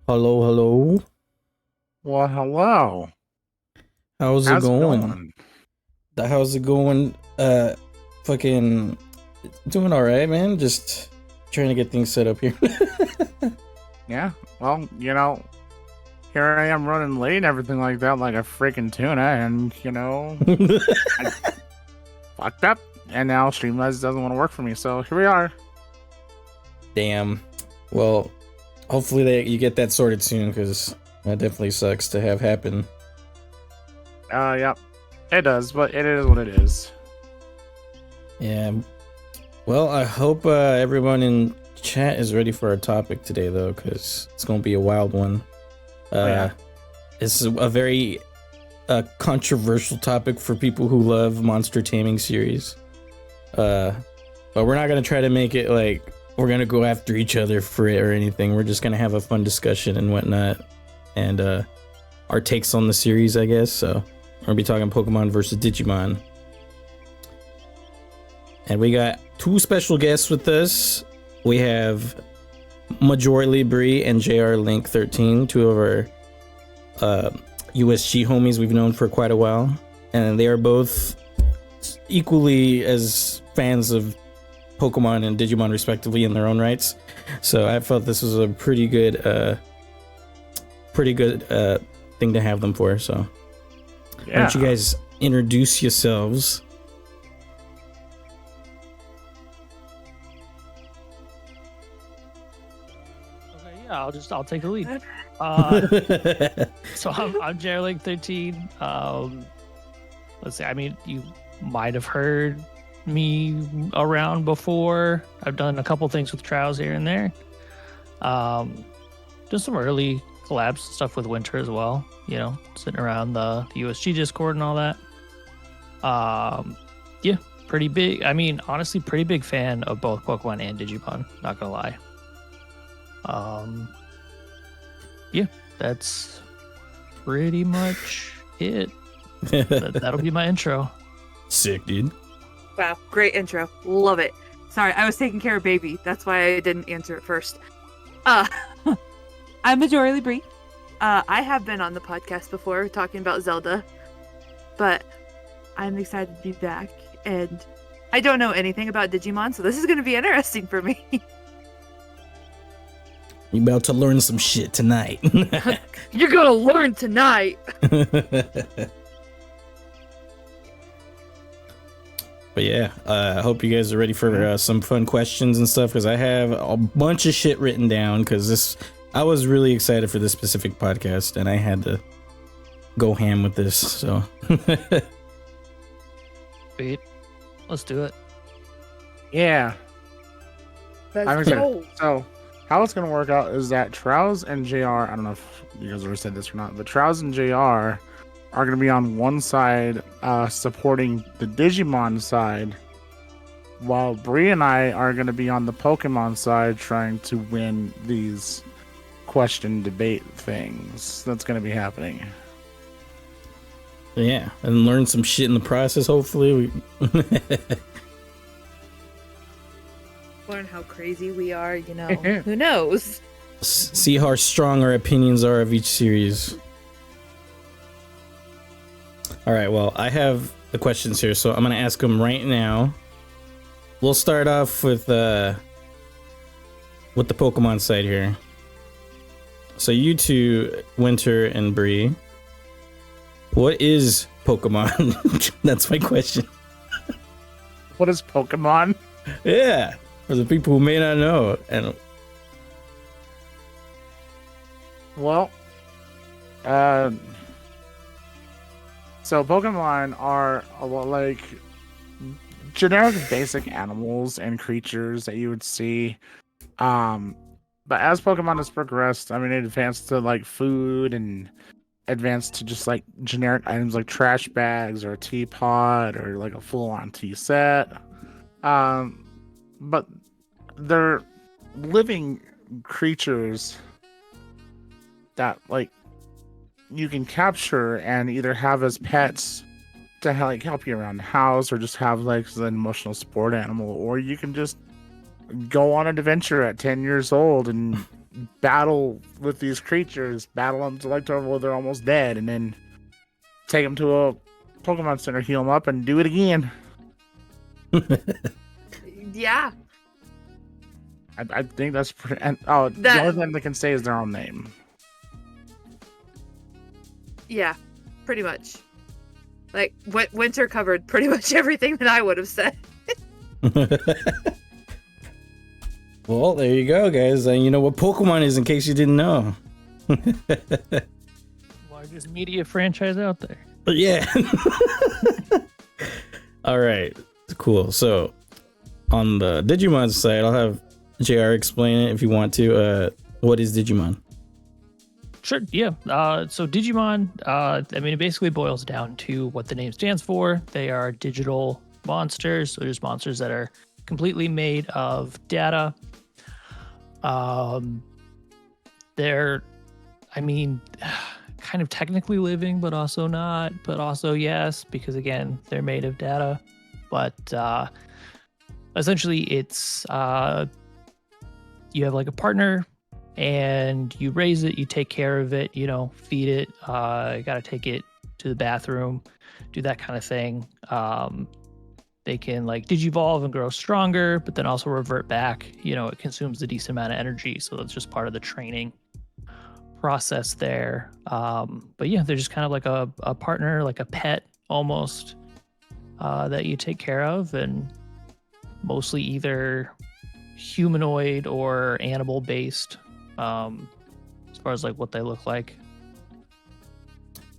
Hello, hello. Well, hello. How's it How's it going? going? How's it going? Fucking doing all right, man. Just trying to get things set up here. Yeah. Well, here I am running late and everything like that, like a freaking tuna, and I fucked up, and now Streamlabs doesn't want to work for me. So here we are. Damn. Well, hopefully you get that sorted soon, because that definitely sucks to have happen. Yep, it does, but it is what it is. Yeah. Well, I hope everyone in chat is ready for our topic today, though, because it's gonna be a wild one. Yeah. It's a very controversial topic for people who love monster taming series. But we're not gonna try to make it like we're gonna go after each other for it or anything. We're just gonna have a fun discussion and whatnot, and our takes on the series, I guess. So we're gonna be talking Pokemon versus Digimon, and we got two special guests with us. We have MajoralyBrii and JRLink13, two of our USG homies we've known for quite a while, and they are both equally as fans of Pokemon and Digimon respectively in their own rights. So I felt this was a pretty good thing to have them for. So why don't you guys introduce yourselves? Okay, yeah, I'll take the lead. So I'm JRLink13. Let's see. I mean, you might have heard me around before. I've done a couple things with Trouzr here and there. Just some early collabs stuff with Winter as well. You know, sitting around the USG Discord and all that. Yeah, pretty big. I mean, honestly, pretty big fan of both Pokemon and Digimon. Not gonna lie. Yeah, that's pretty much it. That'll be my intro. Sick, dude. Wow, great intro. Love it. Sorry, I was taking care of baby. That's why I didn't answer it first. I'm MajoralyBrii. I have been on the podcast before talking about Zelda, but I'm excited to be back. And I don't know anything about Digimon, so this is going to be interesting for me. You about to learn some shit tonight. You're going to learn tonight. But yeah, I hope you guys are ready for some fun questions and stuff, because I have a bunch of shit written down, because I was really excited for this specific podcast and I had to go ham with this. So Sweet. Let's do it. Yeah. Let's go. So how it's gonna work out is that Trouzr and JR, I don't know if you guys already said this or not, but Trouzr and JR are going to be on one side supporting the Digimon side, while Bree and I are going to be on the Pokemon side trying to win these question debate things that's going to be happening. yeah, and learn some shit in the process, hopefully. Learn how crazy we are, you know. Who knows? See how strong our opinions are of each series. All right, well, I have the questions here, so I'm going to ask them right now. We'll start off with the Pokemon side here. So you two, Winter and Bree, what is Pokemon? That's my question. What is Pokemon? Yeah, for the people who may not know. And Well, so Pokemon are like generic basic animals and creatures that you would see. But as Pokemon has progressed, I mean, it advanced to like food and advanced to just like generic items like trash bags or a teapot or like a full-on tea set. But they're living creatures that like you can capture and either have as pets to like help you around the house, or just have like as an emotional support animal, or you can just go on an adventure at 10 years old and battle with these creatures, battle them to like till they're almost dead, and then take them to a Pokemon Center, heal them up, and do it again. Yeah. I think that's pretty. And the only thing they can say is their own name. Yeah, pretty much. Like Winter covered pretty much everything that I would have said. Well, there you go, guys. You know what Pokemon is, in case you didn't know. Largest media franchise out there. But yeah. All right. Cool. So on the Digimon side, I'll have JR explain it if you want to. What is Digimon? Sure, yeah. So Digimon, I mean, it basically boils down to what the name stands for. They are digital monsters. So there's monsters that are completely made of data. They're, I mean, kind of technically living, but also not, but also yes, because again, they're made of data. But essentially, it's you have like a partner, and you raise it, you take care of it, you know, feed it, you gotta take it to the bathroom, do that kind of thing. They can like digivolve and grow stronger, but then also revert back. You know, it consumes a decent amount of energy, so that's just part of the training process there. But yeah, they're just kind of like a partner, like a pet almost, that you take care of, and mostly either humanoid or animal based, as far as like what they look like.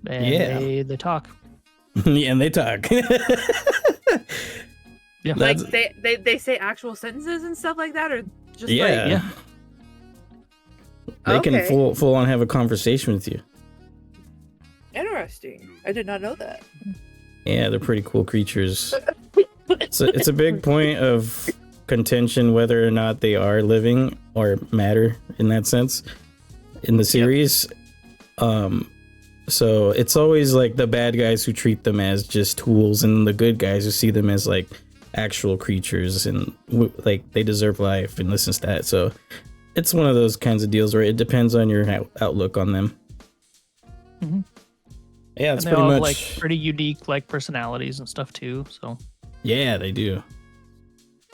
And Yeah. they talk. Yeah, and they talk. Yeah, Like they say actual sentences and stuff like that, or just yeah. like yeah. They Okay. can full on have a conversation with you. Interesting. I did not know that. Yeah, they're pretty cool creatures. It's a big point of contention whether or not they are living or matter in that sense in the series. So it's always like the bad guys who treat them as just tools, and the good guys who see them as like actual creatures and like they deserve life and this and that. So it's one of those kinds of deals where it depends on your outlook on them. Mm-hmm. Yeah, it's And they pretty all much have like pretty unique like personalities and stuff too. So yeah, they do.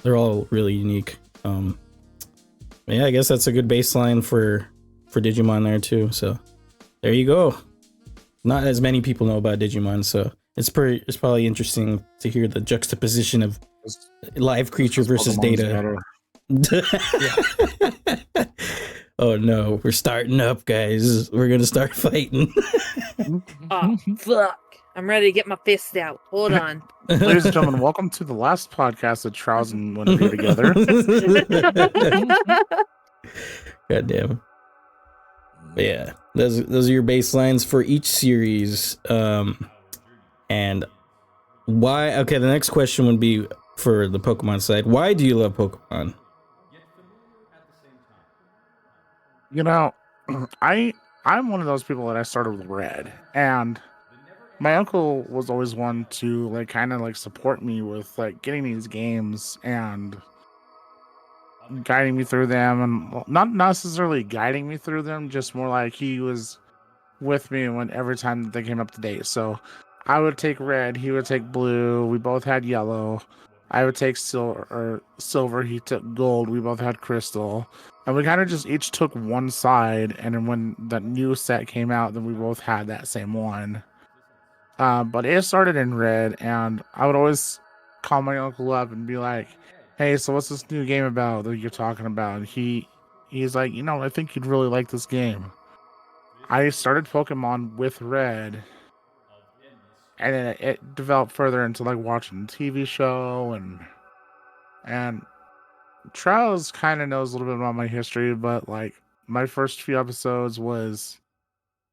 They're all really unique. Yeah, I guess that's a good baseline for Digimon there too. So there you go. Not as many people know about Digimon, so it's probably interesting to hear the juxtaposition of live creature versus Pokemon's data. better. Oh no, we're starting up, guys. We're gonna start fighting. Oh fuck! I'm ready to get my fist out. Hold on. Ladies and gentlemen, welcome to the last podcast that Trouzr and JRLink13 together. God damn. But yeah, those are your baselines for each series. And why? Okay, the next question would be for the Pokemon side. Why do you love Pokemon? You know, I'm one of those people that I started with Red, and my uncle was always one to like kind of like support me with like getting these games and guiding me through them, and well, not necessarily guiding me through them, just more like he was with me when every time that they came up to date. So I would take Red, he would take Blue, we both had Yellow. I would take silver, he took Gold, we both had Crystal. And we kind of just each took one side, and then when the new set came out, then we both had that same one. But it started in Red, and I would always call my uncle up and be like, "Hey, so what's this new game about that you're talking about?" And he's like, "You know, I think you'd really like this game." I started Pokemon with Red, and then it developed further into like watching the TV show, and Trouz kind of knows a little bit about my history, but like my first few episodes was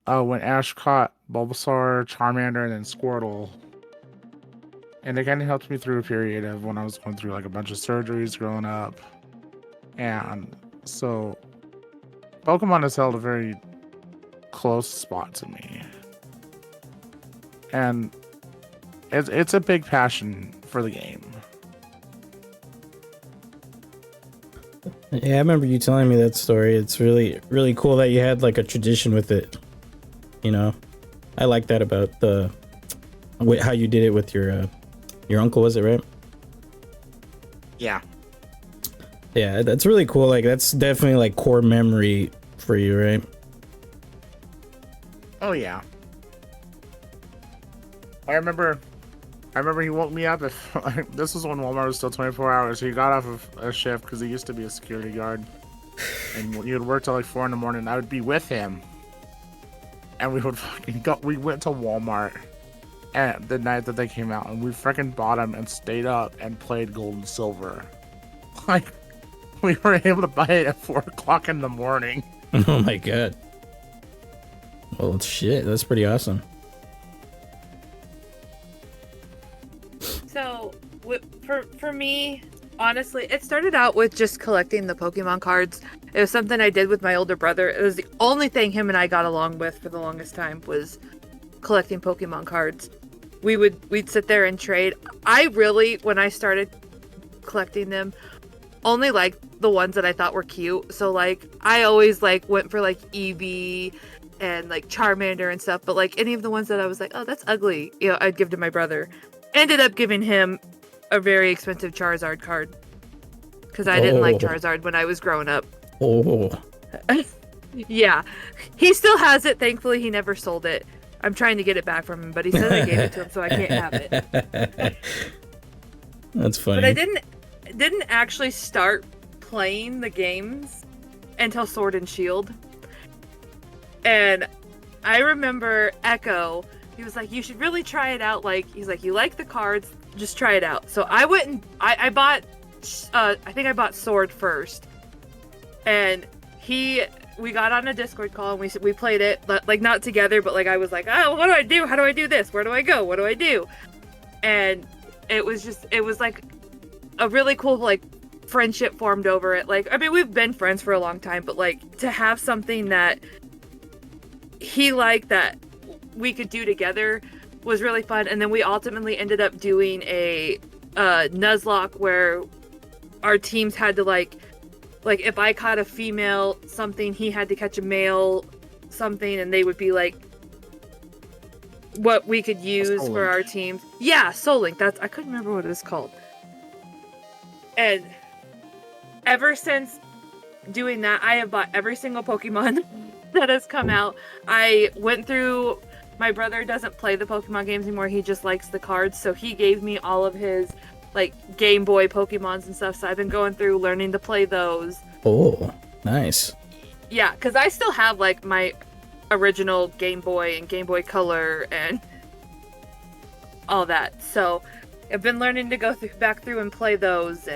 when Ash caught Bulbasaur, Charmander, and then Squirtle. And it kind of helped me through a period of when I was going through like a bunch of surgeries growing up. And so Pokemon has held a very close spot to me. And it's a big passion for the game. Yeah, I remember you telling me that story. It's really, really cool that you had like a tradition with it. You know, I like that about how you did it with your uncle. Was it right? Yeah. Yeah, that's really cool. Like that's definitely like core memory for you, right? Oh yeah. I remember he woke me up. This was when Walmart was still 24 hours. He got off of a shift because he used to be a security guard, and he would work till like 4 in the morning. I would be with him, and we would fucking go. We went to Walmart at the night that they came out, and we freaking bought them and stayed up and played Gold and Silver. Like we were able to buy it at 4 o'clock in the morning. Oh my god. Well, shit, that's pretty awesome. So, for me, honestly, it started out with just collecting the Pokemon cards. It was something I did with my older brother. It was the only thing him and I got along with for the longest time was collecting Pokemon cards. We'd sit there and trade. I really, when I started collecting them, only liked the ones that I thought were cute. So like, I always like went for like Eevee and like Charmander and stuff. But like any of the ones that I was like, oh, that's ugly, you know, I'd give to my brother. Ended up giving him a very expensive Charizard card because I didn't like Charizard when I was growing up. Oh. Yeah, he still has it. Thankfully, he never sold it. I'm trying to get it back from him, but he says I gave it to him, so I can't have it. That's funny. But I didn't actually start playing the games until Sword and Shield. And I remember Echo. He was like, you should really try it out. Like, he's like, you like the cards, just try it out. So I went and I bought, I think I bought Sword first. And we got on a Discord call and we played it, like not together, but like I was like, oh, what do I do? How do I do this? Where do I go? What do I do? And it was like a really cool, like, friendship formed over it. Like, I mean, we've been friends for a long time, but like to have something that he liked that we could do together was really fun. And then we ultimately ended up doing a Nuzlocke where our teams had to like if I caught a female something, he had to catch a male something, and they would be like what we could use for our teams. Yeah, Soul Link. I couldn't remember what it was called. And ever since doing that, I have bought every single Pokemon that has come out. I went through. My brother doesn't play the Pokemon games anymore. He just likes the cards. So he gave me all of his like Game Boy Pokemons and stuff. So I've been going through learning to play those. Oh, nice. Yeah, because I still have like my original Game Boy and Game Boy Color and all that. So I've been learning to go back through and play those.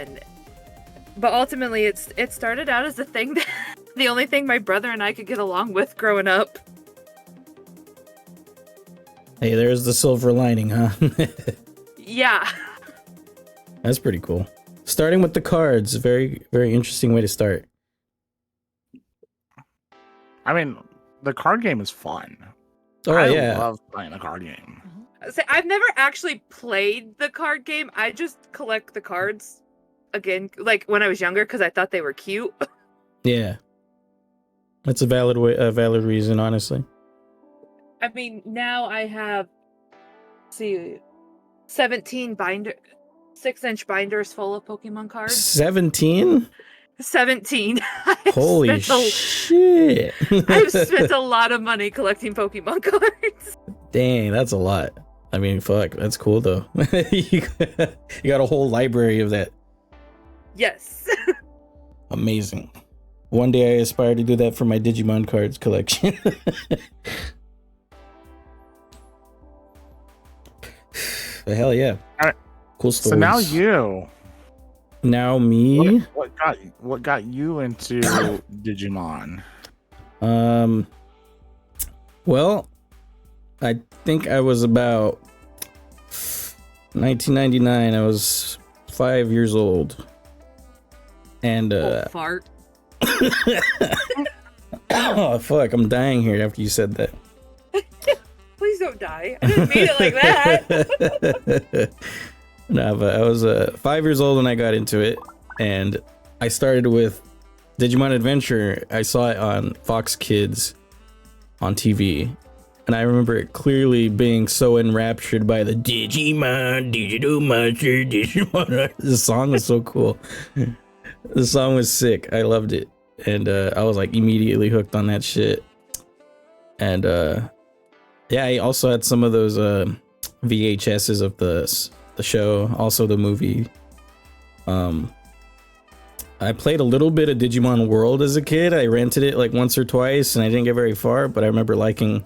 But ultimately, it started out as a thing that the only thing my brother and I could get along with growing up. Hey, there's the silver lining, huh? Yeah. That's pretty cool. Starting with the cards, very, very interesting way to start. I mean, the card game is fun. Oh, I yeah. love playing the card game. See, I've never actually played the card game. I just collect the cards again, like when I was younger, because I thought they were cute. Yeah. That's a valid reason, honestly. I mean, now I have, 17 6-inch binders full of Pokemon cards. 17? 17. Holy shit. I've spent a lot of money collecting Pokemon cards. Dang, that's a lot. I mean, fuck, that's cool though. You got a whole library of that. Yes. Amazing. One day I aspire to do that for my Digimon cards collection. But hell yeah. All right. Cool stories. So now you. Now me. What got you into Digimon? Well, I think I was about 1999. I was 5 years old. And fart. Oh fuck, I'm dying here after you said that. Please don't die. I didn't mean it like that. No, but I was 5 years old when I got into it, and I started with Digimon Adventure, I saw it on Fox Kids on TV. And I remember it clearly being so enraptured by the Digimon, Digital Monster, Digimon. The song was so cool. The song was sick. I loved it. And I was like immediately hooked on that shit. And yeah, I also had some of those VHSs of the show, also the movie. I played a little bit of Digimon World as a kid. I rented it like once or twice and I didn't get very far, but I remember liking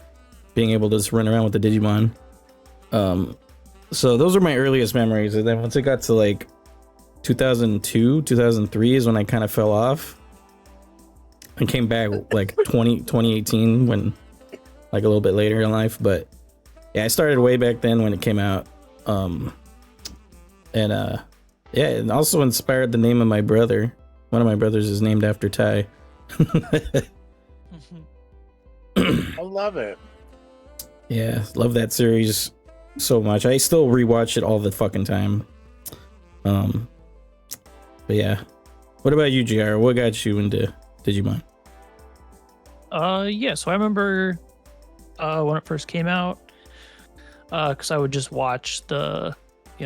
being able to just run around with the Digimon. So those were my earliest memories. And then once it got to like 2002, 2003 is when I kind of fell off. I came back like 2018 when like a little bit later in life. But yeah, I started way back then when it came out. Yeah, it also inspired the name of my brother. One of my brothers is named after Ty. I love it. Yeah, love that series so much. I still rewatch it all the fucking time. But yeah. What about you, JR? What got you into Digimon? Yeah, so I remember when it first came out, because I would just watch the,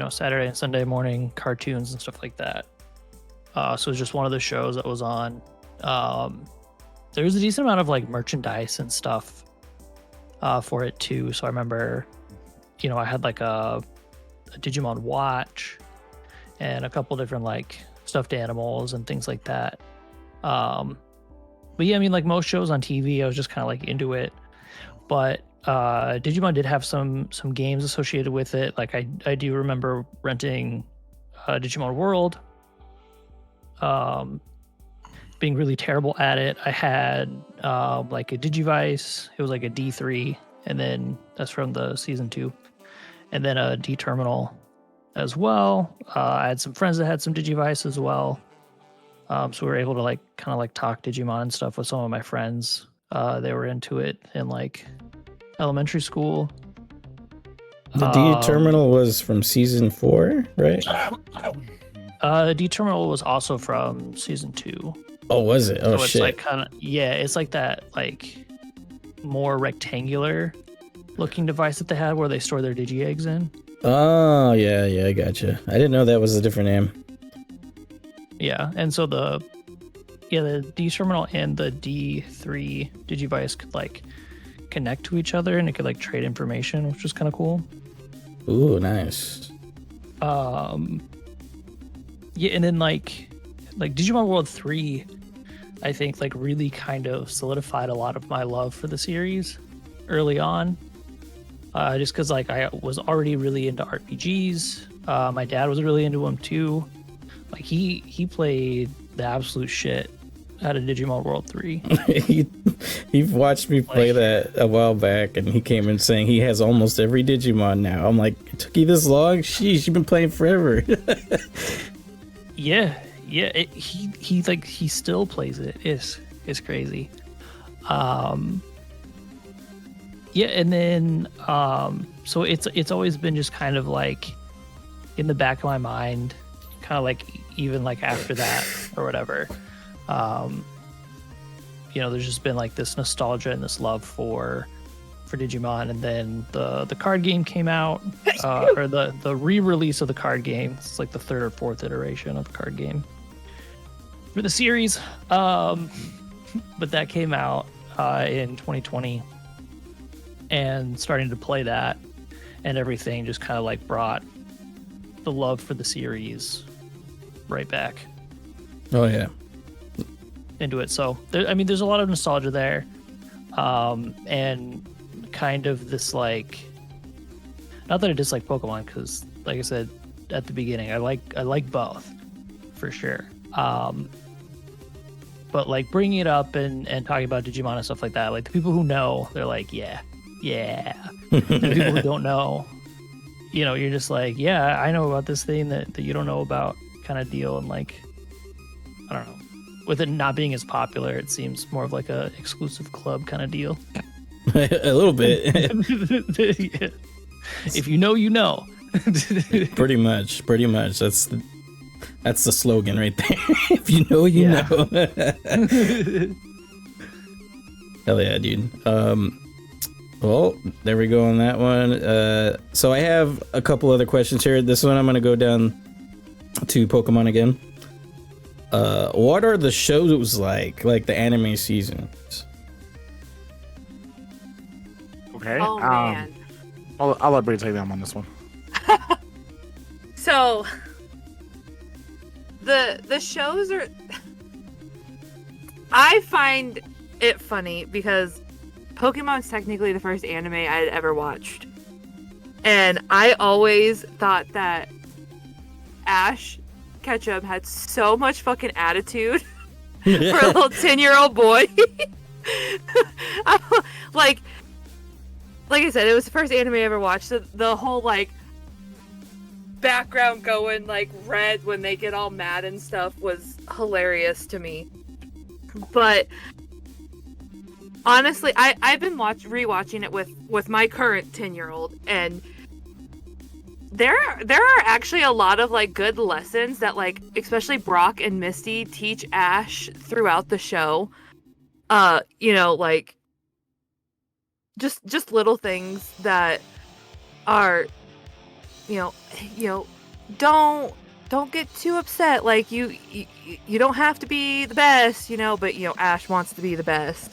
Saturday and Sunday morning cartoons and stuff like that. So it was just one of the shows that was on. There was a decent amount of like merchandise and stuff for it too. So I remember, I had like a Digimon watch and a couple different like stuffed animals and things like that. But yeah, I mean, like most shows on TV, I was just kind of like into it. But Digimon did have some games associated with it. Like I do remember renting Digimon World, being really terrible at it. I had like a Digivice. It was like a D3, and then that's from the season 2, and then a D Terminal as well. I had some friends that had some Digivice as well. So we were able to like kind of like talk Digimon and stuff with some of my friends. They were into it in like elementary school. The D Terminal was from season 4, right? D Terminal was also from season 2. Oh, was it? Oh, so it's shit. like kind of, yeah, it's like that like more rectangular looking device that they had where they store their Digi eggs in. Oh, yeah, I gotcha. I didn't know that was a different name. Yeah, and so the D Terminal and the D3 Digivice could like connect to each other and it could like trade information, which was kind of cool. Ooh, nice. Yeah, and then like Digimon World 3, I think like really kind of solidified a lot of my love for the series early on. Just because like I was already really into RPGs. My dad was really into them too. Like he played the absolute shit out of Digimon World 3. he watched me play that a while back, and he came in saying he has almost every Digimon now. I'm like, it took you this long? Sheesh, you've been playing forever. Yeah. He still plays it. It's crazy. Yeah, and then so it's always been just kind of like in the back of my mind, kind of like even like after that or whatever. There's just been like this nostalgia and this love for Digimon, and then the card game came out, or the re-release of the card game. It's like the 3rd or 4th iteration of the card game for the series. But that came out in 2020, and starting to play that and everything just kind of like brought the love for the series right back. Oh yeah. Into it. So there's a lot of nostalgia there, and kind of this like, not that I dislike Pokemon, because like I said at the beginning, I like both for sure. But like bringing it up and talking about Digimon and stuff like that, like the people who know, they're like, yeah. And the people who don't know, you're just like, yeah, I know about this thing that you don't know about, kind of deal. And like, I don't know, with it not being as popular, it seems more of like a exclusive club kind of deal. A little bit. Yeah. If you know, you know. Pretty much. That's That's the slogan right there. If you know, you Yeah. know. Hell yeah, dude. Well, there we go on that one. So I have a couple other questions here. This one I'm gonna go down to Pokemon again. What are the shows like the anime seasons? Okay. Oh man. I'll let Bree take them on this one. So the shows are I find it funny because Pokemon's technically the first anime I had ever watched. And I always thought that Ash Ketchum had so much fucking attitude for a little 10-year-old boy. like I said, it was the first anime I ever watched. The whole like background going like red when they get all mad and stuff was hilarious to me. But honestly, I've been rewatching it with my current 10-year-old, and there are actually a lot of like good lessons that like especially Brock and Misty teach Ash throughout the show. You know, like just little things that are you know don't get too upset. Like you don't have to be the best, you know, but you know Ash wants to be the best.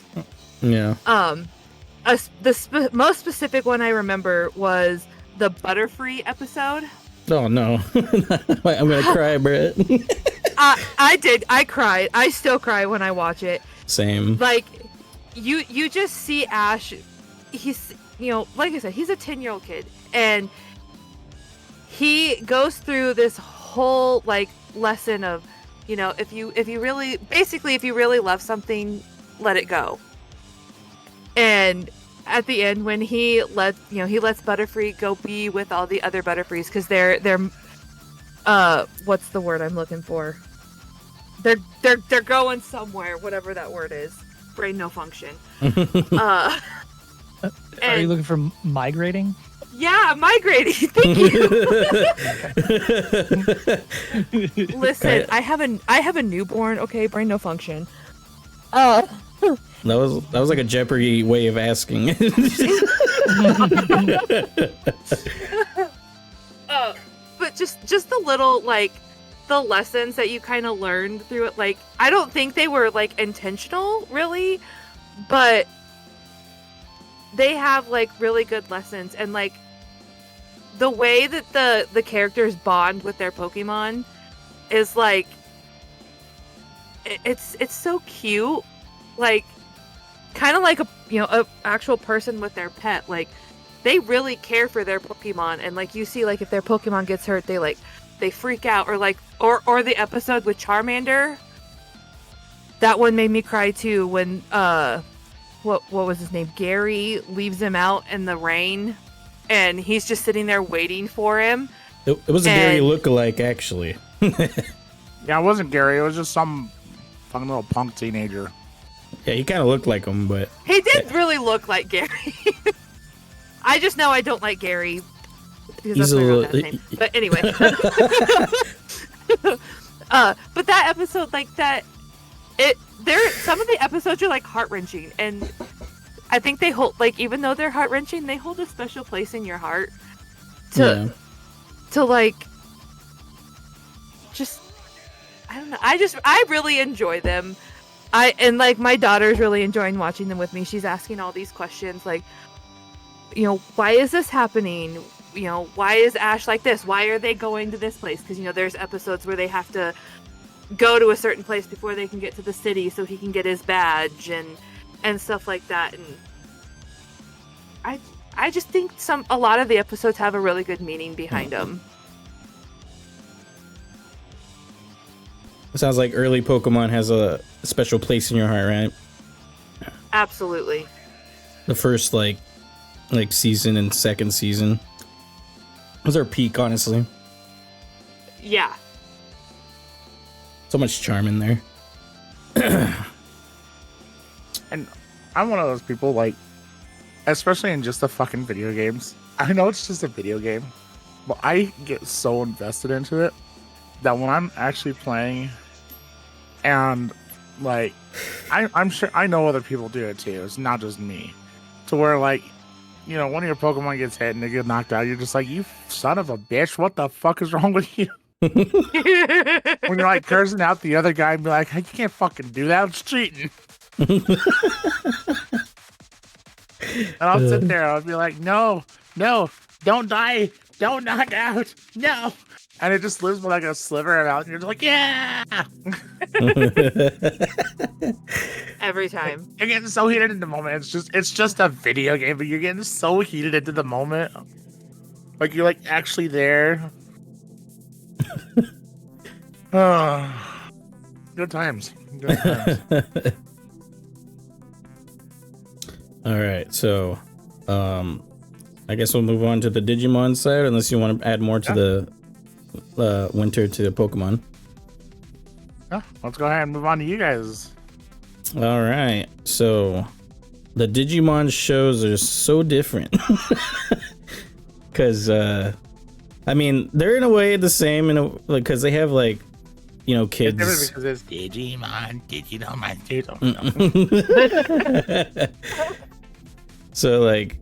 Yeah. The most specific one I remember was the Butterfree episode. Oh no. I'm gonna cry, Brett. I cried. I still cry when I watch it. Same. Like you just see Ash, he's, you know, like I said, he's a 10-year-old kid, and he goes through this whole like lesson of, you know, if you really love something, let it go. And at the end, when he lets Butterfree go be with all the other Butterfrees, because they're what's the word I'm looking for? They're going somewhere, whatever that word is. Brain no function. Are you looking for migrating? Yeah, migrating. Thank you. Listen, I have a newborn. Okay, brain no function. That was like a Jeopardy way of asking. But just the little like the lessons that you kind of learned through it. Like I don't think they were like intentional, really, but they have like really good lessons, and like the way that the characters bond with their Pokemon is like it's so cute, like kind of like a actual person with their pet. Like they really care for their Pokemon, and like you see like if their Pokemon gets hurt, they freak out, or like or the episode with Charmander, that one made me cry too when what was his name, Gary leaves him out in the rain and he's just sitting there waiting for him. It was a Gary lookalike, actually. Yeah, it wasn't Gary. It was just some fucking little punk teenager. Yeah, he kind of looked like him, but He did really look like Gary. I just know I don't like Gary because He's that's my a real little- last name. But anyway. But that episode, like that, some of the episodes are like heart-wrenching, and I think they hold, like, even though they're heart-wrenching, they hold a special place in your heart to like just, I don't know. I really enjoy them. And like my daughter's really enjoying watching them with me. She's asking all these questions like, you know, why is this happening? You know, why is Ash like this? Why are they going to this place? Because, you know, there's episodes where they have to go to a certain place before they can get to the city so he can get his badge and stuff like that. And I just think a lot of the episodes have a really good meaning behind them. it sounds like early Pokemon has a special place in your heart, right? Absolutely. The first like season and second season was our peak, honestly. Yeah. So much charm in there. And I'm one of those people, like, especially in just the fucking video games. I know it's just a video game, but I get so invested into it. that when I'm actually playing, and like, I'm sure I know other people do it too. It's not just me. To where like, you know, one of your Pokemon gets hit and they get knocked out, you're just like, you son of a bitch, what the fuck is wrong with you? When you're like cursing out the other guy and be like, hey, you can't fucking do that, it's cheating. And I'll sit there, I'll be like, no, don't die, don't knock out, no. And it just lives with like a sliver of out, and you're just like, yeah. Every time. You're getting so heated in the moment. It's just a video game, but you're getting so heated into the moment. Like you're like actually there. Oh, good times. Good times. All right, so I guess we'll move on to the Digimon side, unless you want to add more to the winter to the Pokemon. Yeah, let's go ahead and move on to you guys. All right, so the Digimon shows are so different. Because, I mean, they're in a way the same, because they have, like, you know, kids. It's because it's Digimon. So, like,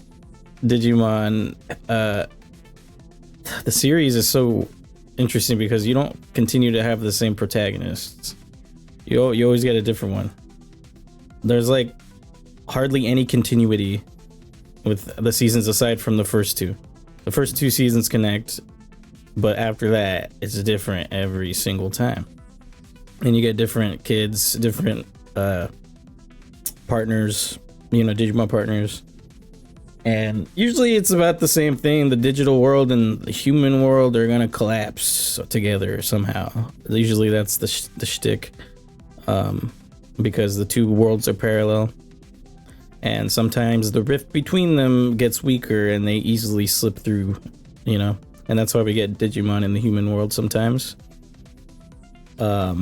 Digimon, the series is so interesting because you don't continue to have the same protagonists. You always get a different one. There's, like, hardly any continuity with the seasons aside from the first two. The first two seasons connect, but after that, it's different every single time. And you get different kids, different partners, you know, Digimon partners. And usually it's about the same thing. The digital world and the human world are gonna collapse together somehow. Usually that's the shtick, because the two worlds are parallel. And sometimes the rift between them gets weaker and they easily slip through, you know? And that's why we get Digimon in the human world sometimes. But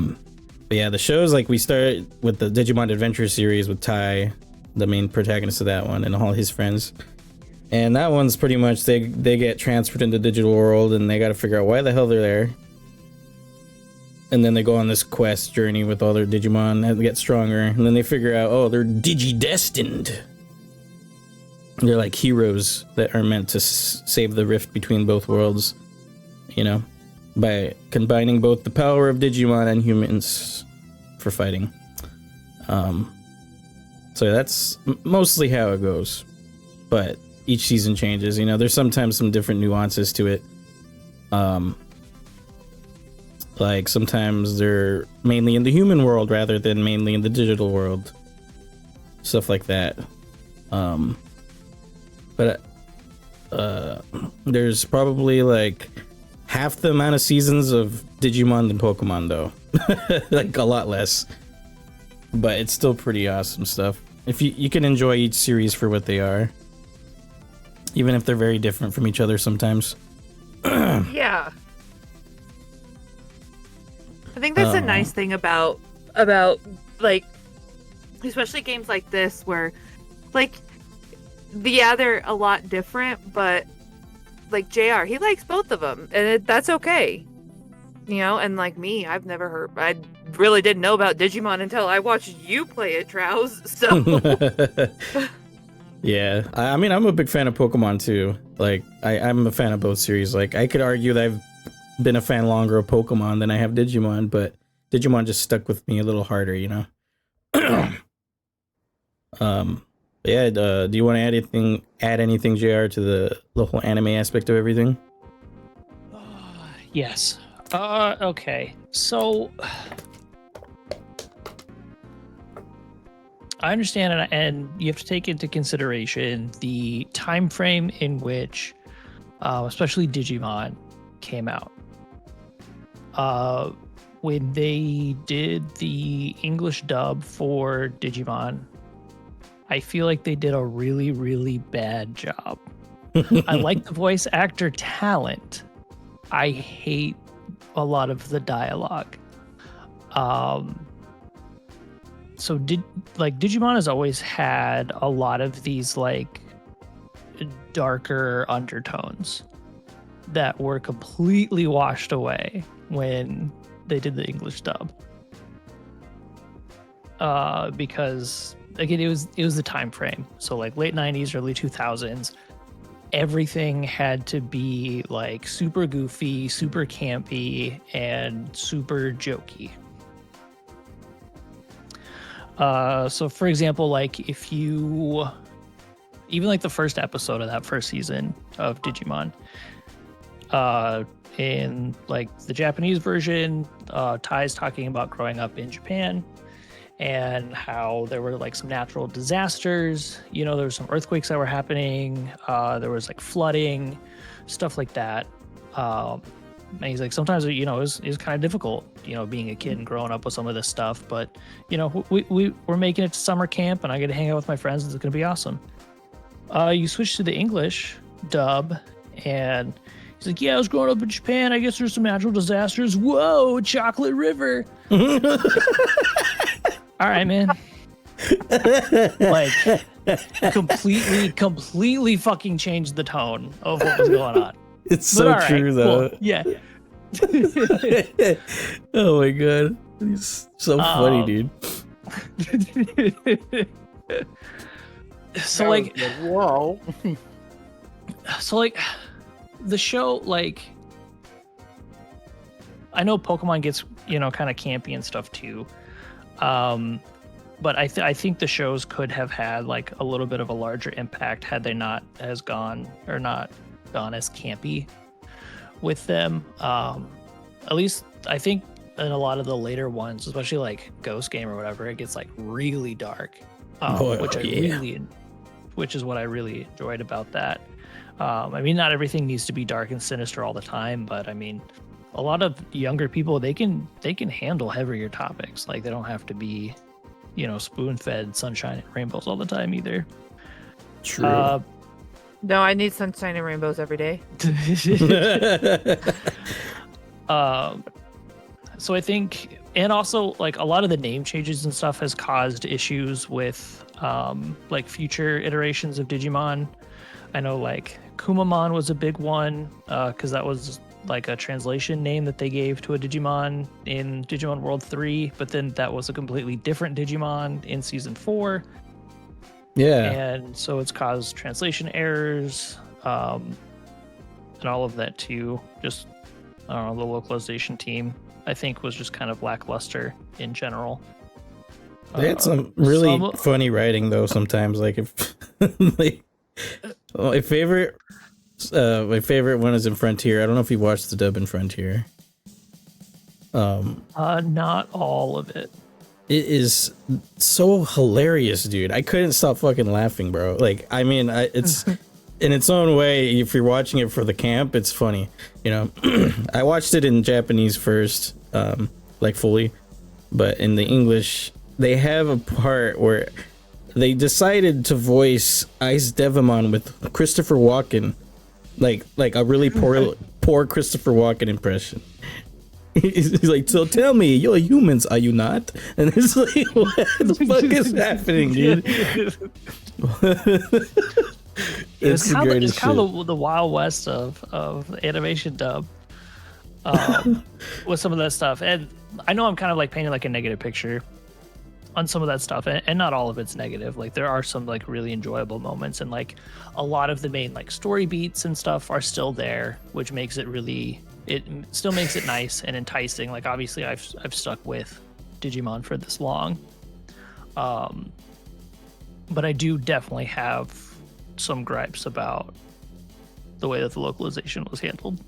yeah, the shows, like, we start with the Digimon Adventure series with Tai, the main protagonist of that one, and all his friends. And that one's pretty much, they get transferred into the digital world and they gotta figure out why the hell they're there. And then they go on this quest journey with all their Digimon and get stronger. And then they figure out, oh, they're Digi-destined. They're like heroes that are meant to save the rift between both worlds, you know, by combining both the power of Digimon and humans for fighting. So that's mostly how it goes. But each season changes, you know, there's sometimes some different nuances to it. Like sometimes they're mainly in the human world rather than mainly in the digital world. Stuff like that. But there's probably like half the amount of seasons of Digimon than Pokemon though. Like a lot less. But it's still pretty awesome stuff. If you can enjoy each series for what they are. Even if they're very different from each other sometimes. Yeah. I think that's a nice thing about like, especially games like this where, like, yeah, they're a lot different, but like JR, he likes both of them, and that's okay, you know. And like me, I really didn't know about Digimon until I watched you play it, Trouz. So yeah, I mean, I'm a big fan of Pokemon too. Like, I'm a fan of both series. Like, I could argue that I've been a fan longer of Pokemon than I have Digimon, but Digimon just stuck with me a little harder, you know. Yeah, do you want to add anything, JR, to the whole anime aspect of everything? Yes. Okay. So I understand, and you have to take into consideration the time frame in which, especially Digimon, came out. When they did the English dub for Digimon, I feel like they did a really, really bad job. I like the voice actor talent. I hate a lot of the dialogue. So Digimon has always had a lot of these like darker undertones. that were completely washed away when they did the English dub. Because again, it was the time frame. So like late 90s, early 2000s, everything had to be like super goofy, super campy, and super jokey. So for example, like if you even like the first episode of that first season of Digimon, in like the Japanese version, Tai's talking about growing up in Japan and how there were like some natural disasters. You know, there were some earthquakes that were happening. There was like flooding, stuff like that. And he's like, sometimes, you know, it was kind of difficult, you know, being a kid and growing up with some of this stuff. But, you know, we're making it to summer camp and I get to hang out with my friends. It's going to be awesome. You switch to the English dub and he's like, yeah, I was growing up in Japan. I guess there's some natural disasters. Whoa, chocolate river. All right, man. Like, completely fucking changed the tone of what was going on. It's so But all true, right, though. cool. Yeah. Oh my god, he's so funny, dude. So like, whoa. so like, the show, like, I know Pokemon gets, you know, kind of campy and stuff too. But I think the shows could have had like a little bit of a larger impact had they not gone as campy with them. At least I think in a lot of the later ones, especially like Ghost Game or whatever, it gets like really dark, which is what I really enjoyed about that. I mean, not everything needs to be dark and sinister all the time, but I mean, a lot of younger people, they can handle heavier topics. Like they don't have to be, you know, spoon-fed sunshine and rainbows all the time either. True. No, I need sunshine and rainbows every day. So I think, and also like a lot of the name changes and stuff has caused issues with like future iterations of Digimon. I know like Kumamon was a big one because that was like a translation name that they gave to a Digimon in Digimon World 3, but then that was a completely different Digimon in Season 4. Yeah. And so it's caused translation errors and all of that too. Just, I don't know, the localization team, I think, was just kind of lackluster in general. They had some really funny writing though sometimes. Like if like my favorite one is in Frontier. I don't know if you watched the dub in Frontier. Not all of it. It is so hilarious, dude. I couldn't stop fucking laughing, bro. Like, I mean, it's in its own way. If you're watching it for the camp, it's funny. You know, I watched it in Japanese first, like fully, but in the English, they have a part where they decided to voice Ice Devamon with Christopher Walken, like a really poor Christopher Walken impression. He's like, so tell me, you're humans, are you not? And it's like, what the fuck is happening, dude? It's kind of the Wild West of animation dub with some of that stuff. And I know I'm kind of like painting like a negative picture on some of that stuff, and not all of it's negative. Like there are some like really enjoyable moments, and like a lot of the main like story beats and stuff are still there, which makes it really, it still makes it nice and enticing. Like obviously I've stuck with Digimon for this long, but I do definitely have some gripes about the way that the localization was handled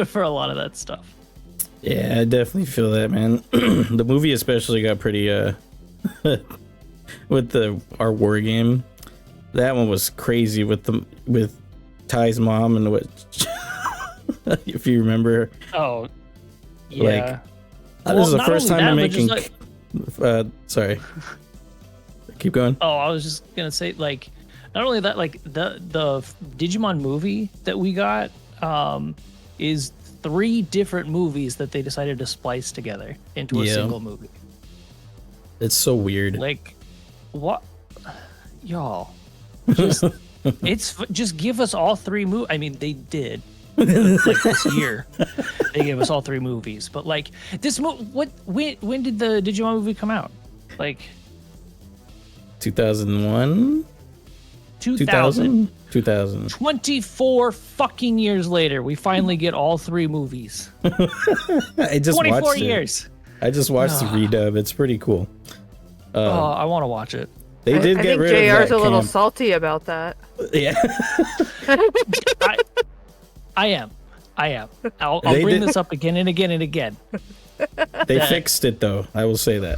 for a lot of that stuff. Yeah, I definitely feel that, man. The movie especially got pretty with our war game. That one was crazy with Ty's mom and what if you remember. Oh, yeah. Like, this is the first time I'm making. Like, sorry. Keep going. Oh, I was just gonna say, like, not only that, like the Digimon movie that we got is 3 different movies that they decided to splice together into a single movie. It's so weird. Like, what, y'all? Just just give us all 3 movies. I mean, they did, like this year. They gave us all 3 movies, but like this when did the Digimon movie come out? Like 2001? 2000. 2000. 24 fucking years later, we finally get all 3 movies. I just 24 watched years. I just watched the redub. It's pretty cool. I want to watch it. They did I get think rid JR's of that a little camp. salty about that. Yeah. I am. I'll They bring did- this up again and again and again. They fixed it though. I will say that.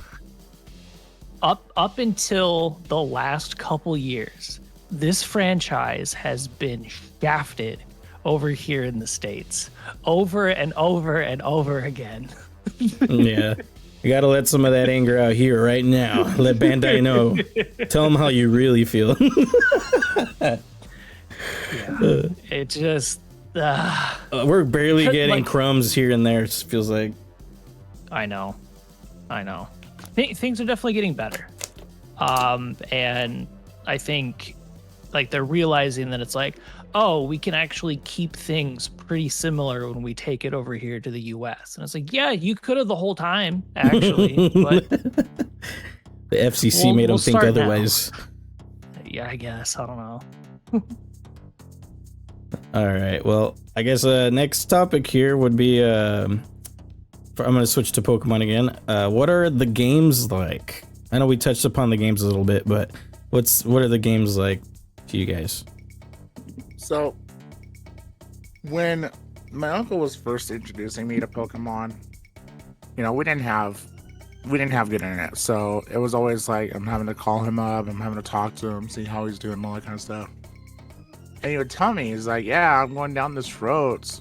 Up until the last couple years, this franchise has been shafted over here in the States over and over and over again. Yeah. You gotta let some of that anger out here right now. Let Bandai know. Tell them how you really feel. It just We're barely getting Like- crumbs here and there. It feels like. I know. Things are definitely getting better. And I think like they're realizing that it's like, oh, we can actually keep things pretty similar when we take it over here to the US. And it's like, yeah, you could have the whole time, actually. But The FCC made them we'll think start now. otherwise. yeah, I guess. I don't know. All right. Well, I guess next topic here would be. I'm gonna switch to Pokemon again. What are the games like? I know we touched upon the games a little bit, but what are the games like to you guys? So, when my uncle was first introducing me to Pokemon, we didn't have good internet, so it was always like I'm having to call him up, I'm having to talk to him, see how he's doing, all that kind of stuff. And he would tell me, he's like, "Yeah, I'm going down this route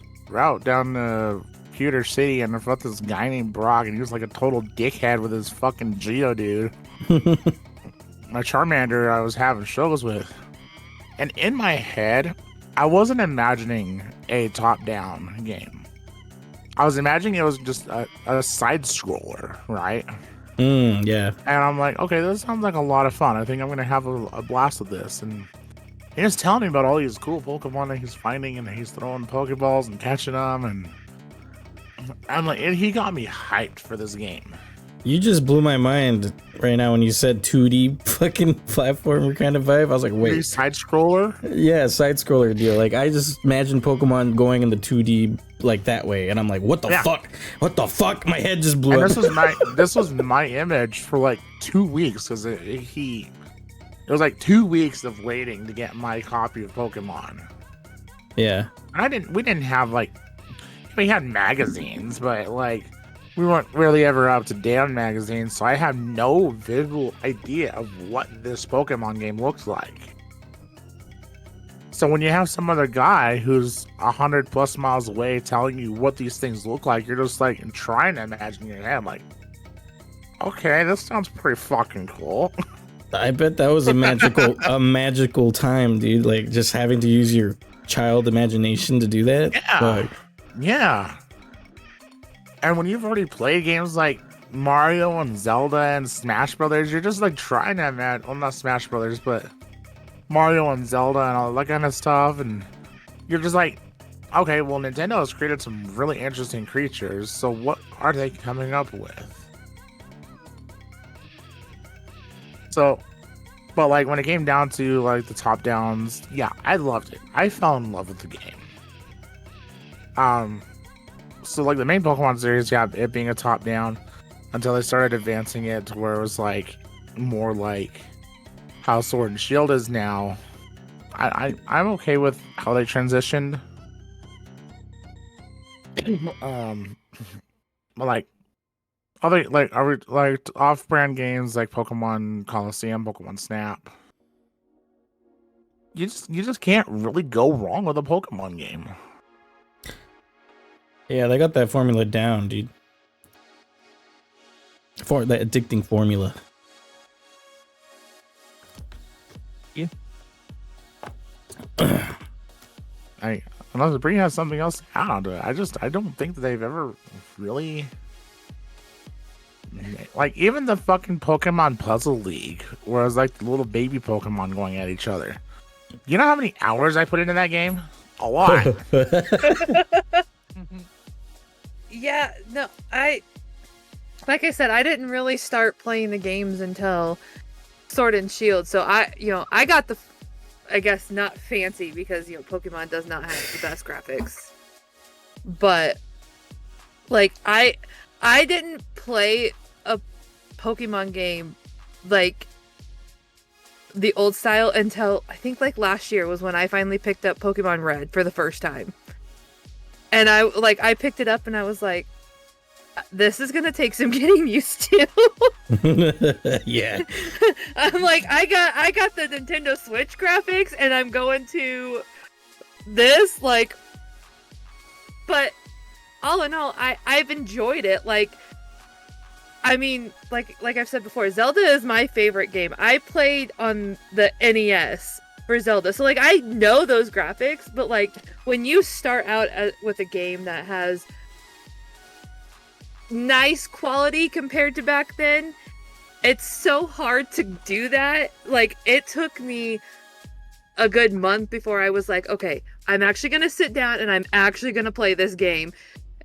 down to Pewter City, and I fought this guy named Brock, and he was like a total dickhead with his fucking Geodude." My Charmander I was having struggles with. And in my head, I wasn't imagining a top-down game. I was imagining it was just a side-scroller, right? Yeah. And I'm like, okay, this sounds like a lot of fun. I think I'm going to have a blast with this. And he was telling me about all these cool Pokemon that he's finding, and he's throwing Pokeballs and catching them. And I'm like, and he got me hyped for this game. You just blew my mind right now when you said 2D fucking platformer kind of vibe. I was like, wait. Side-scroller? Yeah, side scroller deal. Like I just imagined Pokemon going into 2D like that way, and I'm like, what the fuck? What the fuck? My head just blew And up. this was my image for like 2 weeks, because it was like 2 weeks of waiting to get my copy of Pokemon. Yeah. And we didn't have like, we had magazines, but like we weren't really ever up to date on magazines, so I have no visual idea of what this Pokemon game looks like. So when you have some other guy who's 100+ miles away telling you what these things look like, you're just like trying to imagine in your head, like, okay, this sounds pretty fucking cool. I bet that was a magical time, dude. Like just having to use your child imagination to do that. Yeah. Fuck. Yeah. And when you've already played games like Mario and Zelda and Smash Brothers, you're just like trying to imagine, well, not Smash Brothers, but Mario and Zelda and all that kind of stuff. And you're just like, okay, well, Nintendo has created some really interesting creatures. So what are they coming up with? So, but like when it came down to like the top downs, yeah, I loved it. I fell in love with the game. So like the main Pokemon series, yeah, it being a top down, until they started advancing it to where it was like more like how Sword and Shield is now. I'm okay with how they transitioned. But like other like off-brand games like Pokemon Coliseum, Pokemon Snap, you just can't really go wrong with a Pokemon game. Yeah, they got that formula down, dude. For that addicting formula. Yeah. Unless Bree has something else to add onto it. I don't think that they've ever really, like, even the fucking Pokemon Puzzle League, where it was like the little baby Pokemon going at each other. You know how many hours I put into that game? A lot. Yeah, no, like I said, I didn't really start playing the games until Sword and Shield. So I got the, I guess not fancy because, Pokemon does not have the best graphics. But like I didn't play a Pokemon game like the old style until I think like last year was when I finally picked up Pokemon Red for the first time. And I picked it up and I was like, this is gonna take some getting used to. Yeah. I'm like, I got the Nintendo Switch graphics and I'm going to this, like, but all in all, I've enjoyed it. Like, I mean, like I've said before, Zelda is my favorite game. I played on the NES for Zelda, so like I know those graphics, but like when you start out with a game that has nice quality compared to back then, it's so hard to do that. Like, it took me a good month before I was like, okay, I'm actually gonna sit down and I'm actually gonna play this game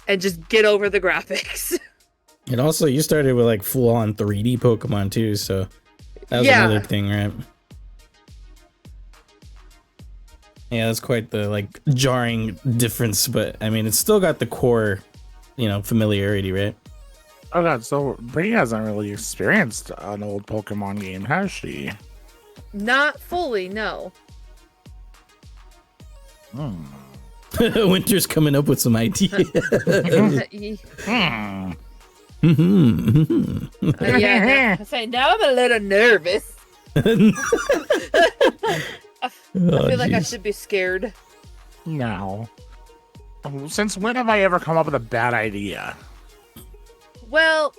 and just get over the graphics. And also, you started with like full-on 3D Pokemon too, so that was another thing, right? Yeah, that's quite the like jarring difference, but I mean, it's still got the core, familiarity, right? Oh god, so Bree hasn't really experienced an old Pokemon game, has she? Not fully, no. Winter's coming up with some ideas. Yeah, I say now I'm a little nervous. I feel like I should be scared. No. Since when have I ever come up with a bad idea? Well,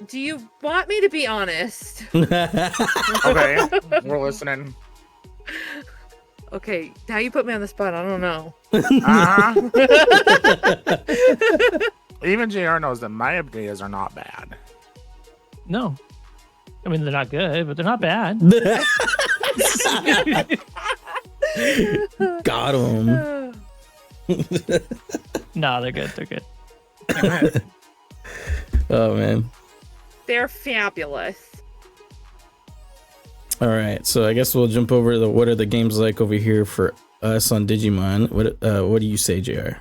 do you want me to be honest? Okay, we're listening. Okay, now you put me on the spot. I don't know. Even JR knows that my ideas are not bad. No. I mean, they're not good, but they're not bad. Got him. No, they're good. They're good. Oh, man. They're fabulous. All right, so I guess we'll jump over to what are the games like over here for us on Digimon. What do you say, JR?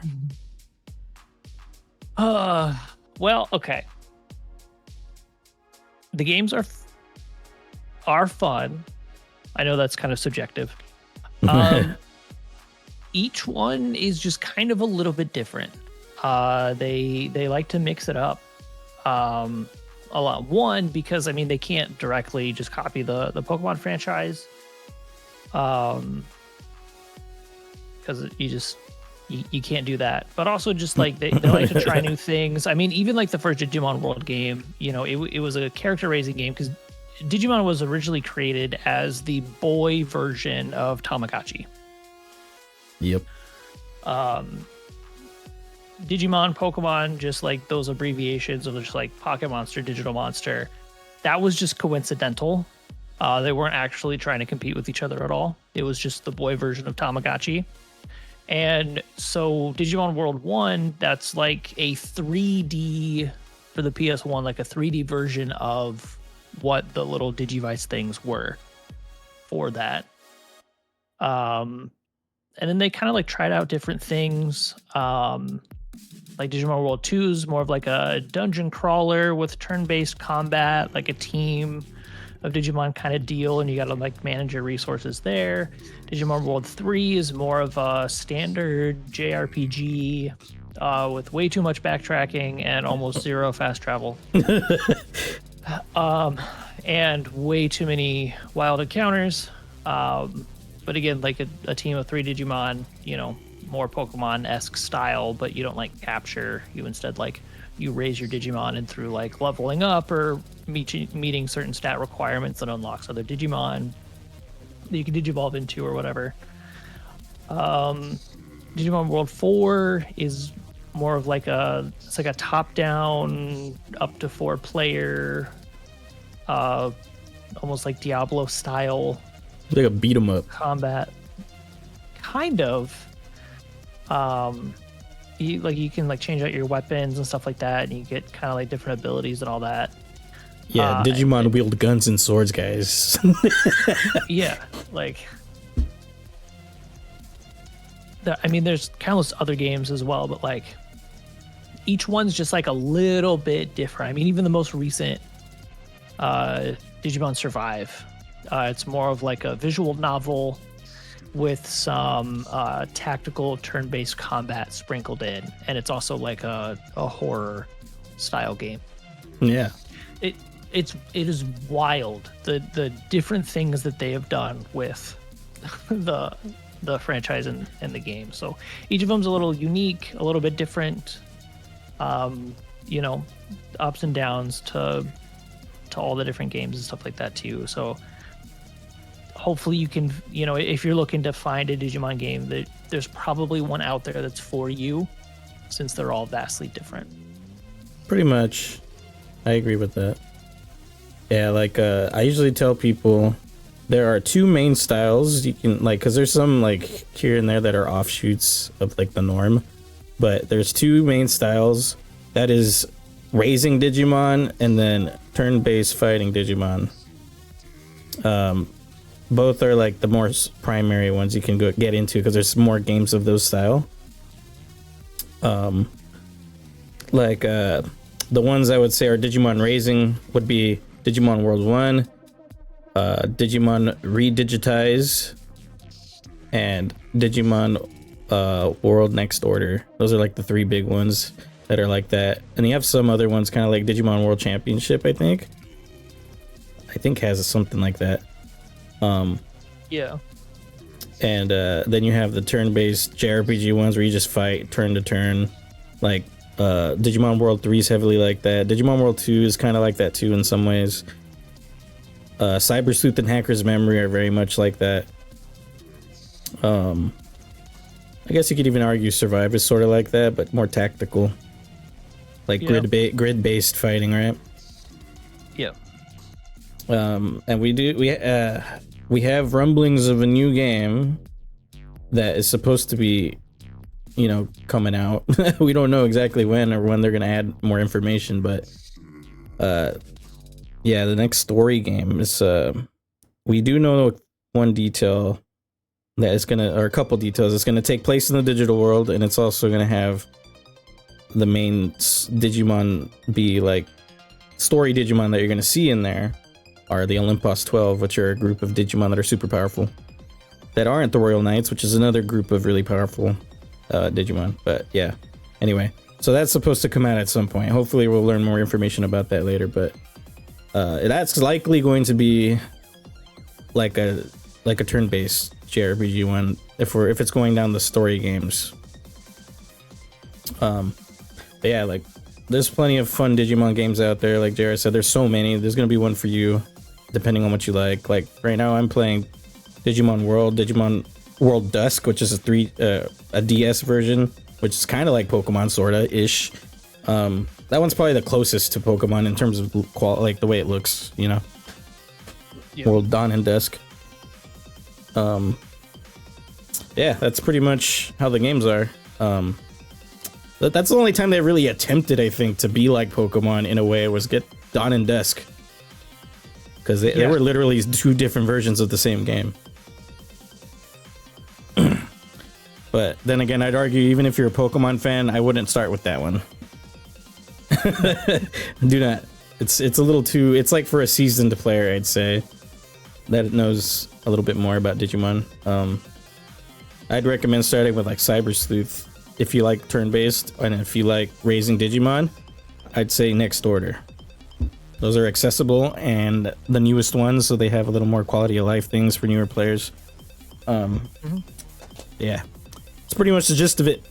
Well, okay. The games are fun. I know that's kind of subjective. Each one is just kind of a little bit different. They like to mix it up a lot. One, because I mean they can't directly just copy the Pokemon franchise, because you can't do that. But also just like they like to try new things. I mean, even like the first Digimon World game, it was a character raising game because Digimon was originally created as the boy version of Tamagotchi. Yep. Digimon, Pokemon, just like those abbreviations of just like Pocket Monster, Digital Monster, that was just coincidental. They weren't actually trying to compete with each other at all. It was just the boy version of Tamagotchi. And so Digimon World 1, that's like a 3D for the PS1, like a 3D version of what the little Digivice things were for that. And then they kind of like tried out different things. Like Digimon World 2 is more of like a dungeon crawler with turn-based combat, like a team of Digimon kind of deal, and you got to like manage your resources there. Digimon World 3 is more of a standard JRPG with way too much backtracking and almost zero fast travel. And way too many wild encounters. But again, like a team of 3 Digimon, more Pokemon-esque style, but you don't like capture. You instead like you raise your Digimon, and through like leveling up or meeting certain stat requirements that unlocks other Digimon that you can Digivolve into or whatever. Digimon World 4 is more of like it's like a top-down, up to 4 player, almost like Diablo style. Like a beat 'em up Combat. Kind of. You can like change out your weapons and stuff like that, and you get kind of like different abilities and all that. Yeah, Digimon wield guns and swords, guys. Yeah, like I mean, there's countless other games as well, but like each one's just like a little bit different. I mean, even the most recent Digimon Survive, it's more of like a visual novel with some tactical turn-based combat sprinkled in, and it's also like a horror style game. Yeah. It is wild the different things that they have done with the franchise and the game. So each of them's a little unique, a little bit different. You know, ups and downs to all the different games and stuff like that too. So hopefully you can, you know, if you're looking to find a Digimon game, there's probably one out there that's for you, since they're all vastly different. Pretty much. I agree with that. Yeah, like I usually tell people there are two main styles you can like, because there's some like here and there that are offshoots of like the norm, but there's two main styles. That is raising Digimon and then turn-based fighting Digimon. Both are like the more primary ones you can get into because there's more games of those style. The ones I would say are Digimon Raising would be Digimon World 1, Digimon Redigitize, and Digimon World Next Order. Those are like the three big ones that are like that. And you have some other ones kind of like Digimon World Championship, I think has something like that. Yeah. And then you have the turn-based JRPG ones where you just fight turn to turn, like Digimon World 3 is heavily like that. Digimon World 2 is kind of like that too in some ways. Cyber Sleuth and Hacker's Memory are very much like that. I guess you could even argue Survive is sort of like that, but more tactical, like grid-based fighting, right? Yeah. And we have rumblings of a new game that is supposed to be, you know, coming out. We don't know exactly when they're gonna add more information, but yeah, the next story game is we do know one detail that it's gonna, or a couple details. It's gonna take place in the digital world, and it's also gonna have the main Digimon be like story Digimon that you're gonna see in there are the Olympus 12, which are a group of Digimon that are super powerful that aren't the Royal Knights, which is another group of really powerful Digimon. But yeah, anyway, so that's supposed to come out at some point. Hopefully we'll learn more information about that later, but that's likely going to be like a turn-based JRPG one if it's going down the story games. But yeah, like there's plenty of fun Digimon games out there. Like JR said, there's so many. There's gonna be one for you depending on what you like. Like right now I'm playing Digimon World Dusk, which is a DS version, which is kind of like Pokemon sorta ish. That one's probably the closest to Pokemon in terms of like the way it looks, you know. Yeah. World Dawn and Dusk. Yeah, that's pretty much how the games are. That's the only time they really attempted, I think, to be like Pokemon in a way, was get Dawn and Dusk, because they were literally two different versions of the same game. But then again, I'd argue even if you're a Pokemon fan, I wouldn't start with that one. Do not. It's a little too. It's like for a seasoned player, I'd say, that knows a little bit more about Digimon. I'd recommend starting with like Cyber Sleuth if you like turn-based, and if you like raising Digimon, I'd say Next Order. Those are accessible and the newest ones, so they have a little more quality of life things for newer players. Yeah, it's pretty much the gist of it.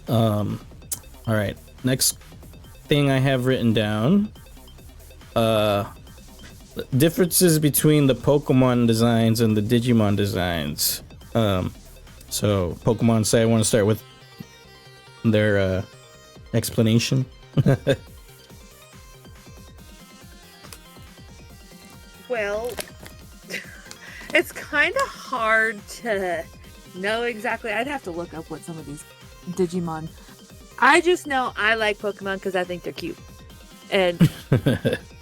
All right, next thing I have written down, differences between the Pokemon designs and the Digimon designs. So Pokemon say I want to start with their explanation. Well, it's kind of hard to know exactly. I'd have to look up what some of these Digimon. I just know I like Pokemon because I think they're cute, and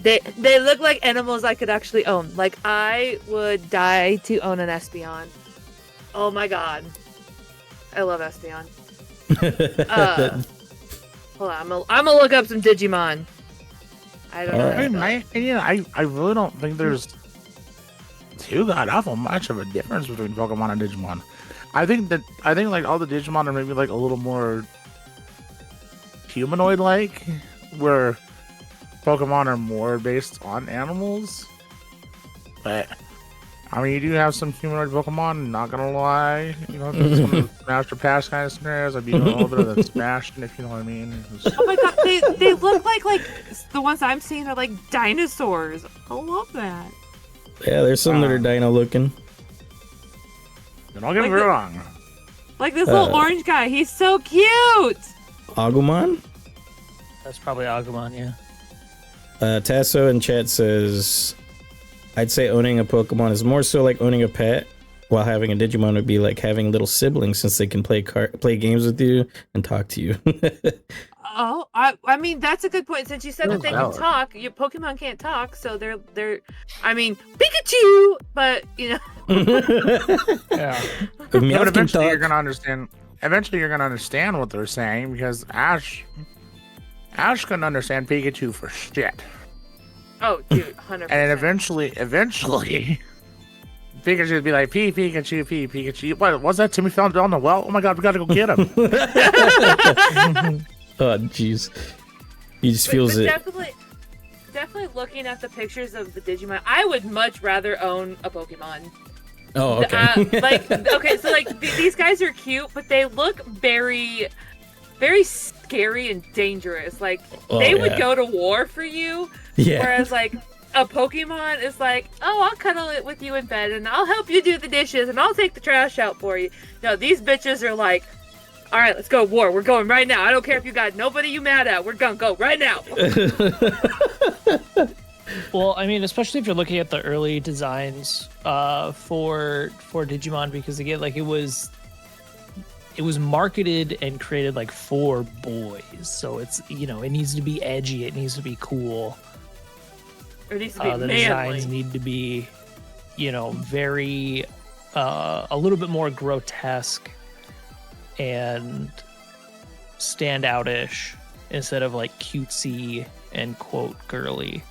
they look like animals I could actually own. Like I would die to own an Espeon. Oh my god, I love Espeon. Hold on, I'm gonna look up some Digimon. I don't know. In my opinion, I really don't think there's too god awful much of a difference between Pokemon and Digimon. I think like all the Digimon are maybe like a little more humanoid like, where Pokemon are more based on animals. But I mean, you do have some humanoid Pokemon, not gonna lie. You know, some of the Master Pass kind of scenarios. I'd be a little bit of the Smashed, if you know what I mean. Oh my god, they look like the ones I'm seeing are like dinosaurs. I love that. Yeah, there's some that are dino looking. Don't get me wrong. Like this little orange guy, he's so cute. Agumon? That's probably Agumon, yeah. Tasso in chat says, I'd say owning a Pokemon is more so like owning a pet, while having a Digimon would be like having little siblings since they can play games with you and talk to you. Oh, I mean that's a good point. Since you said that they can talk, your Pokemon can't talk, so they're. I mean Pikachu, but you know. Yeah. But eventually you're gonna understand. Eventually you're gonna understand what they're saying because Ash couldn't understand Pikachu for shit. Oh, dude, 100%. And eventually, Pikachu would be like, Pikachu. What was that? Timmy found down the well? Oh my god, we gotta go get him. Oh, jeez. He just feels it. Definitely looking at the pictures of the Digimon, I would much rather own a Pokemon. Oh, okay. So these guys are cute, but they look very, very scary and dangerous. Like, they would go to war for you. Yeah. Whereas, like, a Pokemon is like, oh, I'll cuddle it with you in bed, and I'll help you do the dishes, and I'll take the trash out for you. No, these bitches are like, all right, let's go war. We're going right now. I don't care if you got nobody you mad at. We're gonna go right now. Well, I mean, especially if you're looking at the early designs for Digimon, because again, like it was marketed and created like for boys, so it's, you know, it needs to be edgy, it needs to be cool. It needs to be the manly. designs need to be, you know, very a little bit more grotesque and standout-ish instead of like cutesy and quote girly.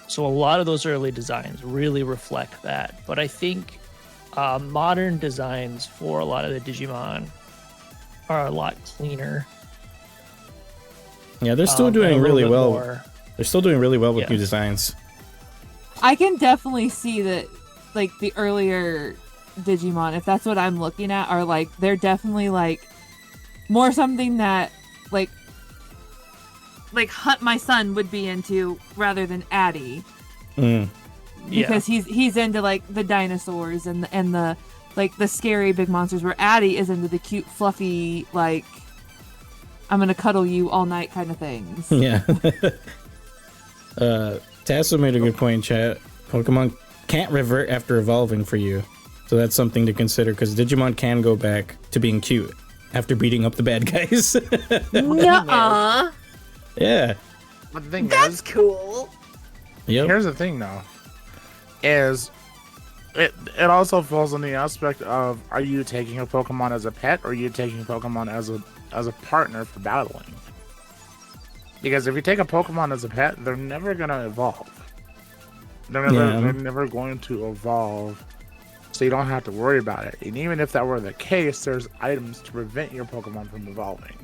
So a lot of those early designs really reflect that, but I think modern designs for a lot of the Digimon are a lot cleaner. Yeah, they're still doing really well. They're still doing really well with new designs. I can definitely see that, like, the earlier Digimon, if that's what I'm looking at, are like, they're definitely like more something that like Hunt My Son would be into rather than Addy. Because he's into like the dinosaurs and the like the scary big monsters, where Addy is into the cute fluffy, like, I'm gonna cuddle you all night kind of things. Yeah. Tasso made a good point in chat. Pokemon can't revert after evolving for you. So that's something to consider, because Digimon can go back to being cute after beating up the bad guys. Nuh-uh. Yeah. But the thing That's cool. Yep. Here's the thing, though, is it also falls on the aspect of, are you taking a Pokemon as a pet, or are you taking a Pokemon as a partner for battling? Because if you take a Pokemon as a pet, they're never gonna evolve. They're never going to evolve, so you don't have to worry about it. And even if that were the case, there's items to prevent your Pokemon from evolving.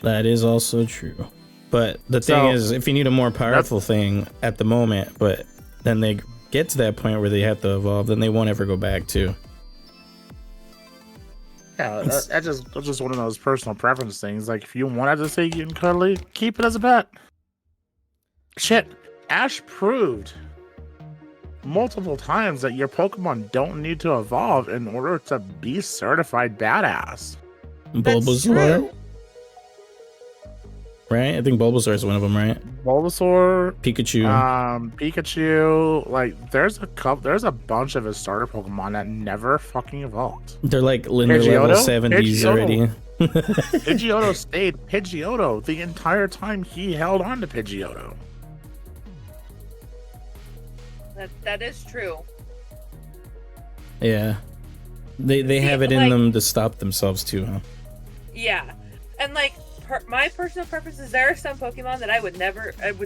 That is also true. But the thing is, if you need a more powerful thing at the moment, but then they get to that point where they have to evolve, then they won't ever go back to. Yeah, that's just one of those personal preference things. Like, if you wanted to say cute and cuddly, keep it as a pet. Shit, Ash proved multiple times that your Pokemon don't need to evolve in order to be certified badass. Bulbasaur? Right? I think Bulbasaur is one of them, right? Bulbasaur, Pikachu. Pikachu. Like, there's a bunch of his starter Pokemon that never fucking evolved. They're like linear level Pidgeotto? 70s already. Pidgeotto stayed Pidgeotto the entire time he held on to Pidgeotto. That is true. Yeah. They have it in like- them to stop themselves too, huh? Yeah, and like my personal preference is there are some Pokemon that I would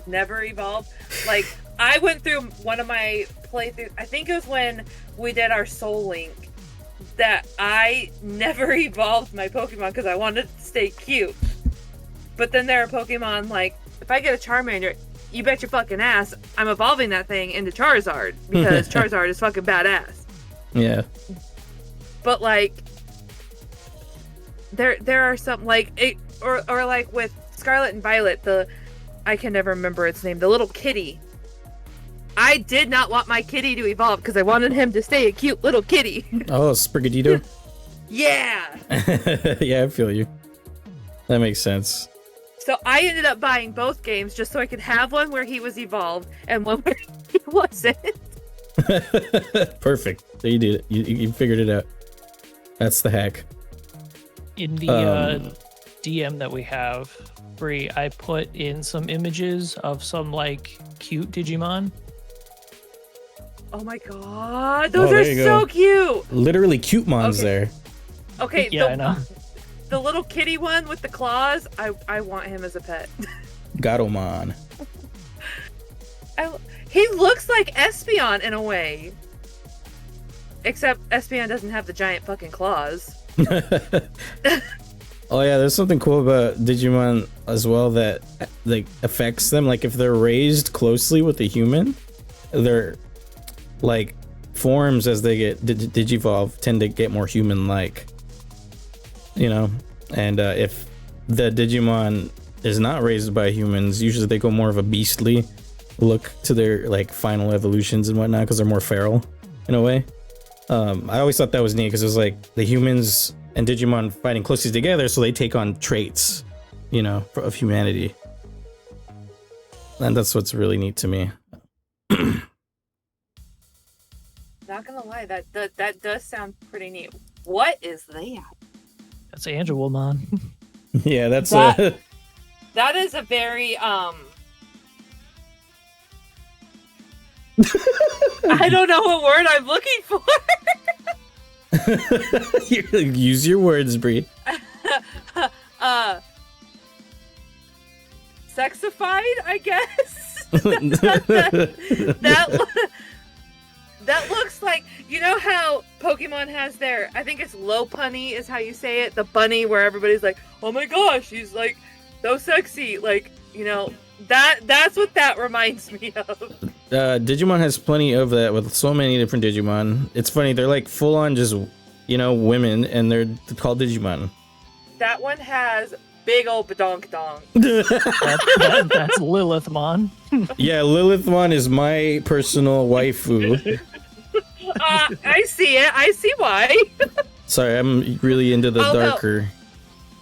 never evolve. Like I went through one of my playthroughs. I think it was when we did our Soul Link that I never evolved my Pokemon because I wanted it to stay cute. But then there are Pokemon like if I get a Charmander, you bet your fucking ass I'm evolving that thing into Charizard because Charizard is fucking badass. Yeah. But like there are some like it, or like with Scarlet and Violet, I can never remember its name, the little kitty. I did not want my kitty to evolve because I wanted him to stay a cute little kitty. Oh, Sprigatito? Yeah. Yeah, I feel you. That makes sense. So I ended up buying both games just so I could have one where he was evolved and one where he wasn't. Perfect. So you did it. You figured it out. That's the hack. In the DM that we have, Bree, I put in some images of some like cute Digimon. Oh my god, those there are you so go. cute. Literally cute mons there. Okay, Yeah, I know. The little kitty one with the claws, I want him as a pet. Gatomon. He looks like Espeon in a way. Except Espeon doesn't have the giant fucking claws. Oh yeah, there's something cool about Digimon as well that like affects them. Like if they're raised closely with a human, their like forms as they get digivolve tend to get more human-like. You know, and if the Digimon is not raised by humans, usually they go more of a beastly look to their like final evolutions and whatnot because they're more feral in a way. I always thought that was neat because it was like the humans and Digimon fighting closely together, so they take on traits, you know, of humanity, and that's what's really neat to me. Not gonna lie, that does sound pretty neat. What is that? That's Angelomon. Yeah, that's That is a very I don't know what word I'm looking for. Use your words, Bree. Sexified, I guess. That looks like, you know how Pokemon has their, I think it's Lopunny is how you say it, the bunny where everybody's like, oh my gosh, he's like so sexy, like, you know, that's what that reminds me of. Digimon has plenty of that with so many different Digimon. It's funny, they're like full on just, you know, women, and they're called Digimon. That one has big old badonk dong. That's Lilithmon. Yeah, Lilithmon is my personal waifu. I see it. I see why. Sorry, I'm really into the darker.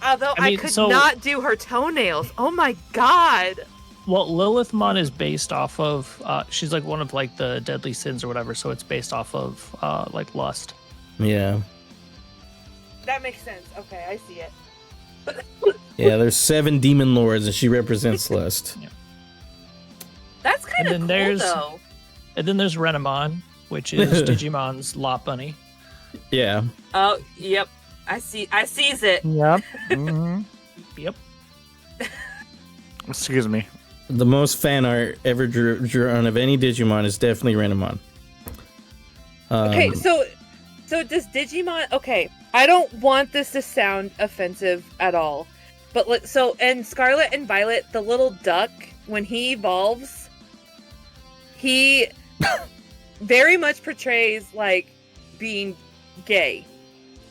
Although I mean, I could so- not do her toenails. Oh my god. Well, Lilithmon is based off of she's like one of like the deadly sins or whatever, so it's based off of like lust. Yeah. That makes sense. Okay, I see it. Yeah, there's 7 demon lords and she represents lust. That's kind of And cool, then there's- though. And then there's Renamon, which is Digimon's Lopunny. Yeah. Oh, yep. I sees it. Yep. Mm-hmm. Yep. Excuse me. The most fan art ever drawn of any Digimon is definitely Renamon. Okay, so does Digimon? Okay, I don't want this to sound offensive at all, but in Scarlet and Violet, the little duck when he evolves, he very much portrays like being gay.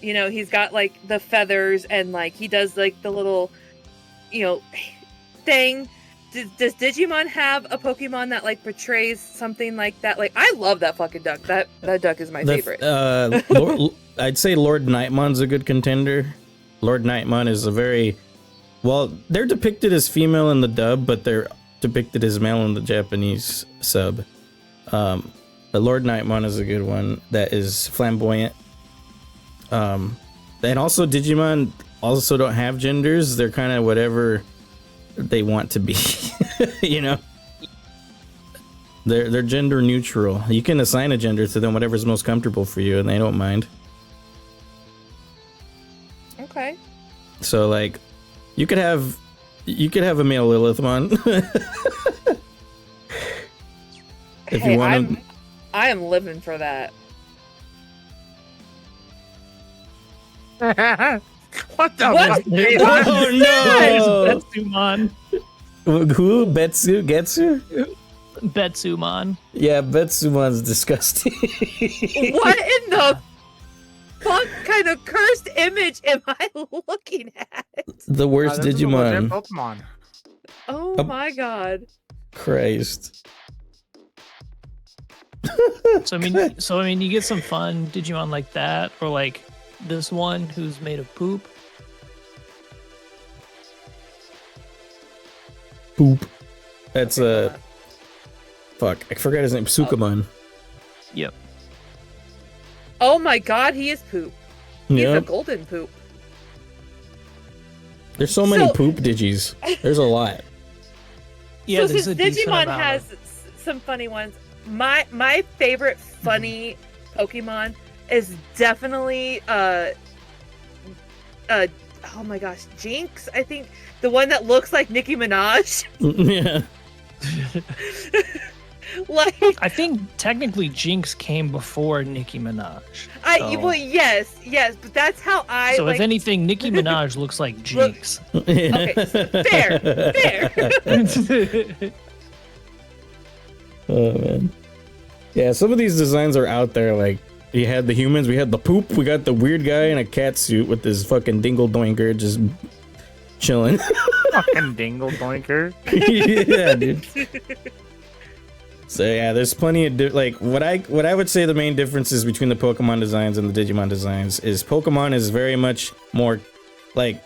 You know, he's got like the feathers and like he does like the little, you know, thing. Does Digimon have a Pokemon that like portrays something like that? Like, I love that fucking duck. That duck is my favorite. I'd say Lord Nightmon's a good contender. Lord Nightmon is a very they're depicted as female in the dub, but they're depicted as male in the Japanese sub. But Lord Nightmon is a good one that is flamboyant. And also Digimon also don't have genders. They're kind of whatever they want to be, you know. They're gender neutral. You can assign a gender to them, whatever's most comfortable for you, and they don't mind. Okay. So like, you could have a male Lilithmon. If Hey, you want to. I am living for that. What the What? fuck? Oh no! Betsumon. Who? Getsu? Betsumon. Yeah, Betsumon's disgusting. What in the fuck kind of cursed image am I looking at? The worst This is a legit Digimon. Pokemon. Oh my god. Christ. So I mean, you get some fun Digimon like that, or like this one who's made of poop. Poop. That's a. Fuck, I forgot his name. Sukamon. Yep. Oh my god, he is poop. He's a Yep. golden poop. There's so many So- poop Digis. There's a lot. Yeah, So there's since a decent Digimon amount has some funny ones, my favorite funny Pokemon is definitely oh my gosh, Jinx. I think the one that looks like Nicki Minaj. Yeah. Like I think technically Jinx came before Nicki Minaj. So, well, yes, but that's how I so like. if anything, Nicki Minaj looks like Jinx. Okay, fair. Oh man. Yeah, some of these designs are out there. Like, you had the humans, we had the poop, we got the weird guy in a cat suit with his fucking dingle doinker just chilling. Fucking dingle doinker. Yeah, dude. So yeah, there's plenty of like what I would say the main differences between the Pokemon designs and the Digimon designs is Pokemon is very much more like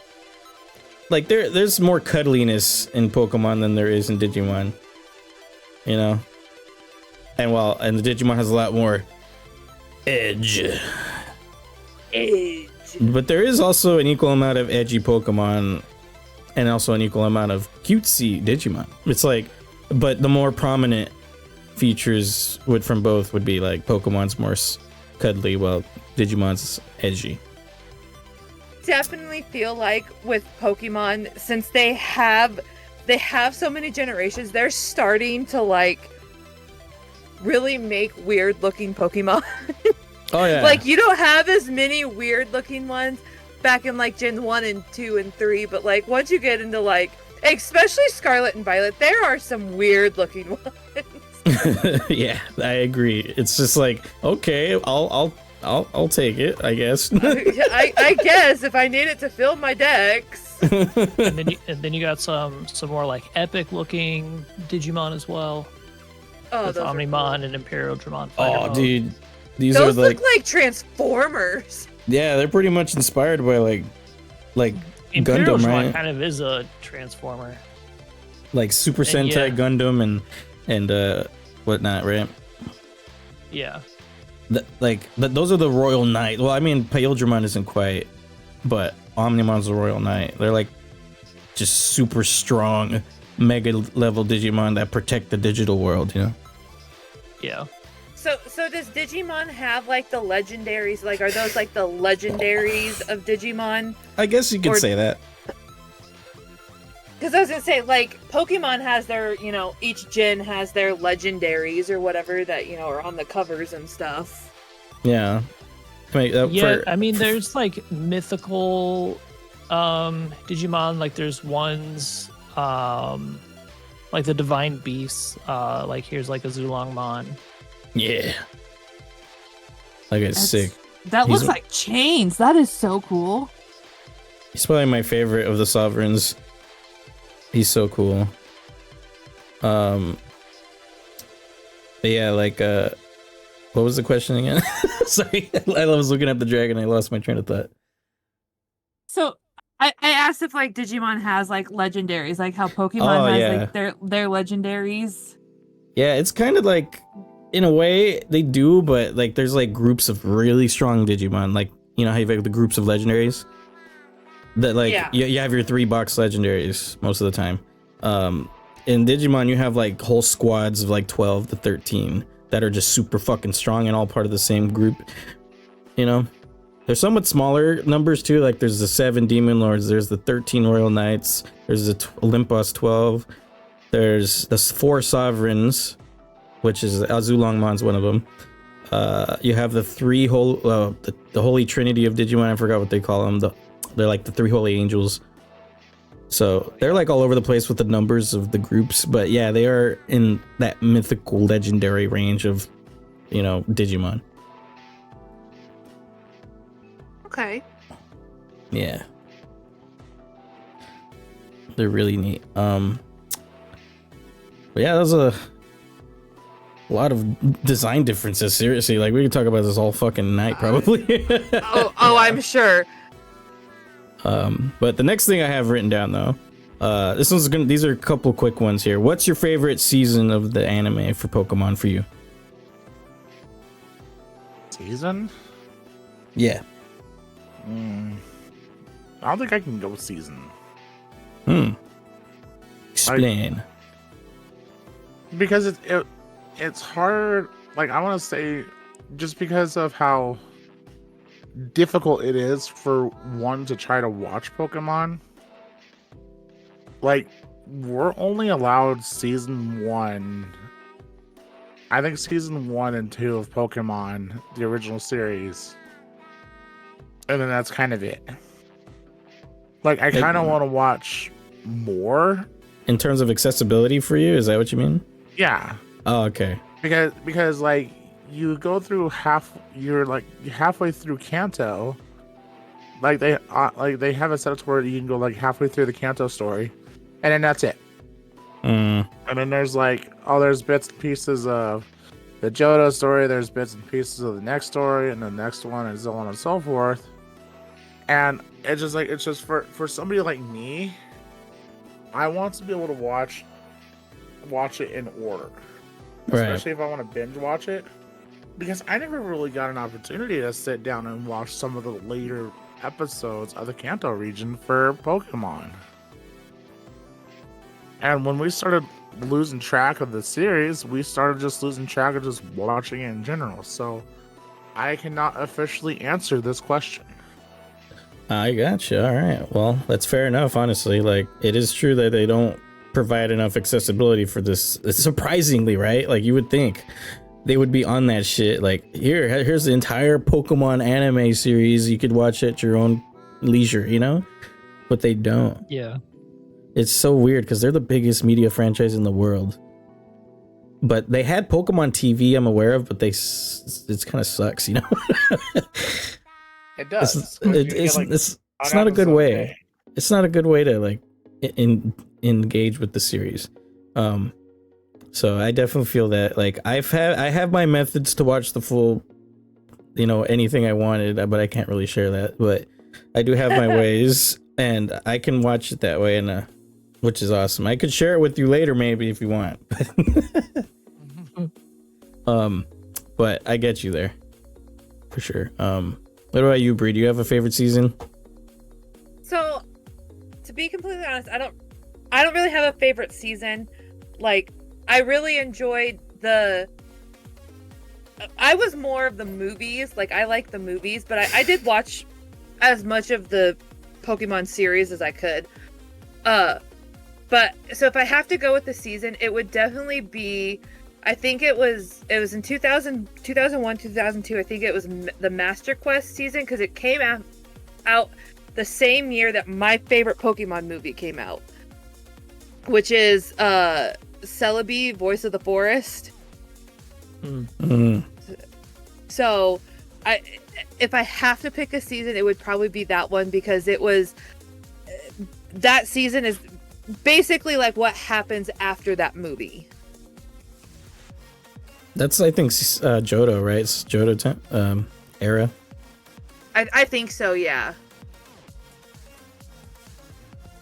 there's more cuddliness in Pokemon than there is in Digimon. You know? And the Digimon has a lot more edge. But there is also an equal amount of edgy Pokemon and also an equal amount of cutesy Digimon. It's like, but the more prominent features from both would be like Pokemon's more cuddly while Digimon's edgy. Definitely feel like with Pokemon, since they have so many generations, they're starting to like really make weird looking Pokemon. Oh yeah. Like you don't have as many weird looking ones back in like Gen 1 and 2 and 3, but like once you get into like especially Scarlet and Violet, there are some weird looking ones. Yeah, I agree. It's just like, okay, I'll take it, I guess. I guess if I need it to fill my decks. and then you got some more like epic looking Digimon as well. Oh, with those are Omnimon cool. and Imperial Dramon. Oh, dude, these Those are like, look like Transformers. yeah, they're pretty much inspired by like Imperial Gundam, Dramon right? kind of is a transformer. Like Super And Sentai yeah. Gundam and whatnot, right? Yeah. Those are the Royal Knight. Well, I mean, Paildramon isn't quite, but Omnimon's the Royal Knight. They're like just super strong, mega level Digimon that protect the digital world, you know? Yeah. So does Digimon have like the legendaries? Like, are those like the legendaries of Digimon? I guess you could Or- say that. Because I was gonna say, like, Pokemon has their, each gen has their legendaries or whatever that are on the covers and stuff. Yeah. I mean, there's like mythical Digimon. Like, there's ones like the Divine Beasts. Like, here's like a Zulongmon. Yeah. Like it's sick. That He's- looks like chains. That is so cool. He's probably my favorite of the Sovereigns. He's so cool. But yeah, like what was the question again? Sorry, I was looking at the dragon. I lost my train of thought. So I asked if like Digimon has like legendaries, like how Pokemon has like their legendaries. Yeah, it's kind of like, in a way, they do, but like there's like groups of really strong Digimon, like you know how you have the groups of legendaries. That like you have your 3-box legendaries most of the time. In Digimon, you have like whole squads of like 12 to 13 that are just super fucking strong and all part of the same group. You know, there's somewhat smaller numbers too. Like there's the 7 Demon Lords, there's the 13 Royal Knights, there's the Olympus 12, there's the 4 Sovereigns, which is Azulongmon's one of them. You have the 3 the Holy Trinity of Digimon. I forgot what they call them. They're like the 3 Holy Angels. So they're like all over the place with the numbers of the groups, but yeah, they are in that mythical legendary range of, you know, Digimon. Okay. Yeah. They're really neat. But yeah, there's a lot of design differences. Seriously, like we could talk about this all fucking night, probably. I'm sure. But the next thing I have written down though, these are a couple quick ones here. What's your favorite season of the anime for Pokemon for you? Season? Yeah. I don't think I can go season. Explain. Because it's hard. Like I want to say, just because of how difficult it is for one to try to watch Pokemon. Like we're only allowed season 1. I think season 1 and 2 of Pokemon, the original series. And then that's kind of it. Like I kind of want to watch more. In terms of accessibility for you, is that what you mean? Yeah. Oh, okay. Because like you go through you're like halfway through Kanto. Like they have a setup where you can go like halfway through the Kanto story, and then that's it. And then there's like there's bits and pieces of the Johto story. There's bits and pieces of the next story, and the next one, and so on and so forth. And it's just for somebody like me, I want to be able to watch it in order, especially if I want to binge watch it. Because I never really got an opportunity to sit down and watch some of the later episodes of the Kanto region for Pokemon. And when we started losing track of the series, we started just losing track of just watching it in general. So I cannot officially answer this question. I gotcha. All right. Well, that's fair enough, honestly. Like, it is true that they don't provide enough accessibility for this. Surprisingly, right? Like, you would think they would be on that shit. Like, here's the entire Pokemon anime series. You could watch at your own leisure, you know? But they don't. Yeah. It's so weird because they're the biggest media franchise in the world. But they had Pokemon TV, I'm aware of, but it kind of sucks, you know? It does. It's not a good way. It's not a good way to like engage with the series. So I definitely feel that like I have my methods to watch the full, you know, anything I wanted, but I can't really share that. But I do have my ways, and I can watch it that way, and which is awesome. I could share it with you later, maybe if you want. But I get you there for sure. What about you, Bree? Do you have a favorite season? So, to be completely honest, I don't really have a favorite season. Like, I really enjoyed I was more of the movies. Like, I like the movies, but I did watch as much of the Pokemon series as I could. But so if I have to go with the season, it would definitely be, I think it was in 2001, 2002. I think it was the Master Quest season, because it came out the same year that my favorite Pokemon movie came out, which is Celebi, Voice of the Forest. So if I have to pick a season, it would probably be that one, because that season is basically like what happens after that movie. That's, I think, Johto, right? It's Johto era. I think so, yeah.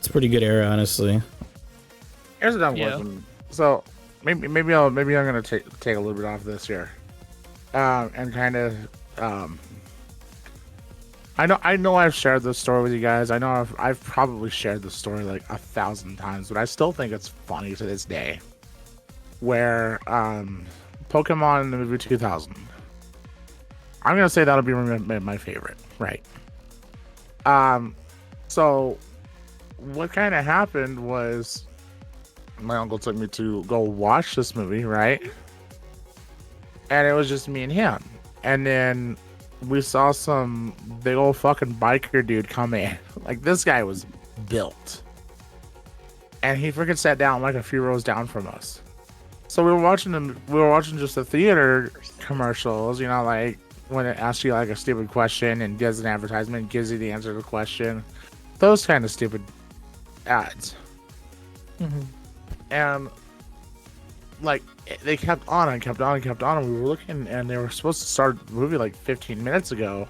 It's a pretty good era, honestly. Here's what I'm Yeah. working. So maybe I'm gonna take a little bit off this here, and kind of I know I've shared this story with you guys. I know I've probably shared this story like 1,000 times, but I still think it's funny to this day. Where Pokemon in the movie 2000, I'm gonna say that'll be my favorite, right? So what kind of happened was my uncle took me to go watch this movie, right? And it was just me and him. And then we saw some big old fucking biker dude come in. Like, this guy was built. And he freaking sat down like a few rows down from us. So we were watching just the theater commercials, you know, like when it asks you like a stupid question and does an advertisement, gives you the answer to the question. Those kind of stupid ads. Mm-hmm. And like they kept on and kept on and kept on, and we were looking, and they were supposed to start the movie like 15 minutes ago,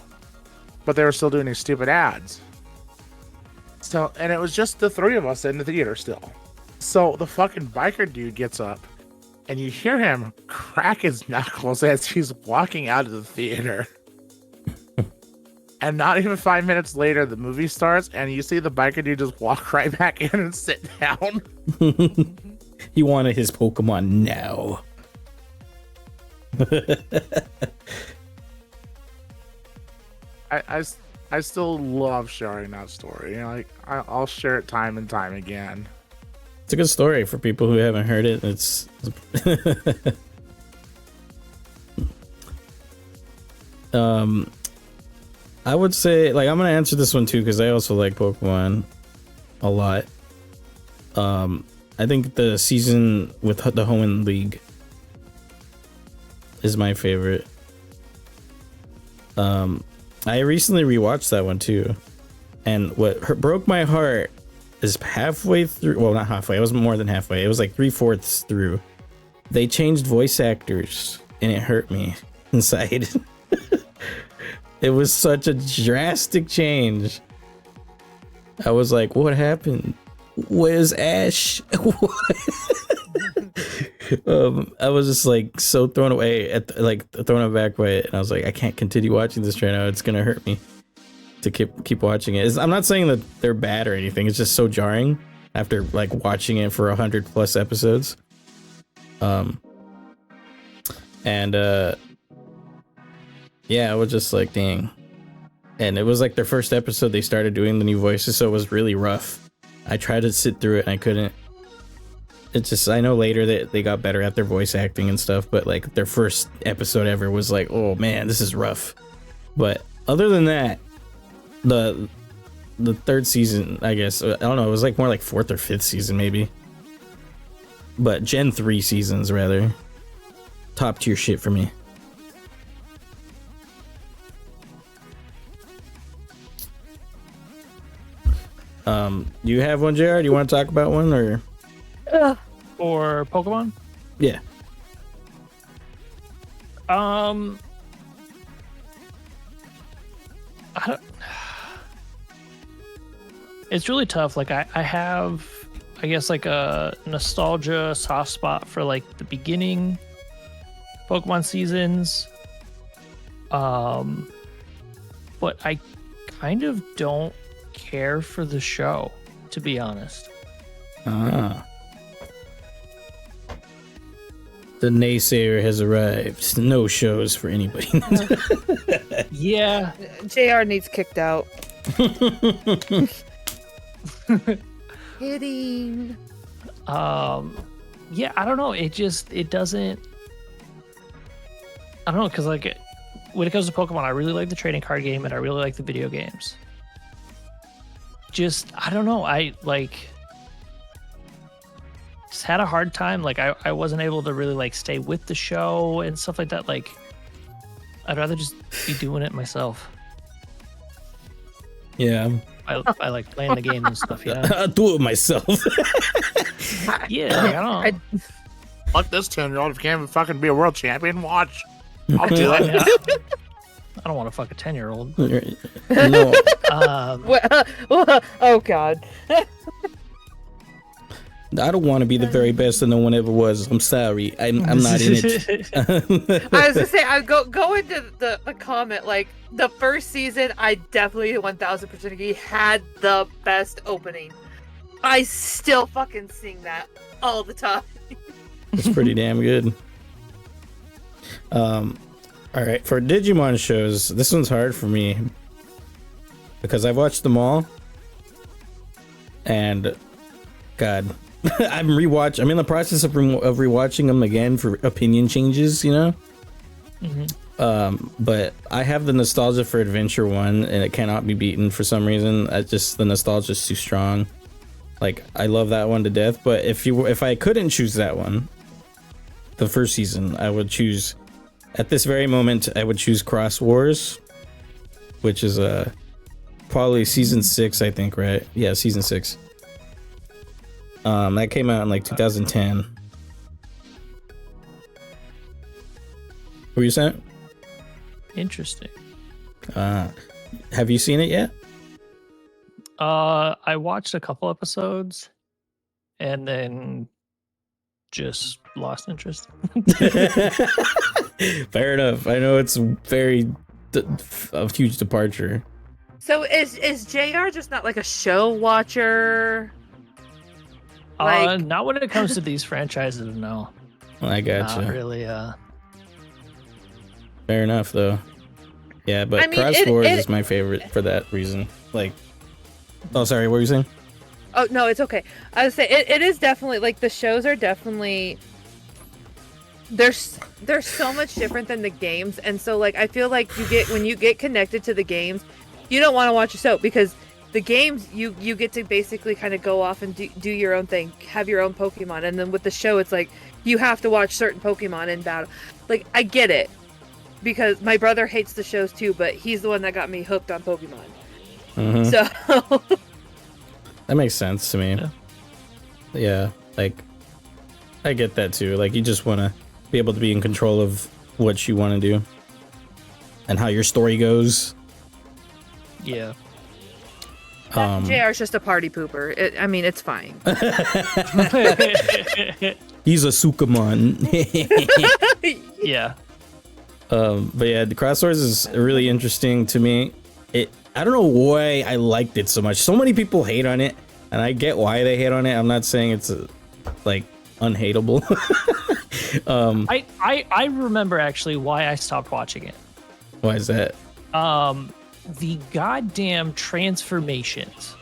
but they were still doing these stupid ads. So, and it was just the three of us in the theater still. So the fucking biker dude gets up, and you hear him crack his knuckles as he's walking out of the theater. And not even 5 minutes later, the movie starts, and you see the biker dude just walk right back in and sit down. He wanted his Pokemon now. I still love sharing that story. You know, like I'll share it time and time again. It's a good story for people who haven't heard it. It's I would say, like, I'm gonna answer this one too because I also like Pokemon a lot. I think the season with the Hoenn League is my favorite. I recently rewatched that one too, and what broke my heart is halfway through. Well, not halfway. It was more than halfway. It was like 3/4 through. They changed voice actors, and it hurt me inside. It was such a drastic change. I was like, "What happened? Where's Ash?" I was just like so thrown away thrown aback by it, and I was like, I can't continue watching this right now. It's gonna hurt me to keep watching it. I'm not saying that they're bad or anything. It's just so jarring after like watching it for 100+ episodes. Yeah, I was just like, dang. And it was like their first episode they started doing the new voices, so it was really rough. I tried to sit through it and I couldn't. It's just, I know later that they got better at their voice acting and stuff, but like their first episode ever was like, oh man, this is rough. But other than that, the third season, I guess, I don't know, it was like more like 4th or 5th season maybe. But Gen 3 seasons rather. Top tier shit for me. You have one, JR? Do you want to talk about one or? Or Pokemon? Yeah. I don't, it's really tough. Like I have, I guess, like a nostalgia soft spot for like the beginning Pokemon seasons. But I kind of don't care for the show, to be honest. The naysayer has arrived. No shows for anybody. Yeah. JR needs kicked out. Kidding. Yeah, I don't know. It doesn't. I don't know, because like when it comes to Pokemon, I really like the trading card game and I really like the video games. Just, I don't know. I like just had a hard time. Like I wasn't able to really like stay with the show and stuff like that. Like I'd rather just be doing it myself. Yeah. I like playing the game and stuff, yeah. I'll do it myself. Yeah, like, I don't know. Fuck this 10-year-old if he can't even fucking be a world champion. Watch. I'll do it. Yeah. I don't want to fuck a 10-year-old. No. Oh God. I don't want to be the very best that no one ever was. I'm sorry. I'm not in it. I was gonna say, I go into the comment, like, the first season, I definitely 1000% agree, had the best opening. I still fucking sing that all the time. It's pretty damn good. All right, for Digimon shows, this one's hard for me because I've watched them all, and God, I'm in the process of rewatching them again for opinion changes, you know. But I have the nostalgia for Adventure 1, and it cannot be beaten for some reason. The nostalgia is too strong. Like, I love that one to death. But if I couldn't choose that one, the first season, I would choose. At this very moment, I would choose Cross Wars, which is probably season 6, I think, right? Yeah, season 6. That came out in like 2010. What were you saying? Interesting. Have you seen it yet? I watched a couple episodes and then just lost interest. Fair enough. I know it's a huge departure. So is JR just not like a show watcher? Like... Not when it comes to these franchises, no. I gotcha. Not really. Fair enough, though. Yeah, but I mean, Cross Wars is my favorite for that reason. Like, oh, sorry, what were you saying? Oh no, it's okay. I was saying it is definitely like the shows are definitely they're so much different than the games, and so like I feel like when you get connected to the games, you don't want to watch a show because the games you get to basically kind of go off and do your own thing, have your own Pokemon, and then with the show it's like you have to watch certain Pokemon in battle. Like I get it because my brother hates the shows too, but he's the one that got me hooked on Pokemon. So that makes sense to me. Yeah, like I get that too. Like you just want to be able to be in control of what you want to do and how your story goes. Yeah. JR's just a party pooper. I mean, it's fine. He's a Sukamon. Yeah. But yeah, the Cross Wars is really interesting to me. I don't know why I liked it so much. So many people hate on it, and I get why they hate on it. I'm not saying it's like unhateable. I remember actually why I stopped watching it. Why is that? The goddamn transformations.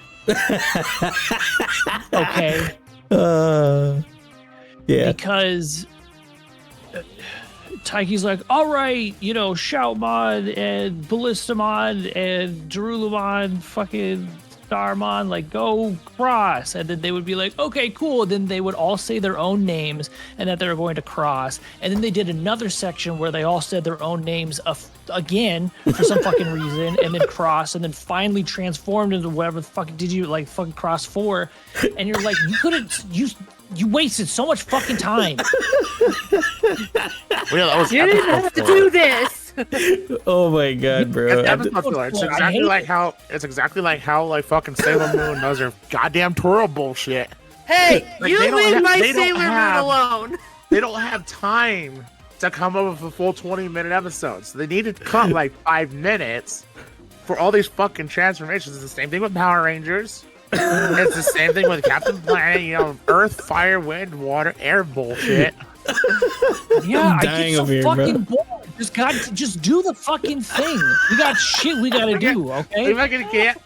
Okay. Yeah. Because Taiki's like, all right, Shoutmon and Ballistamon and Darulumon, fucking Starmon, like, go cross. And then they would be like, okay, cool. Then they would all say their own names and that they were going to cross. And then they did another section where they all said their own names again for some fucking reason, and then cross, and then finally transformed into whatever the fuck did you like fucking cross for. And you're like, you wasted so much fucking time. Well, you didn't have to do this. Oh my god, bro! It's exactly like how like fucking Sailor Moon does her goddamn Toro bullshit. Hey, like, you leave my Sailor Moon alone. They don't have time to come up with a full 20-minute episodes. They need to cut like 5 minutes for all these fucking transformations. It's the same thing with Power Rangers. It's the same thing with Captain Planet. Earth, fire, wind, water, air bullshit. Yeah, I get so fucking bored. Just do the fucking thing. We got shit we gotta do, okay?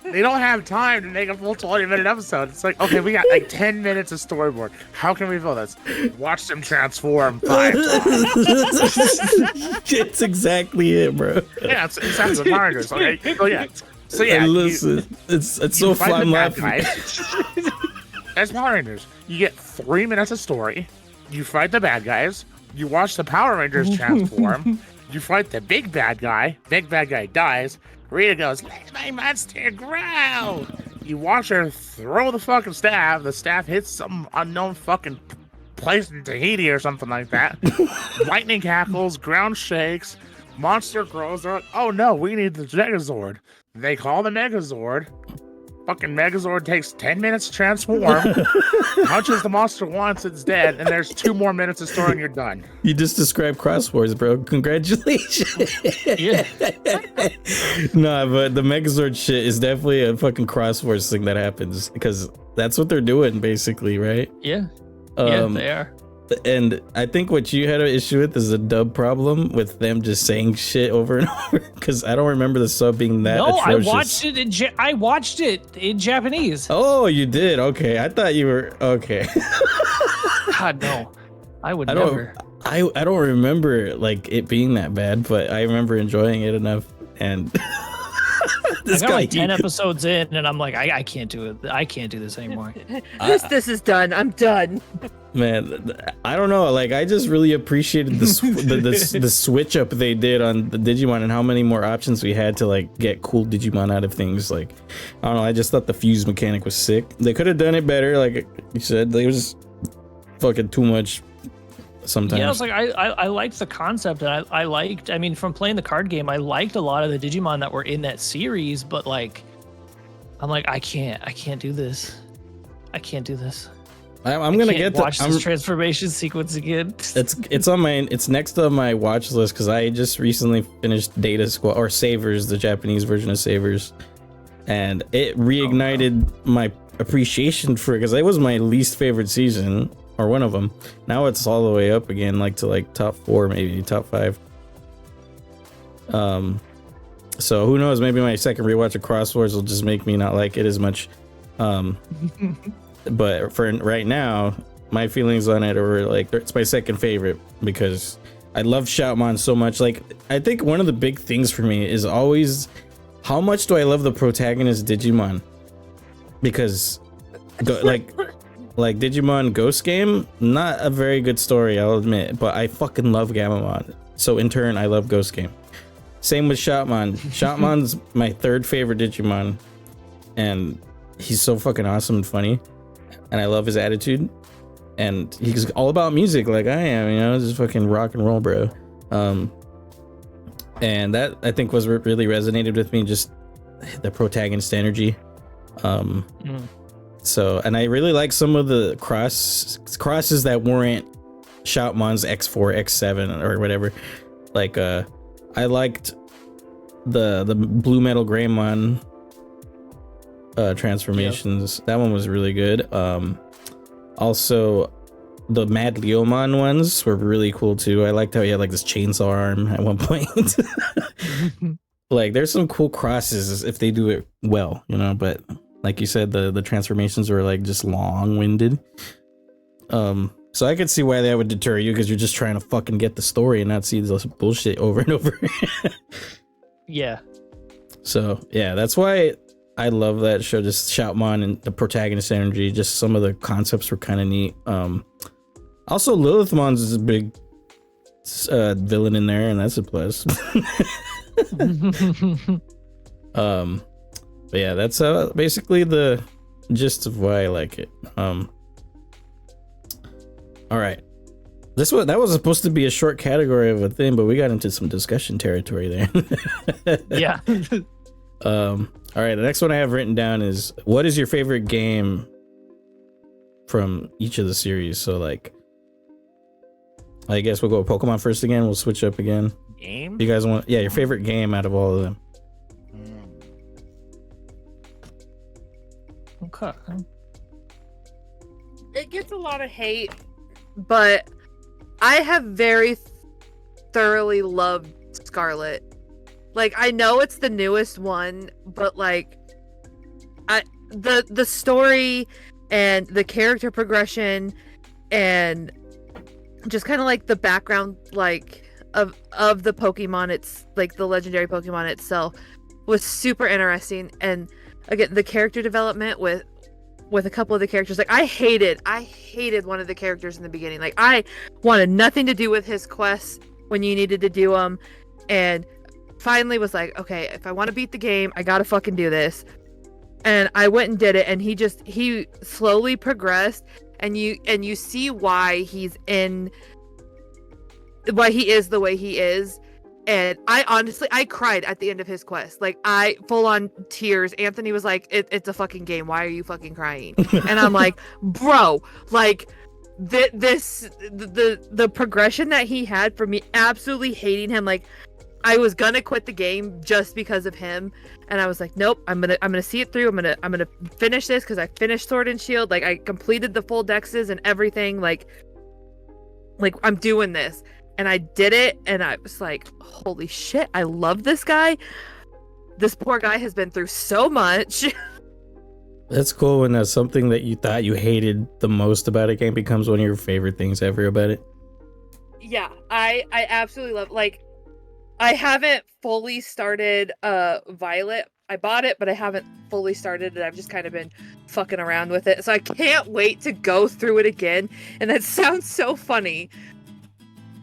They don't have time to make a full 20-minute episode. It's like, okay, we got like 10 minutes of storyboard. How can we fill this? Watch them transform 5 times. It's exactly it, bro. Yeah, it's exactly the Power Rangers. Okay, so yeah. Listen, it's so fun laughing. As Power Rangers, you get 3 minutes of story. You fight the bad guys. You watch the Power Rangers transform. You fight the big bad guy. Big bad guy dies. Rita goes, "Let my monster grow." You watch her throw the fucking staff. The staff hits some unknown fucking place in Tahiti or something like that. Lightning cackles, ground shakes, monster grows. They're like, "Oh no, we need the Megazord." They call the Megazord. fucking Megazord takes 10 minutes to transform, punches the monster once, it's dead, and there's 2 more minutes of story and you're done. You just described Cross Wars, bro. Congratulations. Yeah. Nah, but the Megazord shit is definitely a fucking Cross Wars thing that happens because that's what they're doing, basically, right? Yeah. Yeah, they are. And I think what you had an issue with is a dub problem with them just saying shit over and over because I don't remember the sub being that atrocious. I watched it in Japanese. Oh, you did? Okay. I thought you were okay. God, no. I would never. I don't remember like it being that bad, but I remember enjoying it enough and I got like 10 episodes in and I'm like, I can't do it. I can't do this anymore. This is done. I'm done. Man, I don't know. Like, I just really appreciated the switch up they did on the Digimon and how many more options we had to like get cool Digimon out of things. Like, I don't know. I just thought the fuse mechanic was sick. They could have done it better. Like you said, it was fucking too much sometimes. Yeah, I was like, I liked the concept and I liked, I mean, from playing the card game, I liked a lot of the Digimon that were in that series, but like, I'm like, I can't do this. I can't do this. I'm gonna get watch this transformation sequence again. It's next on my watch list because I just recently finished Data Squad or Savers, the Japanese version of Savers, and it reignited my appreciation for it because it was my least favorite season or one of them. Now it's all the way up again, like to like top 4, maybe top 5. So who knows? Maybe my second rewatch of Cross Wars will just make me not like it as much. But for right now, my feelings on it are like it's my second favorite because I love Shoutmon so much. Like, I think one of the big things for me is always how much do I love the protagonist Digimon? Because like Digimon Ghost Game, not a very good story, I'll admit, but I fucking love Gamamon. So in turn, I love Ghost Game. Same with Shoutmon. Shoutmon's my 3rd favorite Digimon, and he's so fucking awesome and funny. And I love his attitude, and he's all about music like I am, you know, just fucking rock and roll, bro. And that I think was what really resonated with me, just the protagonist energy. So, and I really like some of the crosses that weren't Shoutmon's X4, X7 or whatever. Like, I liked the Blue Metal Greymon transformations. Yep. That one was really good. Also the Mad Leomon ones were really cool too. I liked how he had like this chainsaw arm at one point. Like, there's some cool crosses if they do it well, you know, but like you said, the transformations were like just long-winded. So I could see why that would deter you because you're just trying to fucking get the story and not see this bullshit over and over. Yeah. So yeah, that's why I love that show, just Shoutmon and the protagonist energy. Just some of the concepts were kind of neat. Also, Lilithmon's is a big villain in there, and that's a plus. But yeah, that's basically the gist of why I like it. All right, that was supposed to be a short category of a thing, but we got into some discussion territory there. Yeah. All right, the next one I have written down is, what is your favorite game from each of the series? So, like, I guess we'll go Pokemon first again. We'll switch up again. Game? You guys want, your favorite game out of all of them? Okay. It gets a lot of hate, but I have very thoroughly loved Scarlet. Like, I know it's the newest one, but like, the story and the character progression and just kind of like the background, like of the Pokemon, it's like the legendary Pokemon itself was super interesting. And again, the character development with a couple of the characters, like I hated one of the characters in the beginning. Like, I wanted nothing to do with his quests when you needed to do them, and finally was like, okay, if I want to beat the game, I gotta fucking do this. And I went and did it, and he slowly progressed, and you see why he is the way he is, And I cried at the end of his quest. Like, I full on tears. Anthony was like, it's a fucking game. Why are you fucking crying? And I'm like, bro, like the progression that he had for me absolutely hating him. Like, I was gonna quit the game just because of him. And I was like, nope, I'm gonna see it through. I'm gonna finish this because I finished Sword and Shield. Like, I completed the full dexes and everything. Like I'm doing this. And I did it, and I was like, holy shit, I love this guy. This poor guy has been through so much. That's cool when that's something that you thought you hated the most about a game becomes one of your favorite things ever about it. Yeah, I absolutely love, like, I haven't fully started Violet. I bought it, but I haven't fully started it. I've just kind of been fucking around with it. So I can't wait to go through it again. And that sounds so funny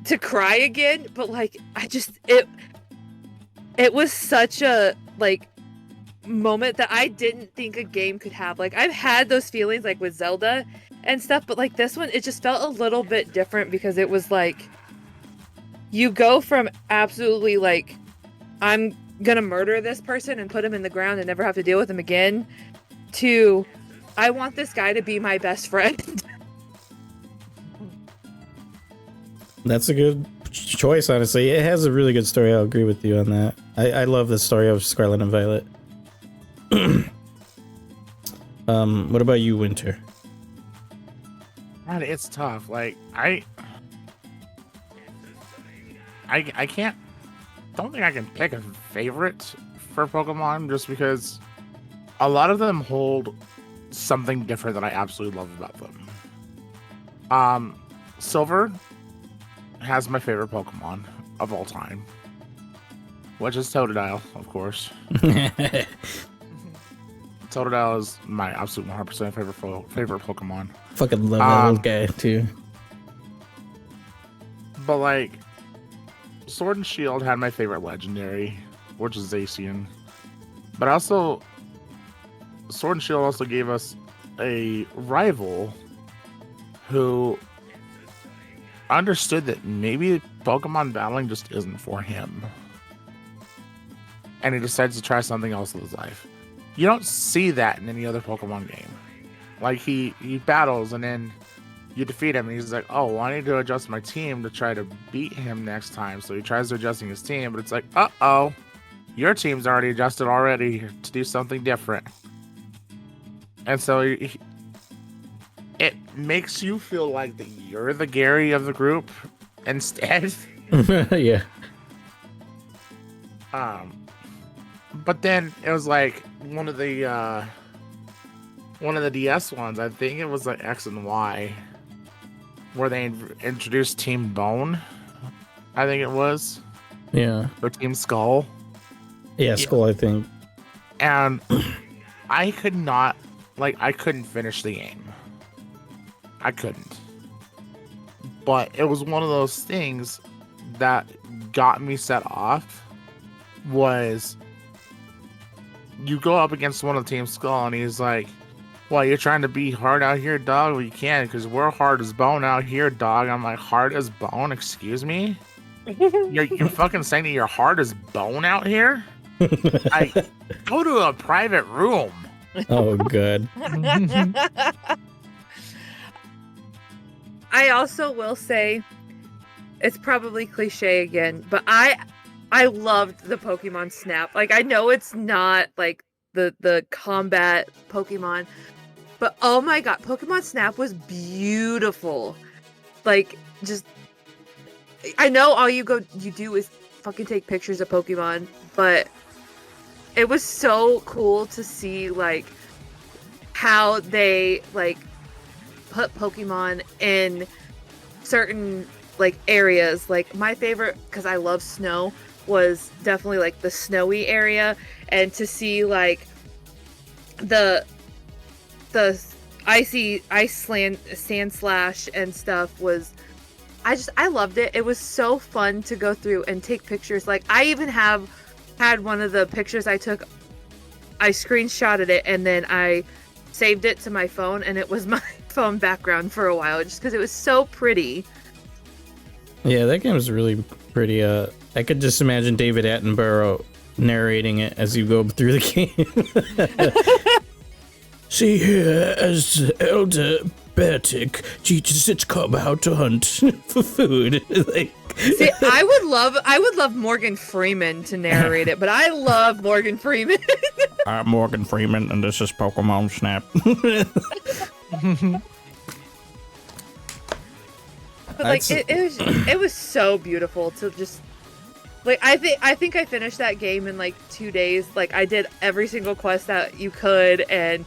to cry again, but like it was such a like moment that I didn't think a game could have. Like, I've had those feelings like with Zelda and stuff, but like this one, it just felt a little bit different because it was like you go from absolutely like, I'm gonna murder this person and put him in the ground and never have to deal with him again, to I want this guy to be my best friend. That's a good choice, honestly. It has a really good story. I'll agree with you on that. I love the story of Scarlet and Violet. What about you, Winter? Man, it's tough. Like, I don't think I can pick a favorite for Pokemon just because a lot of them hold something different that I absolutely love about them. Silver has my favorite Pokemon of all time, which is Totodile, of course. Totodile is my absolute 100% favorite Pokemon. Fucking love that old guy too. But like, Sword and Shield had my favorite legendary, which is Zacian. But also, Sword and Shield also gave us a rival who understood that maybe Pokemon battling just isn't for him. And he decides to try something else in his life. You don't see that in any other Pokemon game. Like, he battles and then you defeat him and he's like, oh, well, I need to adjust my team to try to beat him next time. So he tries to adjusting his team, but it's like, uh-oh, your team's already adjusted already to do something different. And so it makes you feel like that you're the Gary of the group instead. Yeah. But then it was like one of the DS ones. I think it was like X and Y, where they introduced Team Bone. I think it was. Yeah. Or Team Skull. Yeah, Skull, I think. And I couldn't finish the game. I couldn't. But it was one of those things that got me set off. Was you go up against one of the Team Skull and he's like, well, you're trying to be hard out here, dog? Well, you can't, because we're hard as bone out here, dog. I'm like, hard as bone? Excuse me? You're fucking saying that you're hard as bone out here? I go to a private room. Oh, good. I also will say, it's probably cliche again, but I loved the Pokemon Snap. Like, I know it's not like the combat Pokemon, but oh my god, Pokemon Snap was beautiful. Like, just, I know all you do is fucking take pictures of Pokemon, but it was so cool to see like how they like put Pokemon in certain like areas. Like, my favorite, because I love snow, was definitely like the snowy area, and to see like the icy sand slash and stuff was, I loved it. It was so fun to go through and take pictures. Like, I even had one of the pictures I took, I screenshotted it and then I saved it to my phone, and it was my phone background for a while just because it was so pretty. Yeah, that game was really pretty. I could just imagine David Attenborough narrating it as you go through the game. See here, as Elder Bertic teaches its cub how to hunt for food. Like, see, I would love Morgan Freeman to narrate it, but I love Morgan Freeman. I'm Morgan Freeman, and this is Pokemon Snap. But like it was so beautiful to just like I think I finished that game in like 2 days. Like I did every single quest that you could, and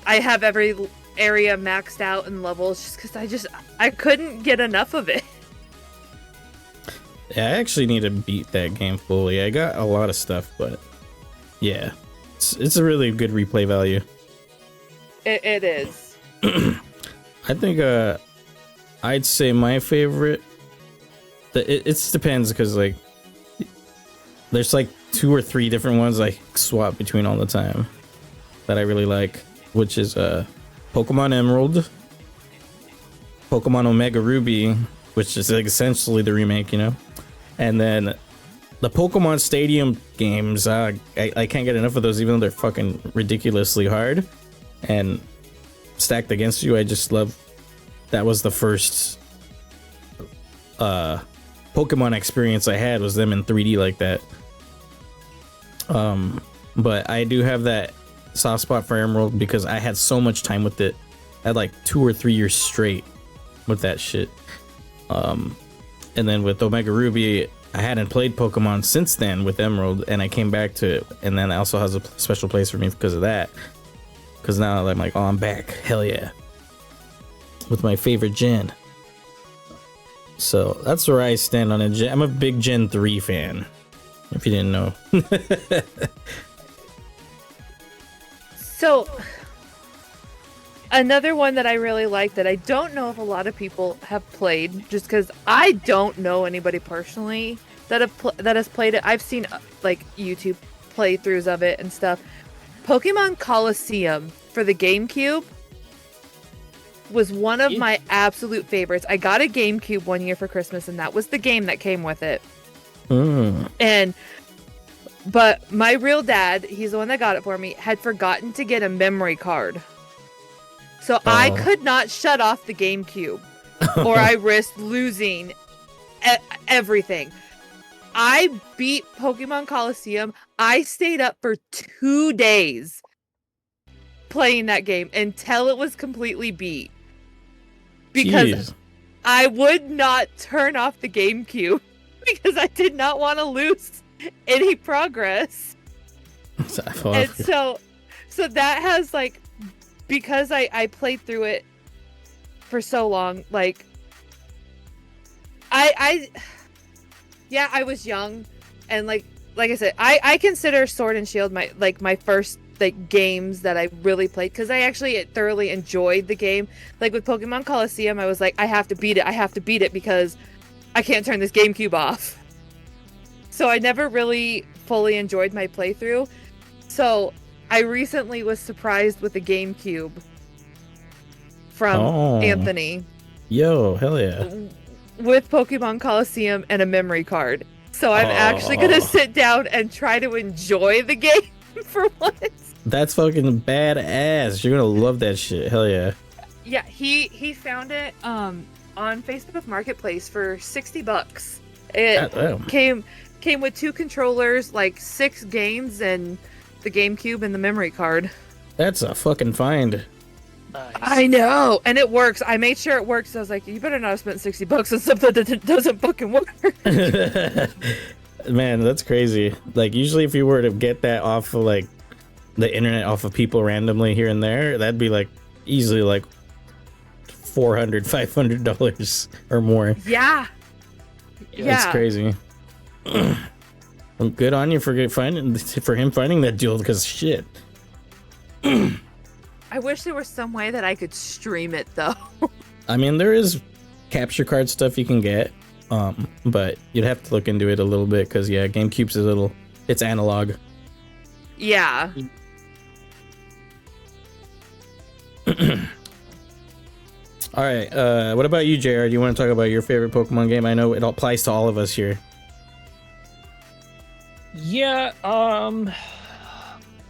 I have every area maxed out in levels just because I couldn't get enough of it. Yeah, I actually need to beat that game fully. I got a lot of stuff, but yeah, it's a really good replay value. It is. I think I'd say my favorite. It depends because like there's like 2 or 3 different ones I swap between all the time that I really like, which is Pokemon Emerald, Pokemon Omega Ruby, which is like essentially the remake, you know, and then the Pokemon Stadium games. I can't get enough of those, even though they're fucking ridiculously hard and stacked against you. I just love. That was the first Pokemon experience I had, was them in 3D like that. But I do have that soft spot for Emerald because I had so much time with it. I had like 2 or 3 years straight with that shit. And then with Omega Ruby, I hadn't played Pokemon since then with Emerald, and I came back to it, and then it also has a special place for me because of that. Because now I'm like, oh, I'm back. Hell yeah. With my favorite gen. So that's where I stand on a gen. I'm a big Gen 3 fan, if you didn't know. So another one that I really like that I don't know if a lot of people have played, just because I don't know anybody personally that has played it. I've seen like YouTube playthroughs of it and stuff. Pokemon Coliseum for the GameCube was one of my absolute favorites. I got a GameCube one year for Christmas, and that was the game that came with it. But my real dad, he's the one that got it for me, had forgotten to get a memory card. So I could not shut off the GameCube, or I risked losing everything. I beat Pokemon Coliseum. I stayed up for 2 days playing that game until it was completely beat. Because I would not turn off the GameCube because I did not want to lose any progress. And so that has like, because I played through it for so long, like I was young, and like I said, I consider Sword and Shield my first like games that I really played, because I actually thoroughly enjoyed the game. Like with Pokemon Coliseum, I was like, I have to beat it because I can't turn this GameCube off. So I never really fully enjoyed my playthrough. So I recently was surprised with a GameCube from Anthony. Yo, hell yeah. With Pokemon Coliseum and a memory card. So I'm actually going to sit down and try to enjoy the game for once. That's fucking badass. You're going to love that shit. Hell yeah. Yeah, he found it on Facebook Marketplace for $60. It came with 2 controllers, like 6 games, and the GameCube and the memory card. That's a fucking find. Nice. I know, and it works. I made sure it works. I was like, you better not have spent $60 on something that doesn't fucking work. Man, that's crazy. Like, usually if you were to get that off of like the internet, off of people randomly here and there, that'd be like easily like $400-$500 or more. Yeah. That's crazy. Well, good on you for him finding that deal, because shit. I wish there was some way that I could stream it though. I mean, there is capture card stuff you can get, but you'd have to look into it a little bit, because yeah, GameCube's it's analog. Yeah. All right, what about you, JR? Do you want to talk about your favorite Pokemon game? I know it applies to all of us here. Yeah,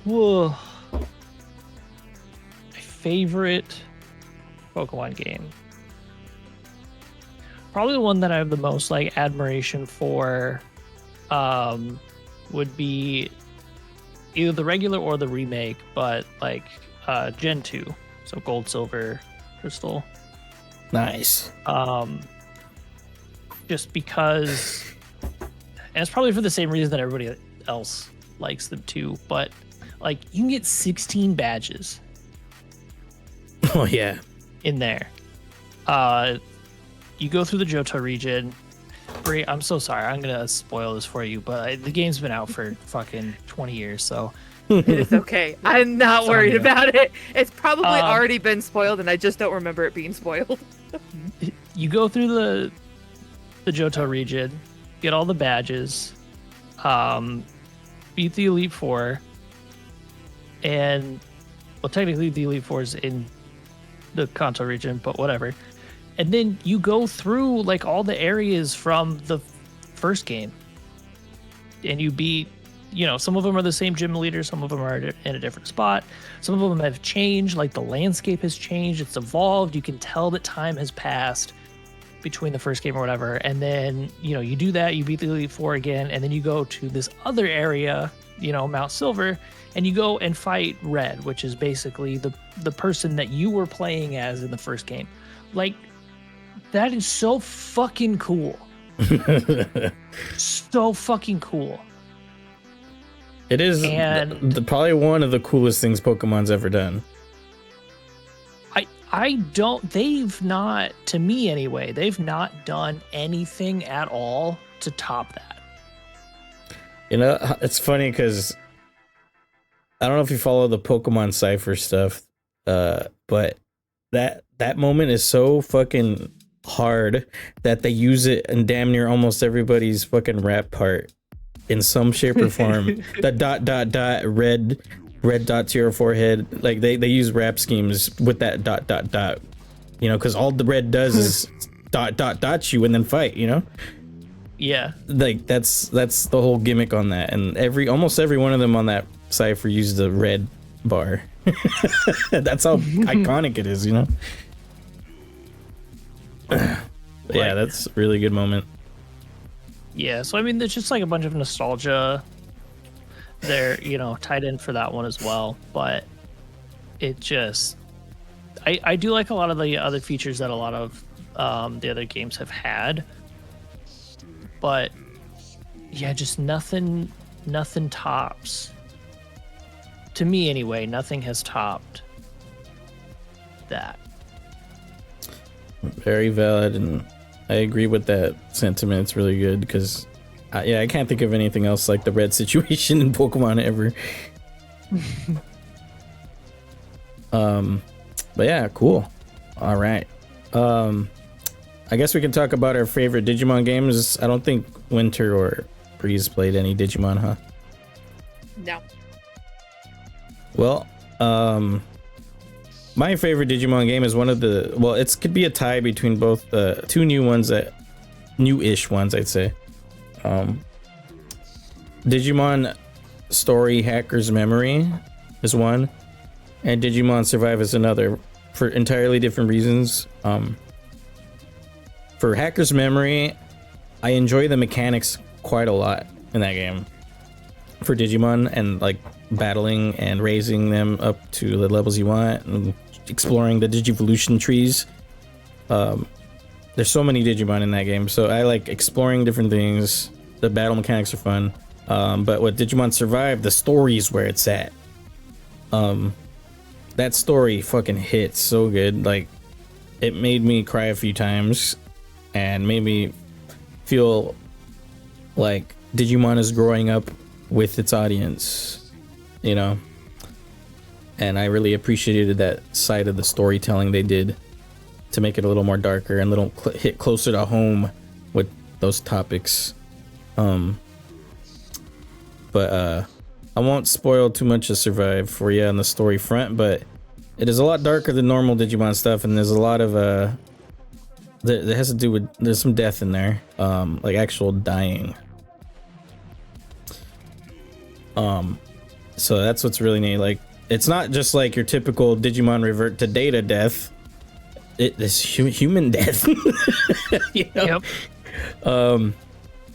whoa. My favorite Pokemon game. Probably the one that I have the most like admiration for would be either the regular or the remake, but like Gen 2. So Gold, Silver, Crystal. Nice. Just because, and it's probably for the same reason that everybody else likes them too, but like you can get 16 badges Oh yeah. in there. You go through the Johto region. Bree, I'm so sorry. I'm gonna spoil this for you, but the game's been out for fucking 20 years, so It's okay. I'm not worried you. about it. It's probably already been spoiled, and I just don't remember it being spoiled. you go through the Johto region, get all the badges, beat the Elite Four, and well, technically the Elite Four is in the Kanto region, but whatever. And then you go through like all the areas from the first game, and you beat, you know, some of them are the same gym leader, some of them are in a different spot, some of them have changed, like the landscape has changed, it's evolved, you can tell that time has passed between the first game or whatever. And then, you know, you do that, you beat the Elite Four again, and then you go to this other area, you know, Mount Silver, and you go and fight Red, which is basically the person that you were playing as in the first game. Like, that is so fucking cool. So fucking cool. It is And probably one of the coolest things Pokemon's ever done. they've not, to me anyway, they've not done anything at all to top that. You know, it's funny because I don't know if you follow the Pokemon Cypher stuff, but that moment is so fucking hard that they use it in damn near almost everybody's fucking rap part in some shape or form. The ... red dot to your forehead, like they use rap schemes with that ... you know, because all the red does is ... you and then fight, you know. Yeah. Like that's the whole gimmick on that, and almost every one of them on that cipher used the red bar. That's how iconic it is, you know. Yeah, that's a really good moment. Yeah, so I mean, there's just like a bunch of nostalgia there, you know, tied in for that one as well. But it just, I do like a lot of the other features that a lot of the other games have had. But yeah, just nothing tops. To me anyway, nothing has topped that. Very valid, and I agree with that sentiment. It's really good because, I can't think of anything else like the red situation in Pokemon ever. But yeah, cool. All right. I guess we can talk about our favorite Digimon games. I don't think Winter or Breeze played any Digimon, huh? No. Well, my favorite Digimon game is one of the, well, it could be a tie between both the two new-ish ones, I'd say. Digimon Story Hacker's Memory is one, and Digimon Survive is another, for entirely different reasons. For Hacker's Memory, I enjoy the mechanics quite a lot in that game for Digimon, and like battling and raising them up to the levels you want and exploring the Digivolution trees. There's so many Digimon in that game, so I like exploring different things. The battle mechanics are fun. But with Digimon Survive, the story is where it's at. That story fucking hits so good. Like, it made me cry a few times and made me feel like Digimon is growing up with its audience, you know. And I really appreciated that side of the storytelling they did to make it a little more darker and hit closer to home with those topics. But I won't spoil too much of Survive for you on the story front, but it is a lot darker than normal Digimon stuff, and there's a lot of that has to do with, there's some death in there, like actual dying. So that's what's really neat. Like, it's not just like your typical Digimon revert to data death. It is human death. You know? Yep.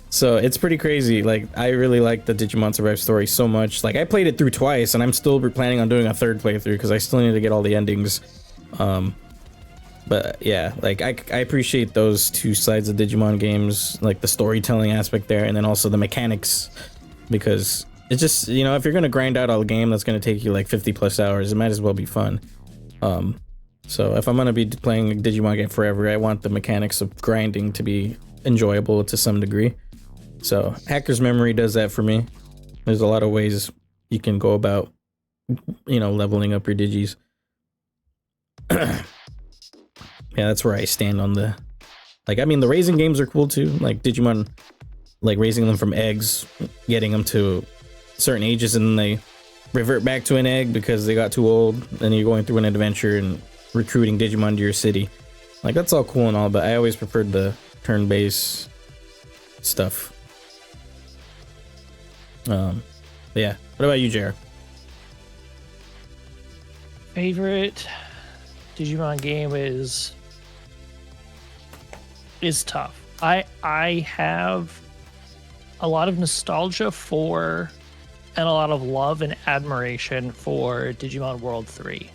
So it's pretty crazy. Like, I really like the Digimon Survive story so much. Like, I played it through twice, and I'm still planning on doing a third playthrough because I still need to get all the endings. But yeah, like I appreciate those two sides of Digimon games, like the storytelling aspect there, and then also the mechanics, because it's just, you know, if you're gonna grind out a game that's gonna take you like 50 plus hours, it might as well be fun. So if I'm gonna be playing a Digimon game forever, I want the mechanics of grinding to be enjoyable to some degree. So Hacker's Memory does that for me. There's a lot of ways you can go about, you know, leveling up your Digis. Yeah, that's where I stand on the, like, I mean, the raising games are cool too. Like Digimon, like raising them from eggs, getting them to certain ages, and then they revert back to an egg because they got too old. Then you're going through an adventure and recruiting Digimon to your city. Like, that's all cool and all, but I always preferred the turn-based stuff. But yeah. What about you, JR? Favorite Digimon game is tough. I have a lot of nostalgia for and a lot of love and admiration for Digimon World 3.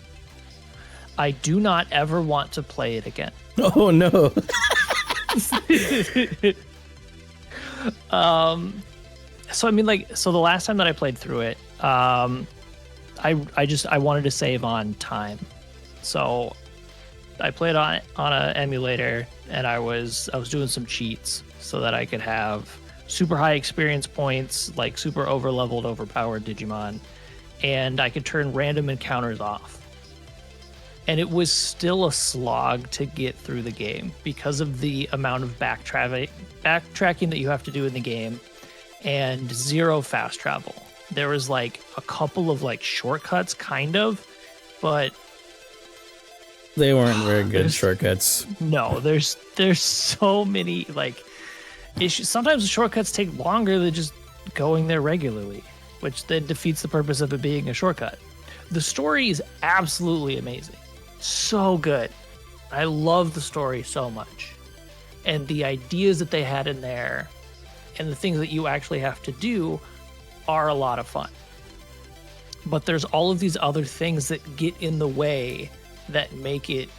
I do not ever want to play it again. Oh no. So I mean, like, so the last time that I played through it, I wanted to save on time. So I played on an emulator, and I was doing some cheats so that I could have super high experience points, like super over-leveled, overpowered Digimon, and I could turn random encounters off. And it was still a slog to get through the game because of the amount of backtracking that you have to do in the game, and zero fast travel. There was like a couple of like shortcuts, kind of, but they weren't very good shortcuts. No, there's so many like issues. Sometimes the shortcuts take longer than just going there regularly, which then defeats the purpose of it being a shortcut. The story is absolutely amazing. So good. I love the story so much. And the ideas that they had in there and the things that you actually have to do are a lot of fun. But there's all of these other things that get in the way that make it,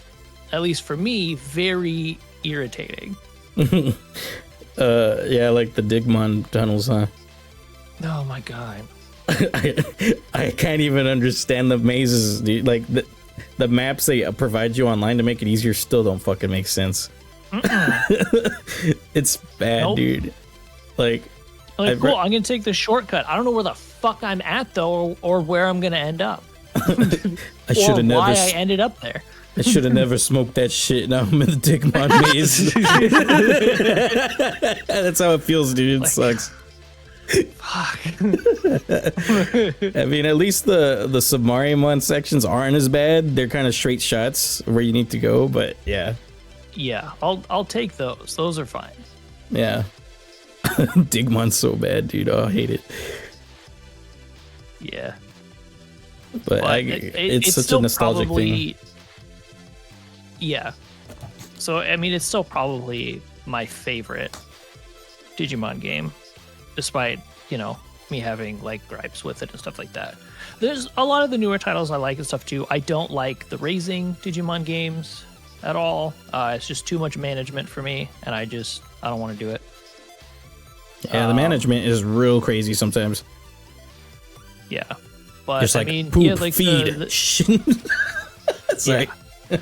at least for me, very irritating. Yeah, like the Digimon tunnels, huh? Oh my god. I can't even understand the mazes, dude. Like the maps they provide you online to make it easier still don't fucking make sense. It's bad, nope. Dude. Like cool, I'm gonna take the shortcut. I don't know where the fuck I'm at though, or where I'm gonna end up. I should have never. Why I ended up there. I should have never smoked that shit. Now I'm in the Digimon maze. That's how it feels, dude. It sucks. Fuck. I mean, at least the Submariumon sections aren't as bad. They're kind of straight shots where you need to go, but yeah. Yeah, I'll take those. Those are fine. Yeah. Digmon's so bad, dude. Oh, I hate it. Yeah. But it's such a nostalgic thing. Yeah. So, I mean, it's still probably my favorite Digimon game, despite, you know, me having, like, gripes with it and stuff like that. There's a lot of the newer titles I like and stuff, too. I don't like the raising Digimon games at all. It's just too much management for me, and I don't want to do it. Yeah, the management is real crazy sometimes. Yeah. But, just like, I mean, poop, yeah, like feed. Sorry. Yeah.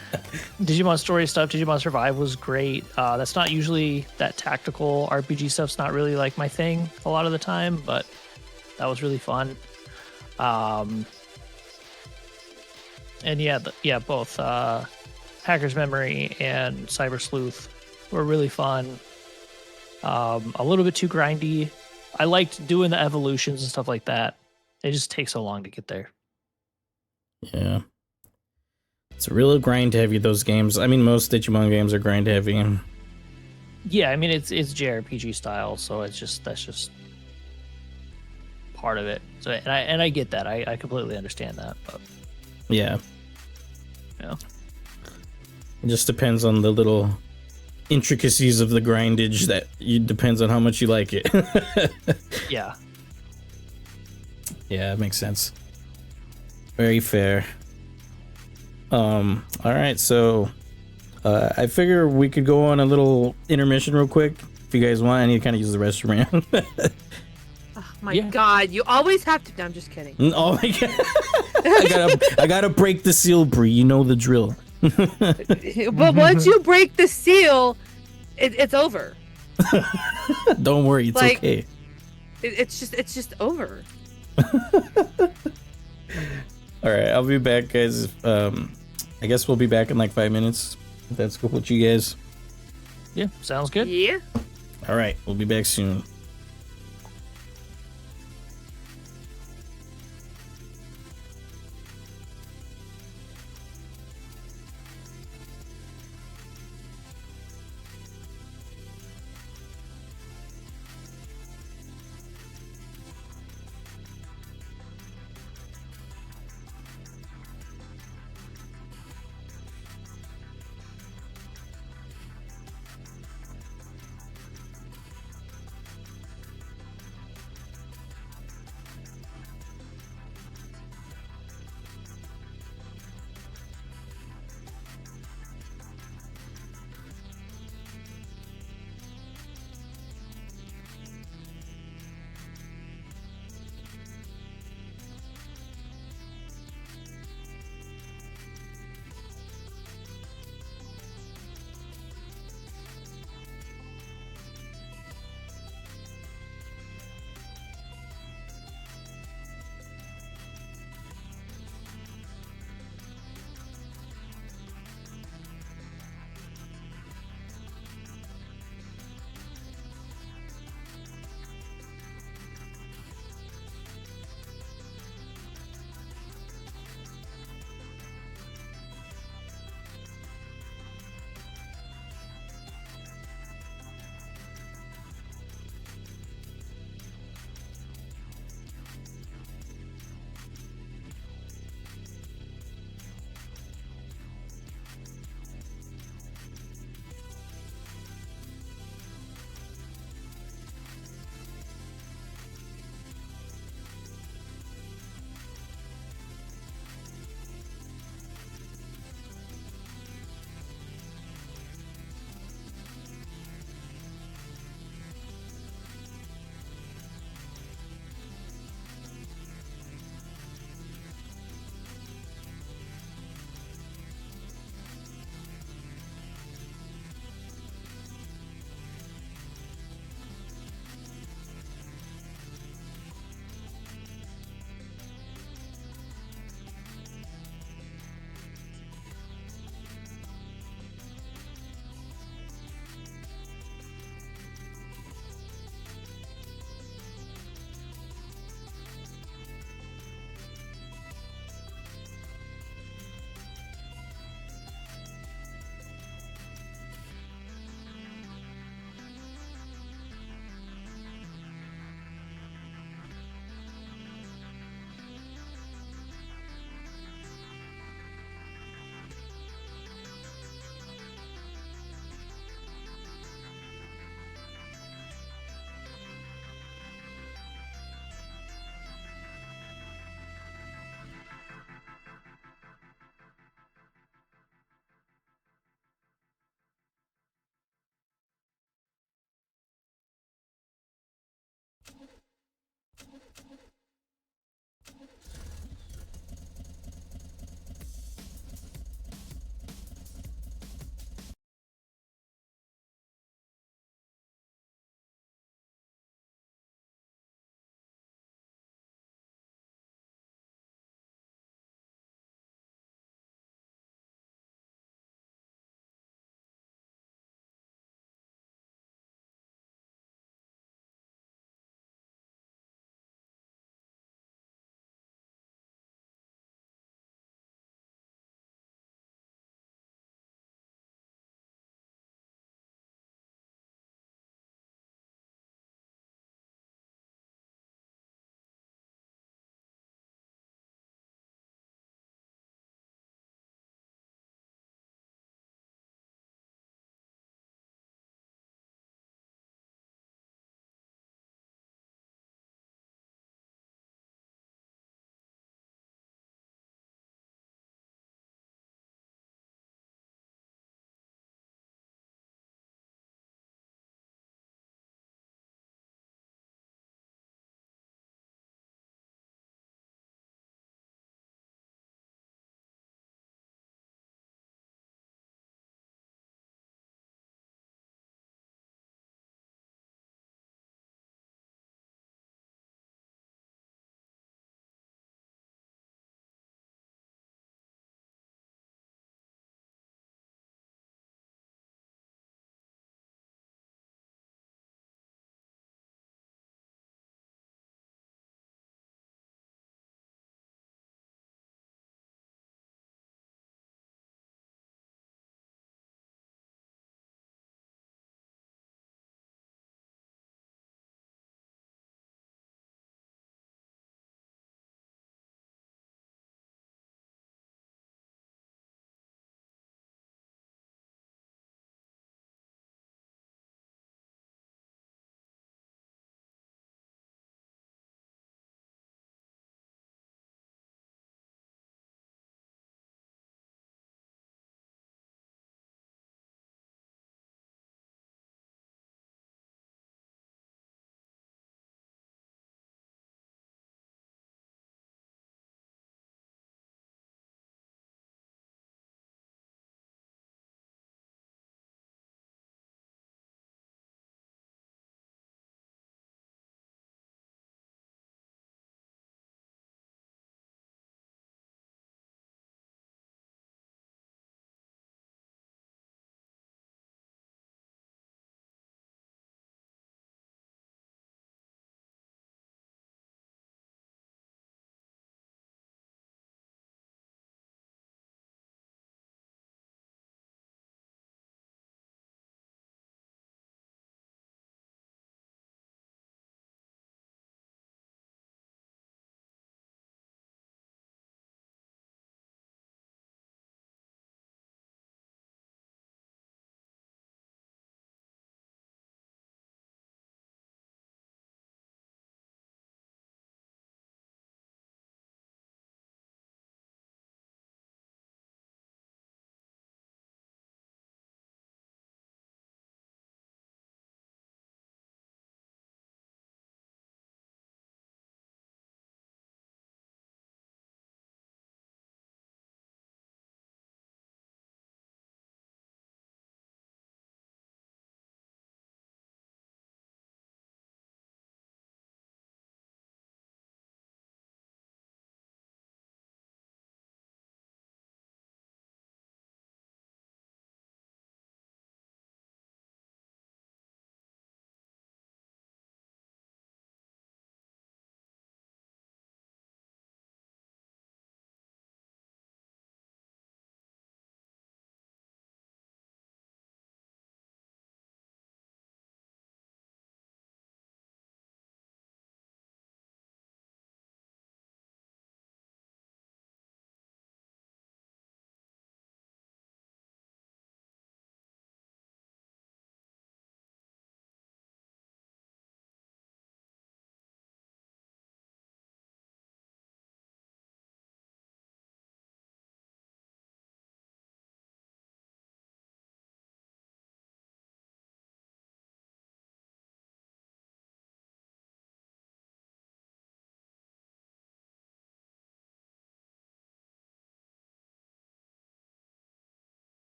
Digimon story stuff, Digimon Survive was great. That's not usually that tactical RPG stuff's not really like my thing a lot of the time, but that was really fun. And yeah, both Hacker's Memory and Cyber Sleuth were really fun. A little bit too grindy. I liked doing the evolutions and stuff like that. It just takes so long to get there. Yeah. It's real grind heavy, those games. I mean, most Digimon games are grind heavy. Yeah, I mean, it's JRPG style, so that's just part of it. So and I get that. I completely understand that. But Yeah. yeah. It just depends on the little intricacies of the grindage that depends on how much you like it. Yeah. Yeah, it makes sense. Very fair. All right, so I figure we could go on a little intermission real quick. If you guys want, I need to kind of use the restroom. Oh my god, you always have to. No, I'm just kidding. Oh my god. I gotta break the seal, Bree. You know the drill. But once you break the seal, it's over. Don't worry, it's Like, okay. It's just over. All right, I'll be back, guys. I guess we'll be back in like 5 minutes. If that's cool with you guys. Yeah, sounds good. Yeah. All right, we'll be back soon.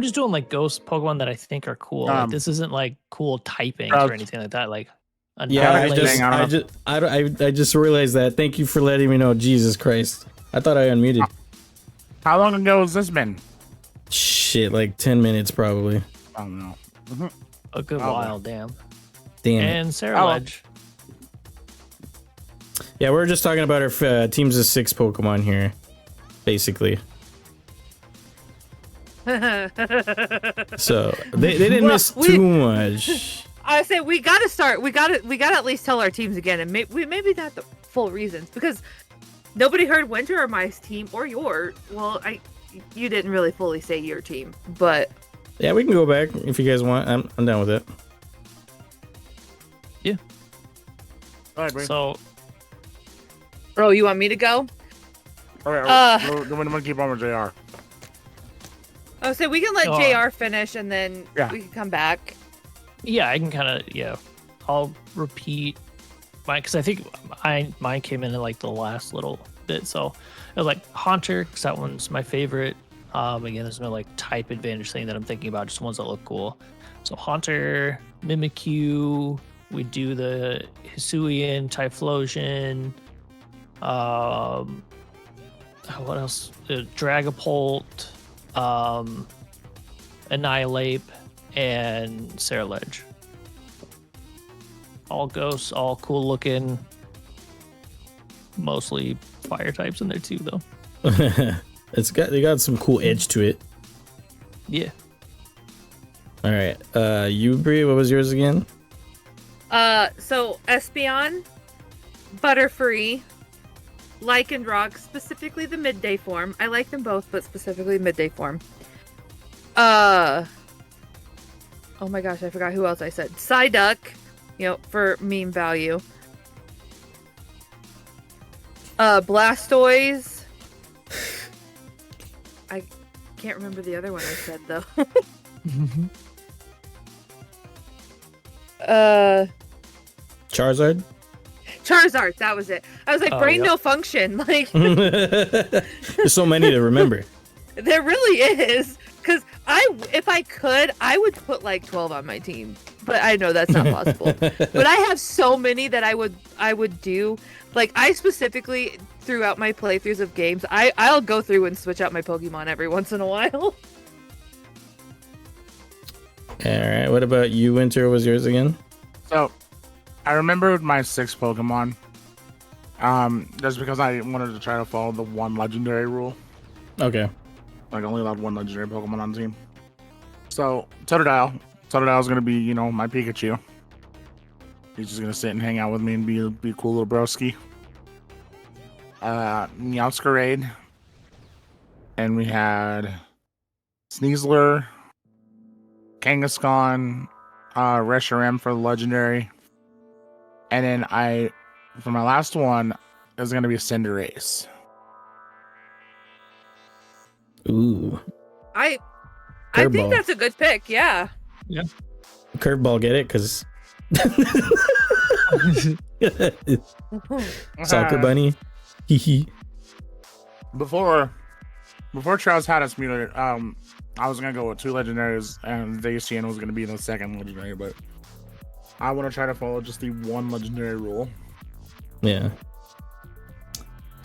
I'm just doing like ghost Pokemon that I think are cool. Like, this isn't like cool typings or anything like that. Like, yeah, I just realized that. Thank you for letting me know. Jesus Christ, I thought I unmuted. How long ago has this been? Shit, like 10 minutes probably. I don't know. A good while, damn. Damn. And Ceruledge. Yeah, we're just talking about our teams of 6 Pokemon here, basically. So they didn't miss too much. I say we gotta start. We gotta at least tell our teams again, and maybe not the full reasons, because nobody heard Winter or my team or your. Well, you didn't really fully say your team, but yeah, we can go back if you guys want. I'm down with it. Yeah. All right, so, oh, you want me to go? All right. I'm gonna keep on with JR. Oh, so we can let JR finish, and then we can come back. Yeah, I can kind of, I'll repeat mine, because I think mine came in at like the last little bit. So it was like Haunter, because that one's my favorite. Again, there's no like type advantage thing that I'm thinking about, just ones that look cool. So Haunter, Mimikyu, we do the Hisuian, Typhlosion, what else? Dragapult, Annihilate, and Ceruledge. All ghosts, all cool looking. Mostly fire types in there too, though. They got some cool edge to it. Yeah. All right. You, Bree, what was yours again? So Espeon, Butterfree, Lycanroc, specifically the midday form. I like them both, but specifically midday form. Oh my gosh, I forgot who else I said. Psyduck, for meme value. Blastoise. I can't remember the other one I said though. Charizard, that was it. I was like, brain no function. Like, there's so many to remember. There really is. Because if I could, I would put like 12 on my team. But I know that's not possible. But I have so many that I would do. Like, I specifically, throughout my playthroughs of games, I'll go through and switch out my Pokemon every once in a while. Alright, what about you, Winter? What was yours again? So, I remembered my 6 Pokemon. Just because I wanted to try to follow the one legendary rule. Okay. Like, only allowed one legendary Pokemon on the team. So, Totodile. Totodile's gonna be, my Pikachu. He's just gonna sit and hang out with me and be a cool little broski. Meowscarade. And we had Sneasler, Kangaskhan, Reshiram for the legendary. And then for my last one, is gonna be Cinderace. Ooh. I think that's a good pick, yeah. Yeah. Curveball, get it? Because Soccer Bunny. Before Trouz had us muted, I was gonna go with 2 legendaries, and Zacian was gonna be the second legendary, but I want to try to follow just the one legendary rule. Yeah.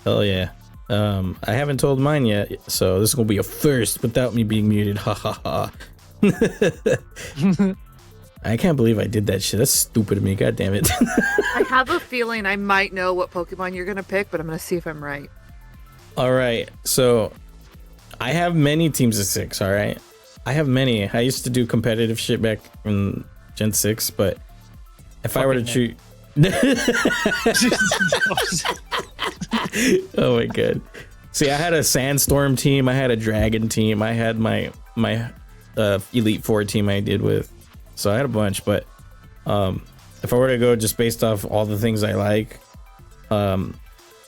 Hell yeah. I haven't told mine yet, so this is gonna be a first without me being muted. Ha ha ha. I can't believe I did that shit. That's stupid of me. God damn it. I have a feeling I might know what Pokemon you're gonna pick, but I'm gonna see if I'm right. All right, so I have many teams of 6. All right, I have many. I used to do competitive shit back in Gen 6, but if I were to choose. Oh my god. See, I had a Sandstorm team, I had a Dragon team, I had my Elite Four team I did with, so I had a bunch. But if I were to go just based off all the things I like, number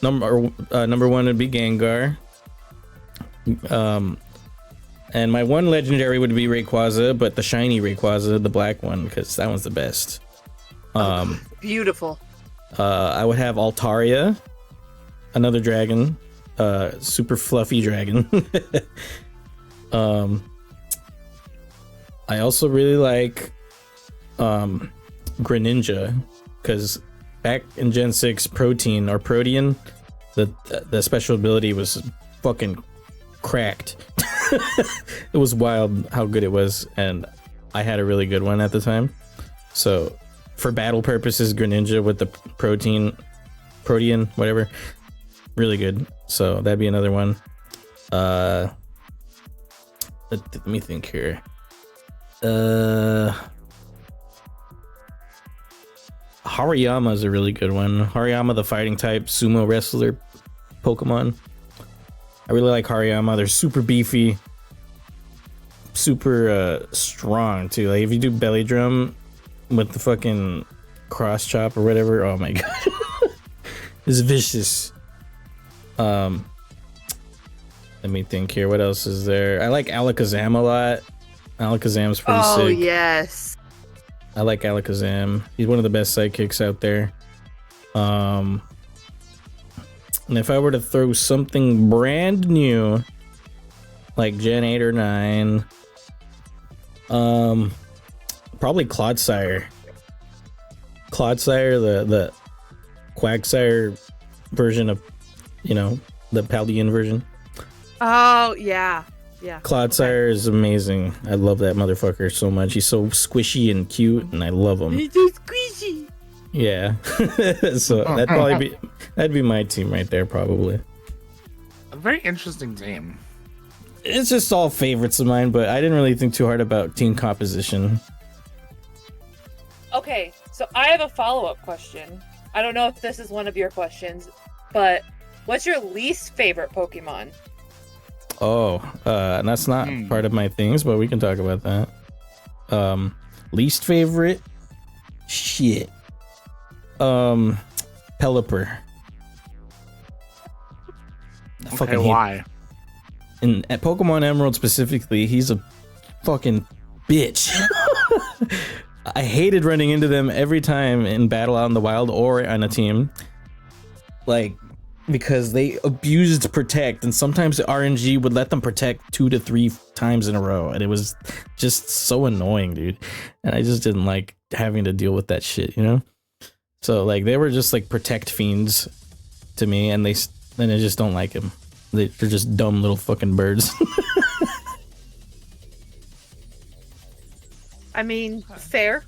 1 would be Gengar, and my one legendary would be Rayquaza, but the shiny Rayquaza, the black one, because that one's the best. Beautiful. I would have Altaria, another dragon, super fluffy dragon. I also really like Greninja, because back in Gen 6, Protean, the special ability was fucking cracked. It was wild how good it was, and I had a really good one at the time. So for battle purposes, Greninja with the Protean, whatever, really good. So that'd be another one. Let me think here. Hariyama is a really good one. Hariyama, the fighting type sumo wrestler Pokemon. I really like Hariyama. They're super beefy, super strong too. Like if you do belly drum with the fucking cross chop or whatever, oh my god, it's vicious. Let me think here. What else is there? I like Alakazam a lot. Alakazam's pretty sick. Oh yes. I like Alakazam. He's one of the best sidekicks out there. And if I were to throw something brand new, like Gen 8 or 9, probably Clodsire. Clodsire, the Quagsire version of, the Paldean version. Oh yeah. Yeah. Clodsire is amazing. I love that motherfucker so much. He's so squishy and cute, and I love him. He's so squishy. Yeah. So that'd be my team right there, probably. A very interesting team. It's just all favorites of mine, but I didn't really think too hard about team composition. Okay, so I have a follow-up question. I don't know if this is one of your questions, but what's your least favorite Pokemon? Oh, and that's not part of my things, but we can talk about that. Least favorite? Shit. Pelipper. Okay, why? At Pokemon Emerald specifically, he's a fucking bitch. I hated running into them every time in battle out in the wild or on a team. Like, because they abused Protect, and sometimes the RNG would let them Protect 2 to 3 times in a row, and it was just so annoying, dude. And I just didn't like having to deal with that shit, So like they were just like Protect fiends to me, and I just don't like them. They're just dumb little fucking birds. I mean, fair.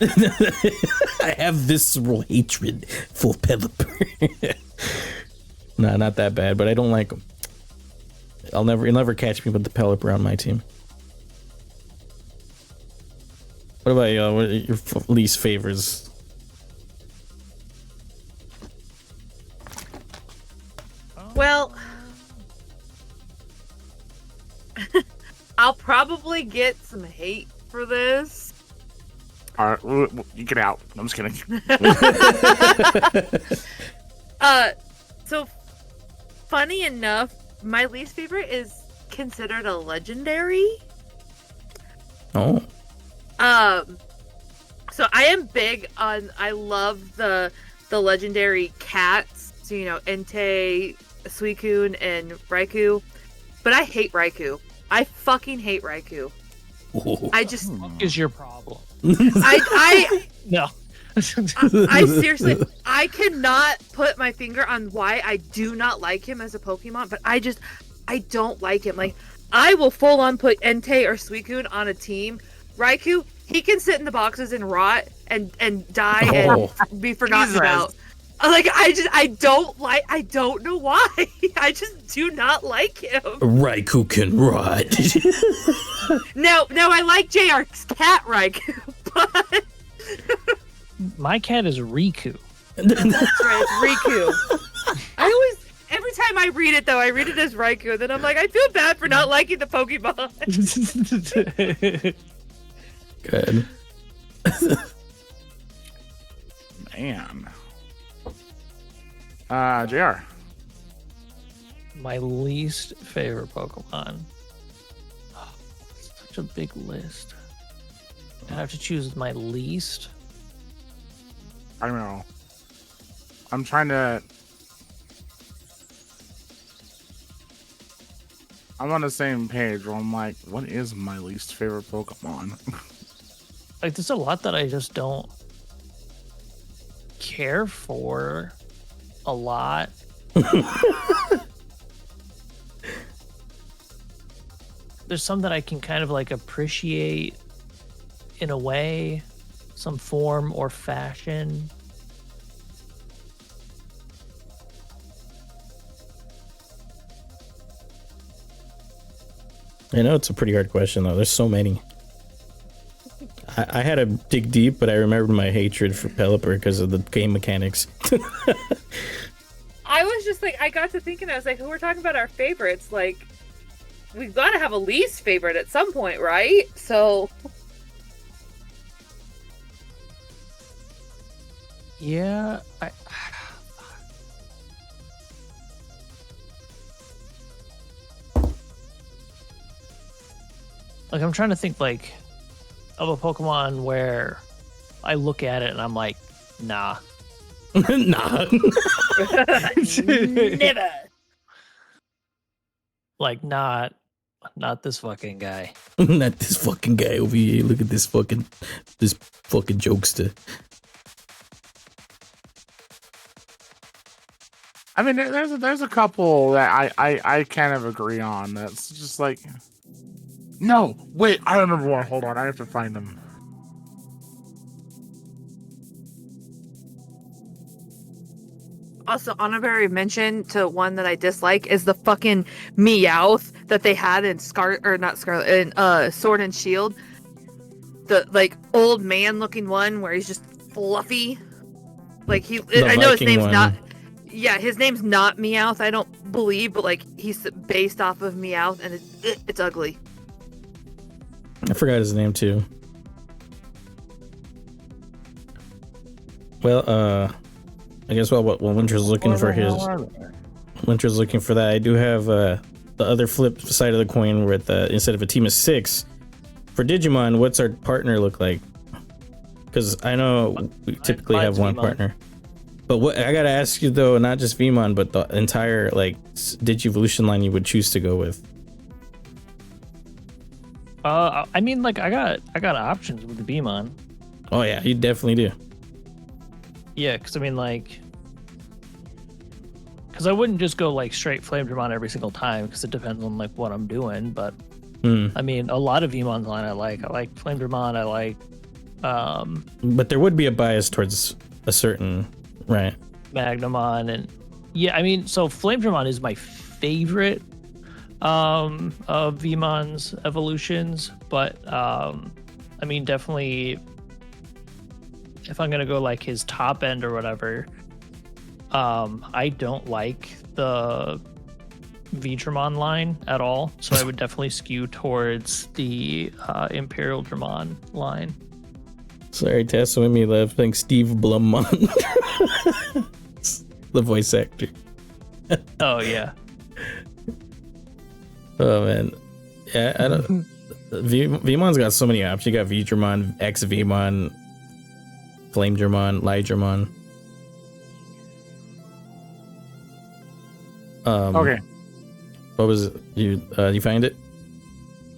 I have visceral hatred for Pelipper. Nah, not that bad, but I don't like them. You'll never catch me with the Pelipper on my team. What about you? What are your least favors? Well, I'll probably get some hate for this. All right, you get out. I'm just kidding. So funny enough, my least favorite is considered a legendary. Oh. So I am big on. I love the legendary cats. So Entei, Suicune, and Raikou. But I hate Raikou. I fucking hate Raikou. Oh. I just. What is your problem? I No. I seriously, I cannot put my finger on why I do not like him as a Pokemon, but I don't like him. Like, I will full on put Entei or Suicune on a team. Raikou, he can sit in the boxes and rot and die and be forgotten about. Like, I don't know why. I just do not like him. Raikou can rot. Now I like JR's cat Raikou, but... My cat is Riku. That's right, it's Riku. Every time I read it though, I read it as Raikou, and then I'm like, I feel bad for not liking the Pokemon. Good. Man. JR. My least favorite Pokemon. Oh, such a big list. I have to choose my least. I don't know. I'm trying to. I'm on the same page where I'm like, what is my least favorite Pokemon? Like, there's a lot that I just don't care for a lot. There's some that I can kind of like appreciate in a way, some form or fashion. I know it's a pretty hard question though. There's so many. I had to dig deep, but I remembered my hatred for Pelipper because of the game mechanics. I was just like, I got to thinking, I was like, we're talking about our favorites. Like, we've got to have a least favorite at some point, right? So. Yeah, like, I'm trying to think, like, of a Pokemon where I look at it and I'm like, nah. Nah. Never. Like, not this fucking guy. Not this fucking guy over here. Look at this fucking jokester. I mean, there's a couple that I kind of agree on. That's just like, no, wait, I remember one. Hold on, I have to find them. Also, honorary mention to one that I dislike is the fucking Meowth that they had in Sword and Shield. The like old man looking one where he's just fluffy. Like I know his name's not. Yeah, his name's not Meowth, I don't believe, but like he's based off of Meowth, and it's ugly. I forgot his name too. Well, I guess while Winter's looking for that, I do have the other flip side of the coin with instead of a team of 6 for Digimon, what's our partner look like? Because I know we typically have one partner. But what I gotta ask you though, not just Vmon, but the entire like Digivolution line you would choose to go with. I mean, like I got options with the Vmon. Oh yeah, you definitely do. Yeah, because I mean, like, because I wouldn't just go like straight Flame Dramon every single time because it depends on like what I'm doing. But I mean, a lot of Vmon's line I like Flame Dramon. I like. But there would be a bias towards a certain. Right. Magnamon and yeah, I mean, so Flame Dramon is my favorite of Vmon's evolutions, but I mean, definitely if I'm gonna go like his top end or whatever, I don't like the V-Dramon line at all, so I would definitely skew towards the Imperial Dramon line. Sorry, Tessa made me laugh. Thanks, Steve Blumont. The voice actor. Oh, yeah. Oh, man. Yeah, I don't... Vmon's got so many options. You got V-Dramon, X-Vmon, Flame Dramon, Lydramon. Okay. What was it? You find it?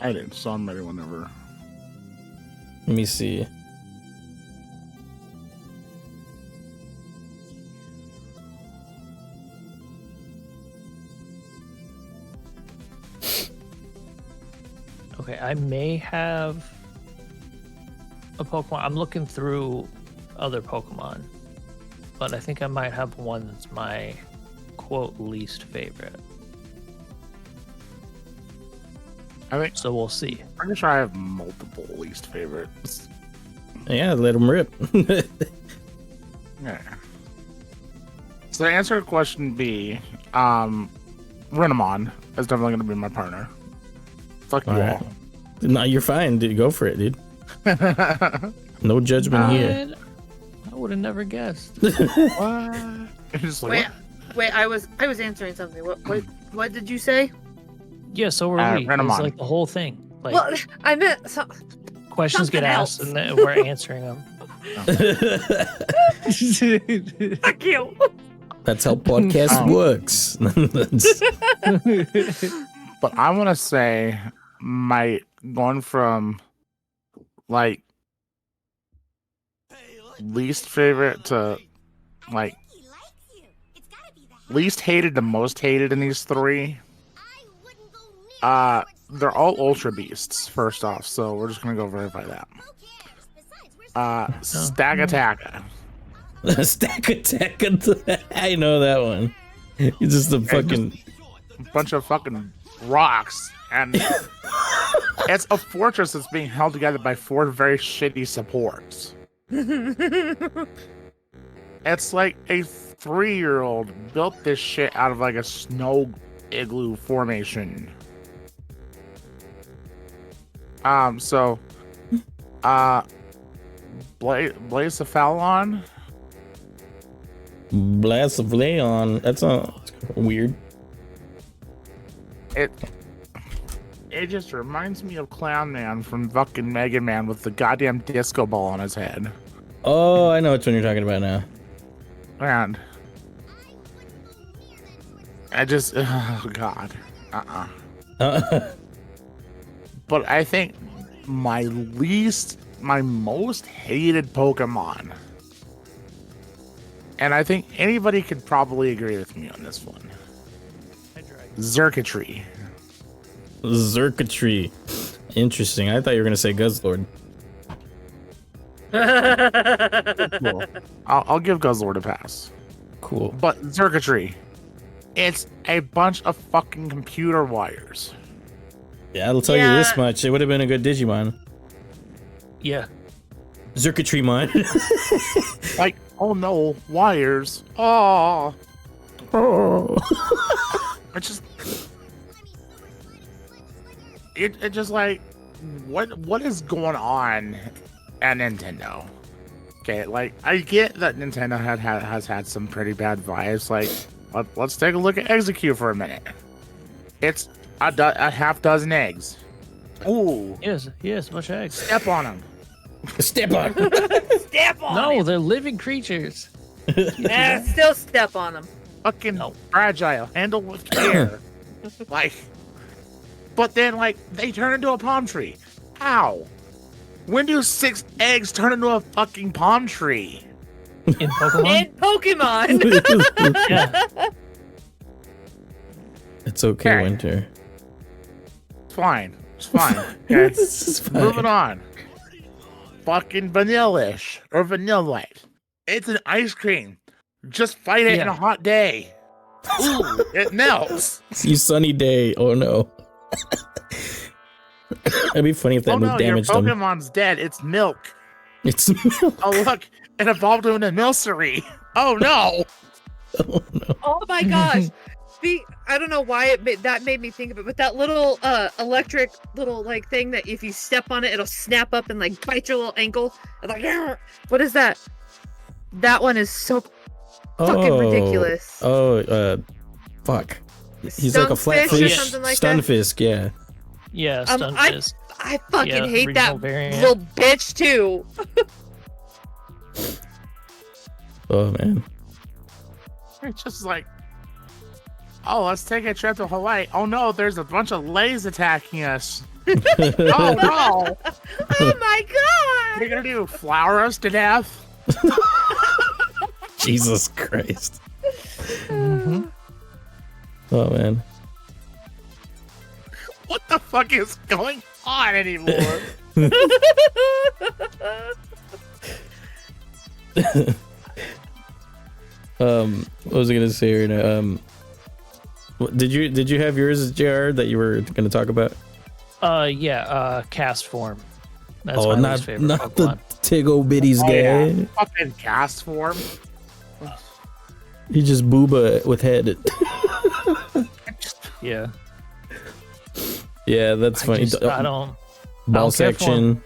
I did, so I'm ready whenever. Let me see. Okay, I may have a Pokemon. I'm looking through other Pokemon, but I think I might have one that's my quote least favorite. I think so. We'll see. I'm pretty sure I have multiple least favorites. Yeah, let them rip. Yeah. So to answer question B, Renamon is definitely going to be my partner. Fuck you all. No, you're fine, dude. Go for it, dude. No judgment here. I would have never guessed. What? Just like, Wait, I was answering something. What did you say? Yeah, so were we. Renamon. It's like the whole thing. Like, Well, I meant questions get asked else. and then we're answering them. Fuck you. That's how podcast works. But I want to say my going from like least favorite to like least hated to most hated in these three. They're all Ultra Beasts, first off, so we're just gonna go verify that. Stagataka. Stack attack. I know that one. It's just a fucking bunch of fucking rocks, and it's a fortress that's being held together by 4 very shitty supports. It's like a 3-year-old built this shit out of like a snow igloo formation. Blaze of Fallon. Blast of Leon. That's weird. It just reminds me of Clown Man from fucking Mega Man with the goddamn disco ball on his head. Oh, I know which one you're talking about now. And I just, oh god. But I think my most hated Pokemon, and I think anybody could probably agree with me on this one, Xurkitree. Xurkitree. Interesting. I thought you were going to say Guzzlord. Cool. I'll give Guzzlord a pass. Cool. But Xurkitree, it's a bunch of fucking computer wires. Yeah, I'll tell you this much. It would have been a good Digimon. Yeah. Xurkitreemon. Like, oh no, wires. Oh. It just like, what is going on at Nintendo? Okay, like, I get that Nintendo has had some pretty bad vibes. Like, let's take a look at Execute for a minute. It's a half dozen eggs. Ooh. Yes, much eggs. Step on them. Step on. Step on No, him. they're living creatures. Still step on them. Fucking fragile. Handle with care. Like, but then, like, they turn into a palm tree. How? When do 6 eggs turn into a fucking palm tree? In Pokemon? In Pokemon. Yeah. It's okay, Okay. Winter. It's fine. It's fine. Okay. This is fine. Moving on. Fucking vanilla-ish or vanilla-like. It's an ice cream. Just fight it in a hot day. Ooh, it melts. You sunny day. Oh no. It'd be funny if that move damaged your them. Pokemon's dead. It's milk. It's milk. Oh look, it evolved into a Milcery. Oh no. Oh no. Oh my gosh. I don't know why that made me think of it, but that little electric little like thing that if you step on it, it'll snap up and like bite your little ankle. It's like, "Arr!" What is that? That one is so fucking ridiculous. Fuck. He's like a flat Stunfisk or fish. something like that? Stunfisk, yeah. Yeah, Stunfisk. I fucking hate regional that variant. little bitch too. Oh man. It's just like, oh, let's take a trip to Hawaii. Oh no, there's a bunch of lays attacking us. Oh no. Oh my god. What are you gonna do? Flower us to death? Jesus Christ. Mm-hmm. Oh man. What the fuck is going on anymore? What was I gonna say right now? Did you have yours, JR, that you were gonna talk about? Cast form. That's my not least favorite not the Pokemon. Tiggo Bitties guy. Yeah. Fucking cast form. He just booba with head. Yeah. Yeah, that's funny. I don't Ball care for section.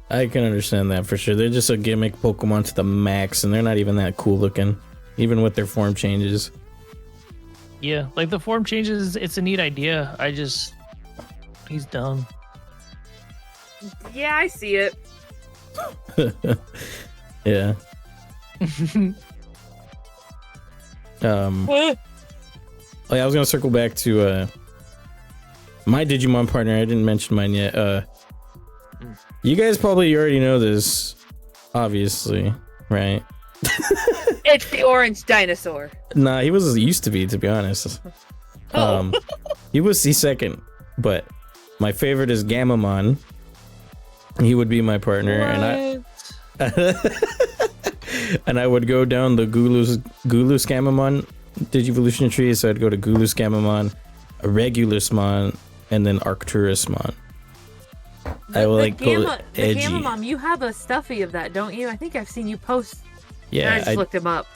I can understand that for sure. They're just a gimmick Pokemon to the max, and they're not even that cool looking, even with their form changes. Yeah, like the form changes, it's a neat idea. He's dumb. Yeah, I see it. Yeah. Oh yeah, I was gonna circle back to my Digimon partner. I didn't mention mine yet. You guys probably already know this, obviously, right? It's the orange dinosaur. Nah, he used to be honest. He was second, but my favorite is Gamamon. He would be my partner, and I would go down the Gulus Gamamon Digivolution tree, so I'd go to Gulus Gamamon, Regulusmon, and then Arcturusmon. I will go edgy. The Gamamon, you have a stuffy of that, don't you? I think I've seen you post. Yeah, I just looked him up.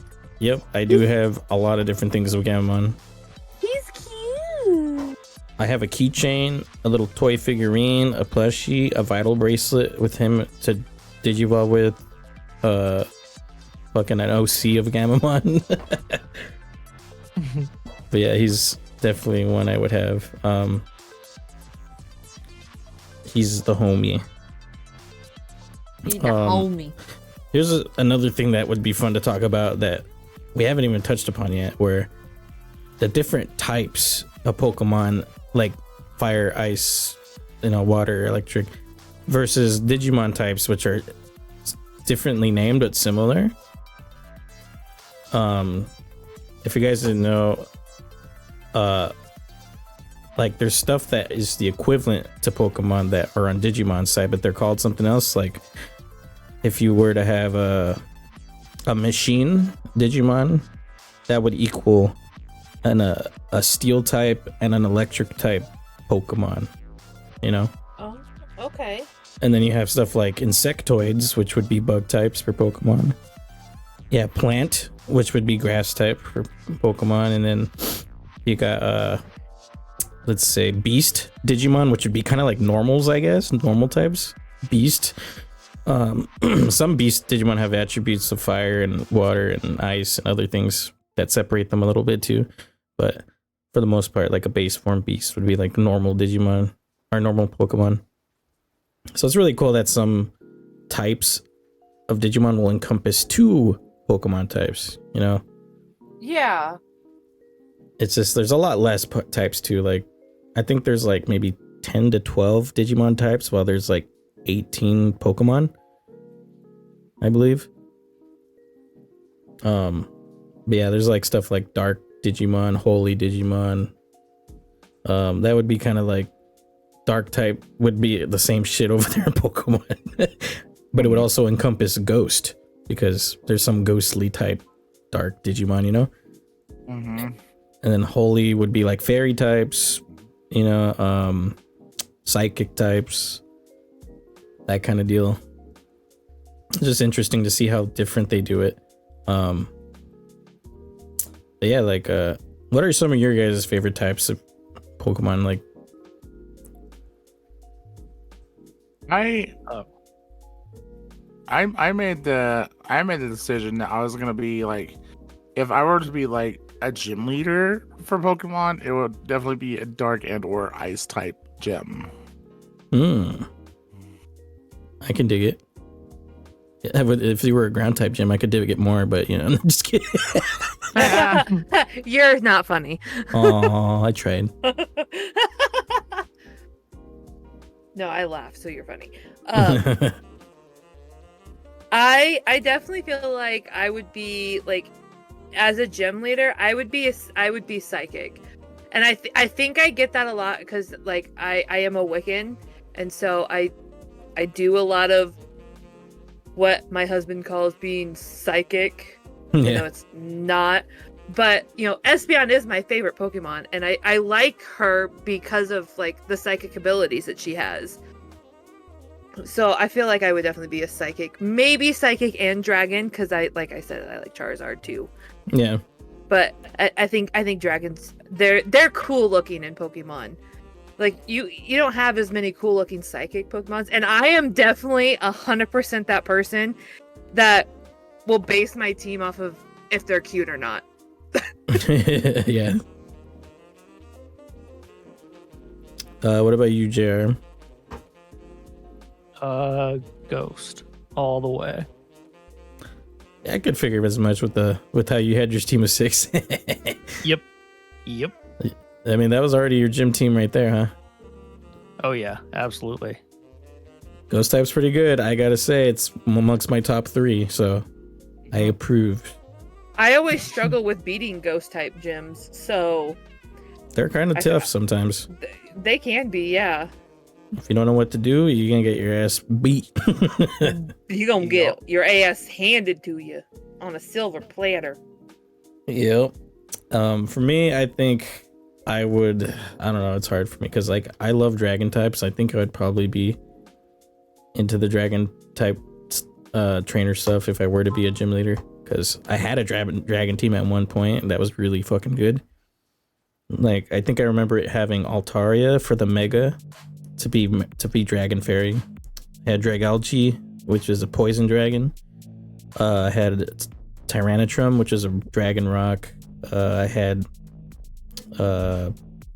Yep, I do have a lot of different things with Gamamon. He's cute. I have a keychain, a little toy figurine, a plushie, a vital bracelet with him to Digivolve with, fucking an OC of Gamamon. But yeah, he's definitely one I would have. He's the homie. He's the homie. Here's another thing that would be fun to talk about that we haven't even touched upon yet, where the different types of Pokemon, like fire, ice, water, electric, versus Digimon types, which are differently named but similar. If you guys didn't know, like there's stuff that is the equivalent to Pokemon that are on Digimon's side, but they're called something else. Like if you were to have a machine Digimon, that would equal a steel type and an electric type Pokemon, Oh, okay. And then you have stuff like insectoids, which would be bug types for Pokemon. Yeah, plant, which would be grass type for Pokemon. And then you got, let's say, beast Digimon, which would be kind of like normals, I guess. Normal types. Beast. Some beast Digimon have attributes of fire and water and ice and other things that separate them a little bit too. But for the most part, like a base form beast would be like normal Digimon or normal Pokemon. So it's really cool that some types of Digimon will encompass two Pokemon types, Yeah. It's just there's a lot less types too. Like I think there's like maybe 10 to 12 Digimon types, while there's like 18 Pokemon, I believe. But yeah, there's like stuff like Dark Digimon, Holy Digimon. That would be kind of like Dark type would be the same shit over there in Pokemon, but it would also encompass Ghost because there's some ghostly type Dark Digimon, Mm-hmm. And then Holy would be like fairy types, psychic types, that kind of deal. It's just interesting to see how different they do it. But yeah, like what are some of your guys' favorite types of Pokemon? Like I made the decision that I was gonna be like, if I were to be like a gym leader for Pokemon, it would definitely be a dark and or ice type gym. I can dig it. Yeah, if you were a ground type gym, I could dig it more, but I'm just kidding. You're not funny. Oh, I tried. No, I laugh, so you're funny. I definitely feel like I would be like, as a gym leader, I would be psychic, and I think I get that a lot because like I am a Wiccan, and so I do a lot of what my husband calls being psychic. Yeah. It's not, but Espeon is my favorite Pokemon, and I like her because of like the psychic abilities that she has. So I feel like I would definitely be a psychic, maybe psychic and dragon, because like I said, I like Charizard too. Yeah. But I think dragons, they're cool looking in Pokemon. Like you don't have as many cool looking psychic Pokemons, and I am definitely 100% that person that will base my team off of if they're cute or not. Yeah. What about you, JR? Ghost all the way. I could figure as much with how you had your team of 6. Yep. Yep. I mean, that was already your gym team right there, huh? Oh yeah, absolutely. Ghost type's pretty good. I gotta say, it's amongst my top 3, so I approve. I always struggle with beating ghost type gyms, so They're kind of tough sometimes. they can be, yeah. If you don't know what to do, you're gonna get your ass beat. You're gonna get your ass handed to you on a silver platter. Yep. For me, I think I don't know, it's hard for me because like I love dragon types. I think I would probably be into the dragon type trainer stuff if I were to be a gym leader, because I had a dragon team at one point and that was really fucking good. Like I think I remember it having Altaria for the mega to be dragon fairy. I had Dragalge, which is a poison dragon. I had Tyrannotrum, which is a dragon rock. I had I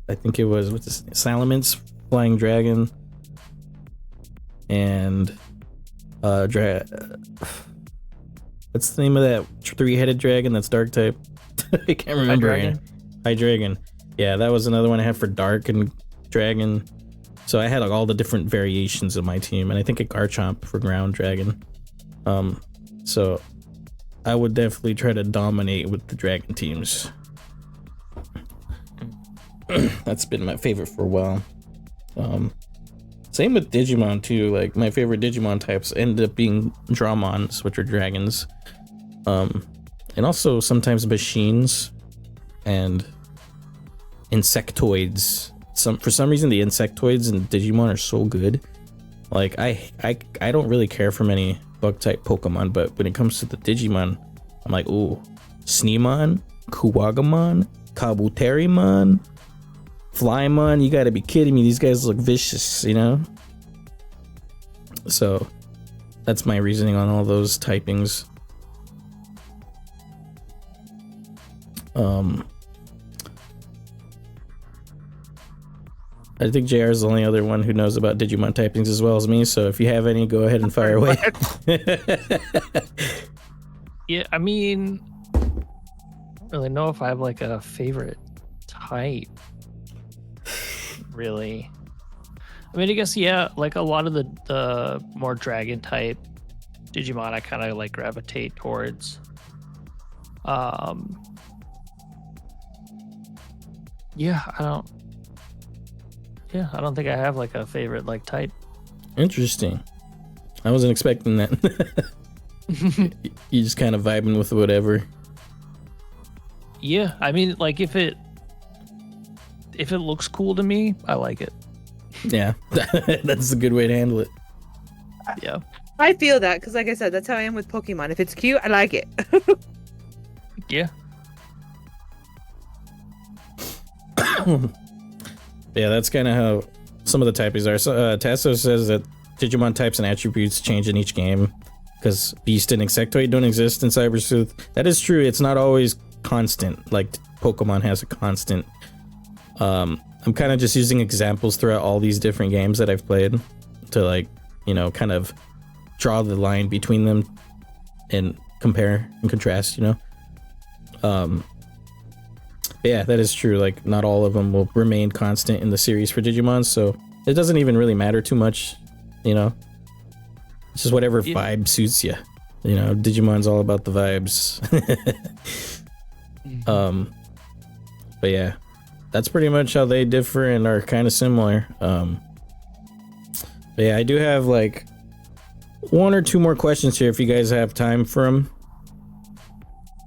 think it was Salamence, flying dragon, and what's the name of that 3-headed dragon that's dark type? I can't remember. Hydreigon. Yeah, that was another one I had for dark and dragon. So I had like all the different variations of my team, and I think a Garchomp for ground dragon. So I would definitely try to dominate with the dragon teams. That's been my favorite for a while. Same with Digimon too. Like my favorite Digimon types end up being Dramons, which are dragons, and also sometimes machines and insectoids. For some reason the insectoids in Digimon are so good. Like I don't really care for many bug type Pokemon, but when it comes to the Digimon, I'm like, ooh, Sneemon, Kuwagamon, Kabuterimon, Flymon, you gotta be kidding me. These guys look vicious, you know? So that's my reasoning on all those typings. I think JR is the only other one who knows about Digimon typings as well as me, so if you have any, go ahead and fire away. Yeah, I mean, I don't really know if I have like a favorite type. Really. I mean, I guess, yeah, like a lot of the more dragon type Digimon I kind of like gravitate towards. Yeah, I don't think I have like a favorite like type. Interesting. I wasn't expecting that. You just kind of vibing with whatever. Yeah, I mean, like if it looks cool to me, I like it. Yeah, that's a good way to handle it. Yeah. I feel that because, like I said, that's how I am with Pokemon. If it's cute, I like it. Yeah. Yeah, that's kind of how some of the typings are. So, Tasso says that Digimon types and attributes change in each game because Beast and Insectoid don't exist in Cyber Sleuth. That is true. It's not always constant. Like Pokemon has a constant. I'm kind of just using examples throughout all these different games that I've played to, like, you know, kind of draw the line between them and compare and contrast, you know. Yeah, that is true. Like, not all of them will remain constant in the series for Digimon, so it doesn't even really matter too much, you know. It's just whatever vibe suits you. You know, Digimon's all about the vibes. But yeah, that's pretty much how they differ and are kind of similar. But yeah, I do have like 1 or 2 more questions here if you guys have time for them.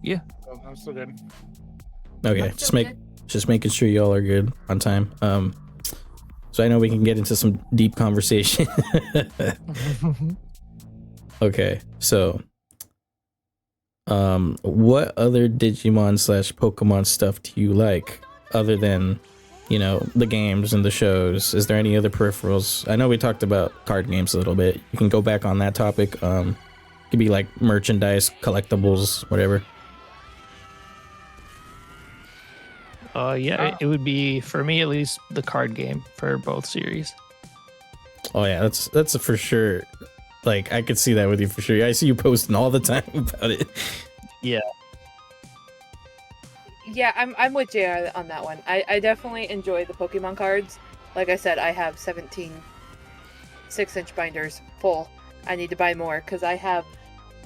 Yeah. Oh, I'm still good. Okay, just making sure y'all are good on time. So I know we can get into some deep conversation. Okay, so what other Digimon / Pokemon stuff do you like other than, you know, the games and the shows? Is there any other peripherals? I know we talked about card games a little bit. You can go back on that topic. It could be like merchandise, collectibles, whatever. Yeah, it would be, for me at least, the card game for both series. Oh yeah, that's a for sure. Like, I could see that with you for sure. I see you posting all the time about it. Yeah. Yeah, I'm with JR on that one. I definitely enjoy the Pokemon cards. Like I said, I have 17 6-inch binders full. I need to buy more because I have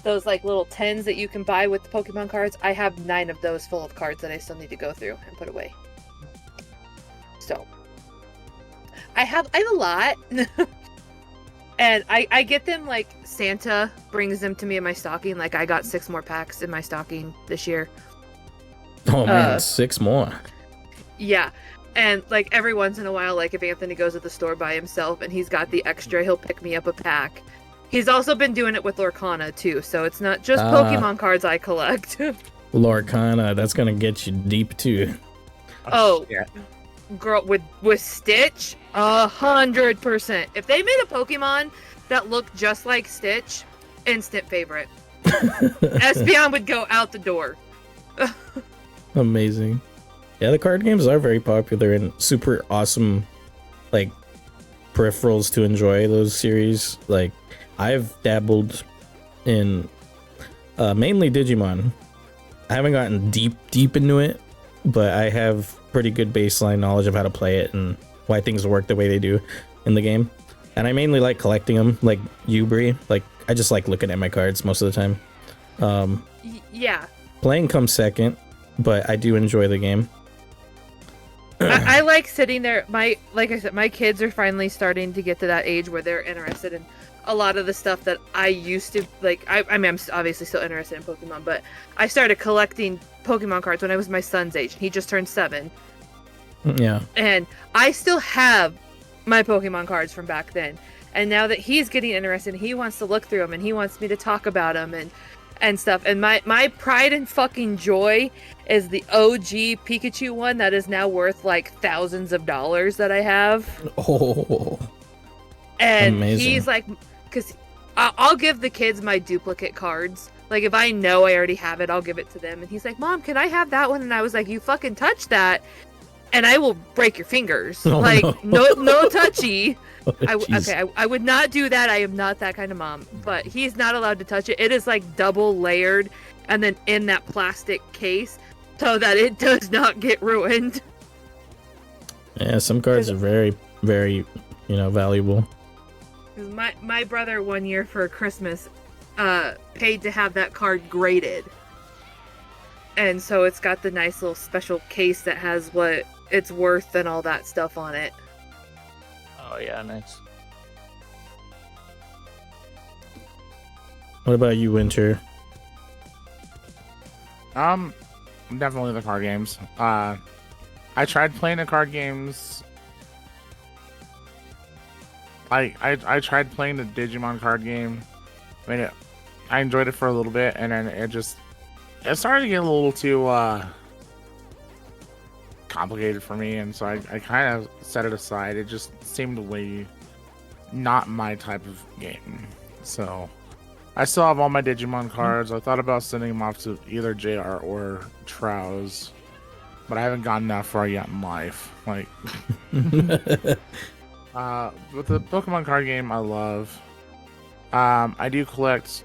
those like little 10s that you can buy with the Pokemon cards. I have 9 of those full of cards that I still need to go through and put away. So I have a lot. And I get them like Santa brings them to me in my stocking. Like I got 6 more packs in my stocking this year. Oh man, 6 more. Yeah. And like every once in a while, like if Anthony goes to the store by himself and he's got the extra, he'll pick me up a pack. He's also been doing it with Lorcana too, so it's not just Pokemon cards I collect. Lorcana, that's gonna get you deep too. Oh, yeah. Girl, with Stitch, 100%. If they made a Pokemon that looked just like Stitch, instant favorite. Espeon would go out the door. Amazing. Yeah, the card games are very popular and super awesome, like, peripherals to enjoy those series. Like, I've dabbled in mainly Digimon. I haven't gotten deep into it, but I have pretty good baseline knowledge of how to play it and why things work the way they do in the game. And I mainly like collecting them, like you, Bree. Like, I just like looking at my cards most of the time. Yeah. Playing comes second, but I do enjoy the game. I like sitting there. Like I said, my kids are finally starting to get to that age where they're interested in a lot of the stuff that I used to like. I mean, I'm obviously still interested in Pokemon, but I started collecting Pokemon cards when I was my son's age. He just turned 7. Yeah. And I still have my Pokemon cards from back then. And now that he's getting interested, he wants to look through them and he wants me to talk about them and stuff. And my pride and fucking joy is the OG Pikachu one that is now worth like thousands of dollars that I have. Oh. And amazing. he's like, because I'll give the kids my duplicate cards. Like if I know I already have it, I'll give it to them. And he's like, Mom, can I have that one? And I was like, you fucking touch that and I will break your fingers. Oh, like no. no touchy. Oh, I would not do that. I am not that kind of mom. But he's not allowed to touch it. It is like double layered and then in that plastic case so that it does not get ruined. Yeah, some cards are very, very, valuable. My brother one year for Christmas paid to have that card graded. And so it's got the nice little special case that has what it's worth and all that stuff on it. Oh yeah, nice. What about you, Winter? Definitely the card games. I tried playing the card games. I tried playing the Digimon card game. I mean, I enjoyed it for a little bit, and then it started to get a little too complicated for me, and so I kind of set it aside. It just seemed way not my type of game. So I still have all my Digimon cards. I thought about sending them off to either JR or Trouzr, but I haven't gotten that far yet in life. Like, but the Pokemon card game I love. I do collect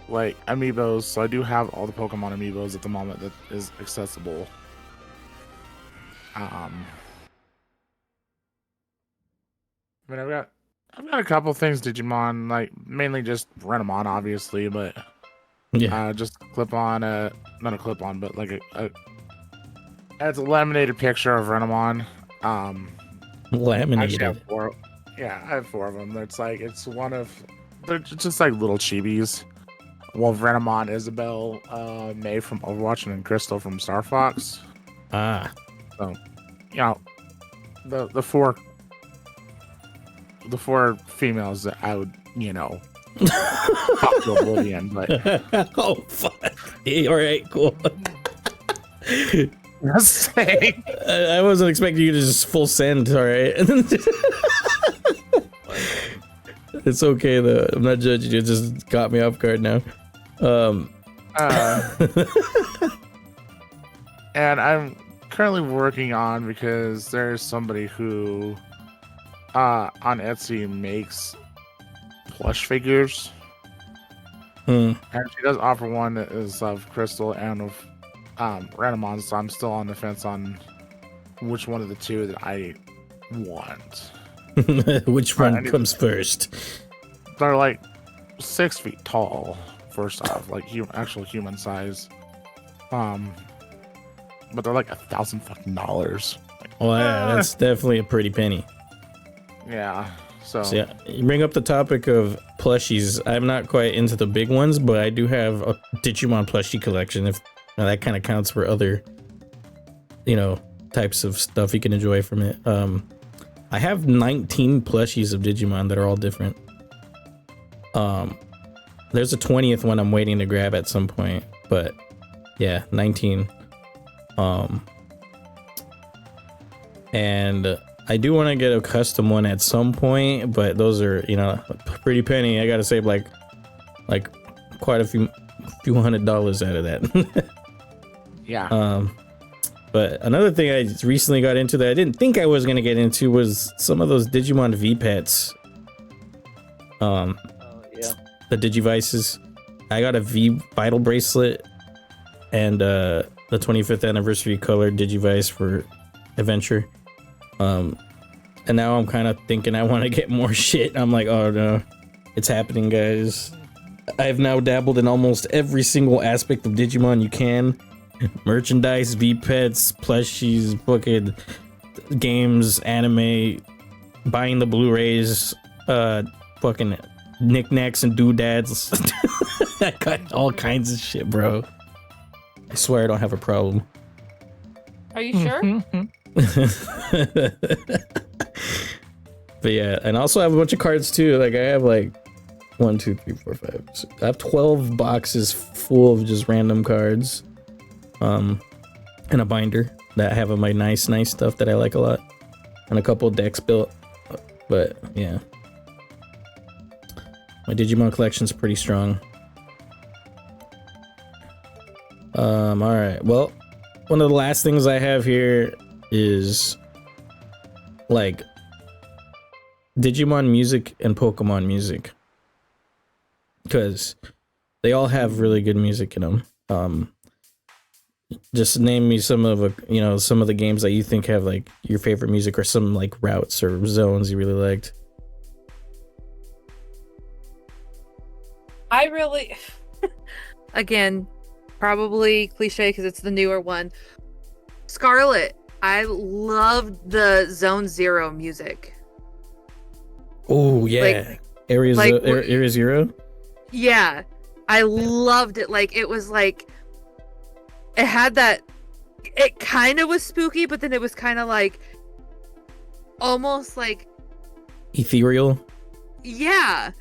like amiibos, so I do have all the Pokemon amiibos at the moment that is accessible. I mean, I've got a couple things Digimon, like mainly just Renamon, obviously, but Yeah. just clip on not a clip on, but like it's a laminated picture of Renamon. Laminated. Actually, I have 4. Yeah, I have 4 of them. They're just like little chibis. Well, Renamon, Isabelle, May from Overwatch, and then Crystal from Star Fox. Ah. So, the four females that I would, pop to oblivion, but Oh, fuck. Yeah, all right, cool. just saying. I wasn't expecting you to just full send, all right? It's okay, though. I'm not judging you. It just caught me off guard now. And I'm currently working on, because there's somebody who on Etsy makes plush figures. Hmm. And she does offer one that is of Crystal and of Renamon, so I'm still on the fence on which one of the two that I want. Which one comes first? They're like 6 feet tall. First off, like actual human size. But they're like $1,000 fucking dollars. Oh yeah, that's definitely a pretty penny. Yeah. So yeah, you bring up the topic of plushies. I'm not quite into the big ones, but I do have a Digimon plushie collection. If that kind of counts for other, types of stuff you can enjoy from it. I have 19 plushies of Digimon that are all different. There's a 20th one I'm waiting to grab at some point, but yeah, 19. And I do want to get a custom one at some point, but those are, a pretty penny. I gotta save like quite a few $100 out of that. Yeah. But another thing I recently got into that I didn't think I was gonna get into was some of those Digimon V pets. Yeah. The Digivices. I got a V Vital bracelet and the 25th anniversary colored Digivice for Adventure. And now I'm kind of thinking I want to get more shit. I'm like, oh no, it's happening, guys. I've now dabbled in almost every single aspect of Digimon you can. Merchandise, V-Pets, plushies, fucking games, anime, buying the Blu-rays, fucking knickknacks and doodads. I got all kinds of shit, bro. I swear I don't have a problem. Are you sure? But yeah, and also I have a bunch of cards too. Like I have like 1, 2, 3, 4, 5. I have 12 boxes full of just random cards. And a binder that have my nice stuff that I like a lot. And a couple decks built. But yeah. My Digimon collection's pretty strong. Alright. Well, one of the last things I have here is like Digimon music and Pokemon music. Because they all have really good music in them. Just name me some of the games that you think have like your favorite music or some like routes or zones you really liked. I really, again, probably cliche because it's the newer one. Scarlet. I loved the Zone Zero music. Oh yeah, Area Zero. Yeah, I loved it. Like it was like. It had that, it kind of was spooky, but then it was kind of like, almost like ethereal. Yeah,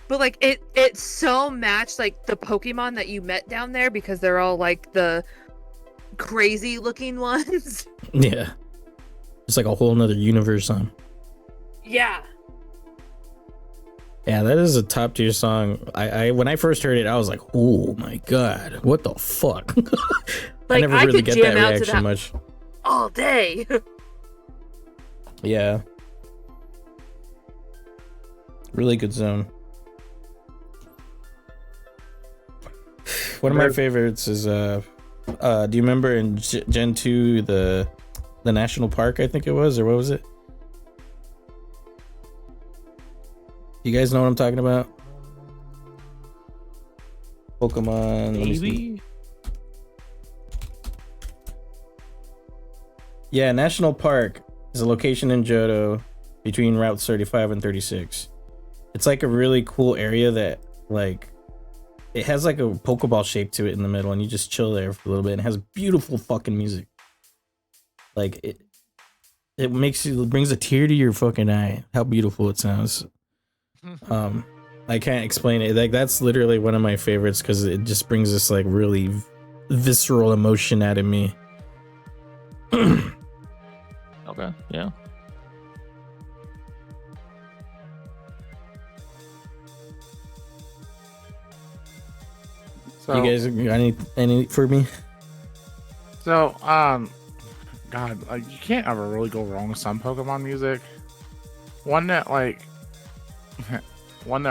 but like it so matched like the Pokemon that you met down there because they're all like the crazy looking ones. Yeah, it's like a whole nother universe. Yeah. Yeah, that is a top tier song. I when I first heard it, I was like, "Oh my god, what the fuck!" I never really get that reaction much. All day. Yeah, really good zone. One of my favorites is do you remember in Gen 2 the national park? I think it was, or what was it? You guys know what I'm talking about? Pokemon. Maybe. Yeah, National Park is a location in Johto between routes 35 and 36. It's like a really cool area that like it has like a Pokeball shape to it in the middle, and you just chill there for a little bit, and it has beautiful fucking music. Like it brings a tear to your fucking eye. How beautiful it sounds. I can't explain it. Like that's literally one of my favorites because it just brings this like really visceral emotion out of me. Okay, yeah. So, you guys got any for me? So, God, like you can't ever really go wrong with some Pokemon music. One that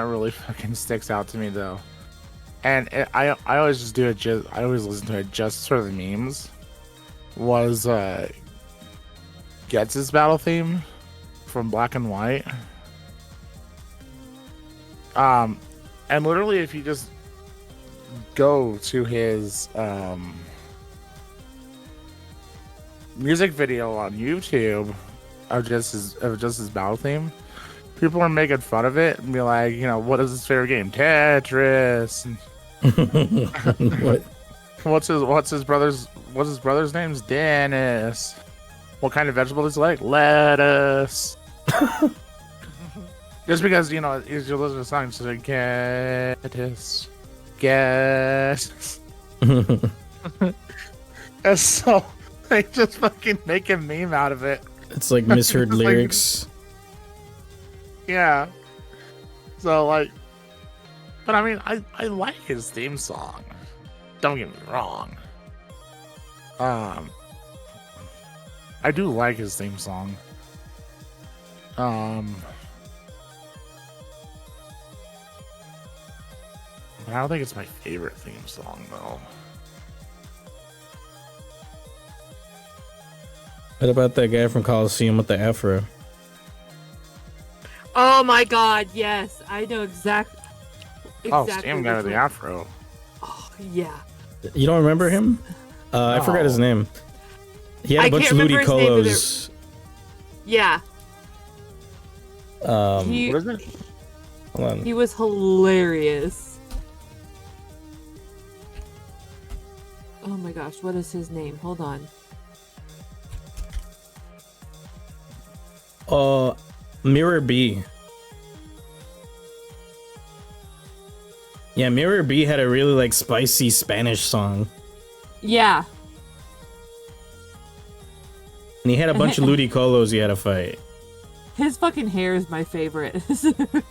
really fucking sticks out to me though I always just do it. I always listen to it just for the memes. Was Gets' battle theme from Black and White. And literally, if you just go to his music video on YouTube of just his battle theme, people are making fun of it and be like, you know, what is his favorite game? Tetris. What? What's his brother's name's Dennis. What kind of vegetable does he like? Lettuce. Just because, you know, if you listen to songs, it's like guess. And so they just fucking make a meme out of it. It's like misheard lyrics. Yeah. So like, but I mean, I like his theme song. Don't get me wrong. I do like his theme song. But I don't think it's my favorite theme song though. What about that guy from Coliseum with the afro? Oh my god, yes. I know exactly. Oh, same guy with the afro. Oh, yeah. You don't remember him? I forgot his name. He had a bunch of Ludi Colos. Yeah. What is it? Hold on. He was hilarious. Oh my gosh, what is his name? Hold on. MajoralyBrii. Yeah, MajoralyBrii had a really like spicy Spanish song. Yeah. And he had a bunch of Ludi Colos he had to fight. His fucking hair is my favorite. That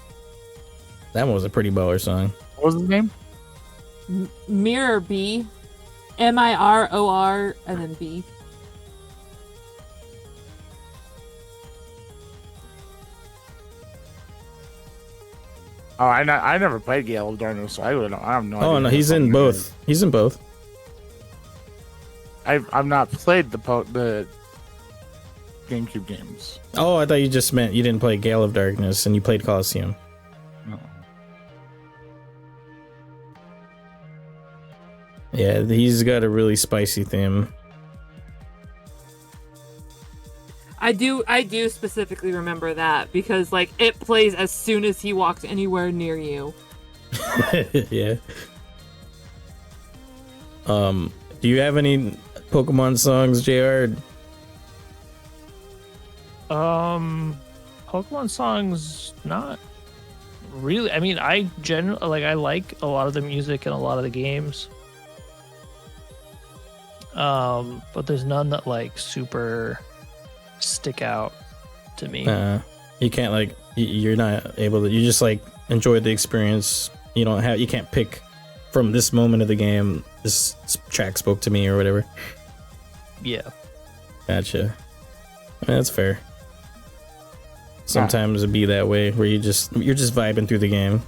one was a pretty baller song. What was his name? Mirror B. MIROR and then B. Oh, I never played Gale of Darkness, so I have no idea. Oh no, he's in both. He's in both. I've not played the GameCube games. Oh, I thought you just meant you didn't play Gale of Darkness and you played Coliseum. No. Yeah, he's got a really spicy theme. I do specifically remember that because like it plays as soon as he walks anywhere near you. Yeah. Do you have any Pokemon songs, JR? Pokemon songs, not really. I mean, I like a lot of the music and a lot of the games. But there's none that like super stick out to me. You can't like you're not able to. You just like enjoy the experience. You can't pick from this moment of the game. This track spoke to me or whatever. Yeah. Gotcha. I mean, that's fair. Sometimes it'd be that way where you're just vibing through the game.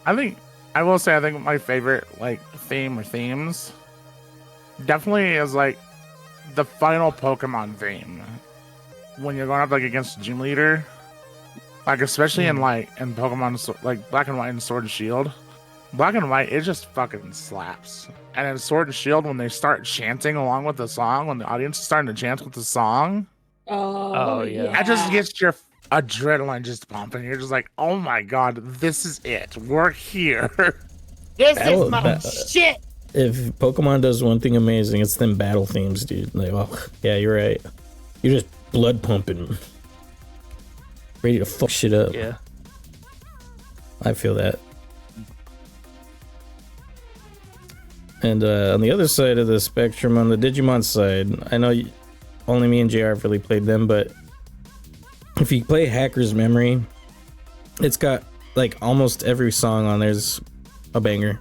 I will say I think my favorite like theme or themes definitely is like the final Pokemon theme when you're going up like against the gym leader, like especially in Pokemon like Black and White and Sword and Shield. Black and White, it just fucking slaps. And in Sword and Shield, when they start chanting along with the song, when the audience is starting to chant with the song, Oh yeah. that just gets your adrenaline just pumping. You're just like, oh my god, this is it. We're here. This is my shit. If Pokemon does one thing amazing, it's them battle themes, dude. Like, oh, yeah, you're right. You're just blood pumping, ready to fuck shit up. Yeah. I feel that. And on the other side of the spectrum, on the Digimon side, I know only me and JR have really played them, but if you play Hacker's Memory, it's got like almost every song on there's a banger.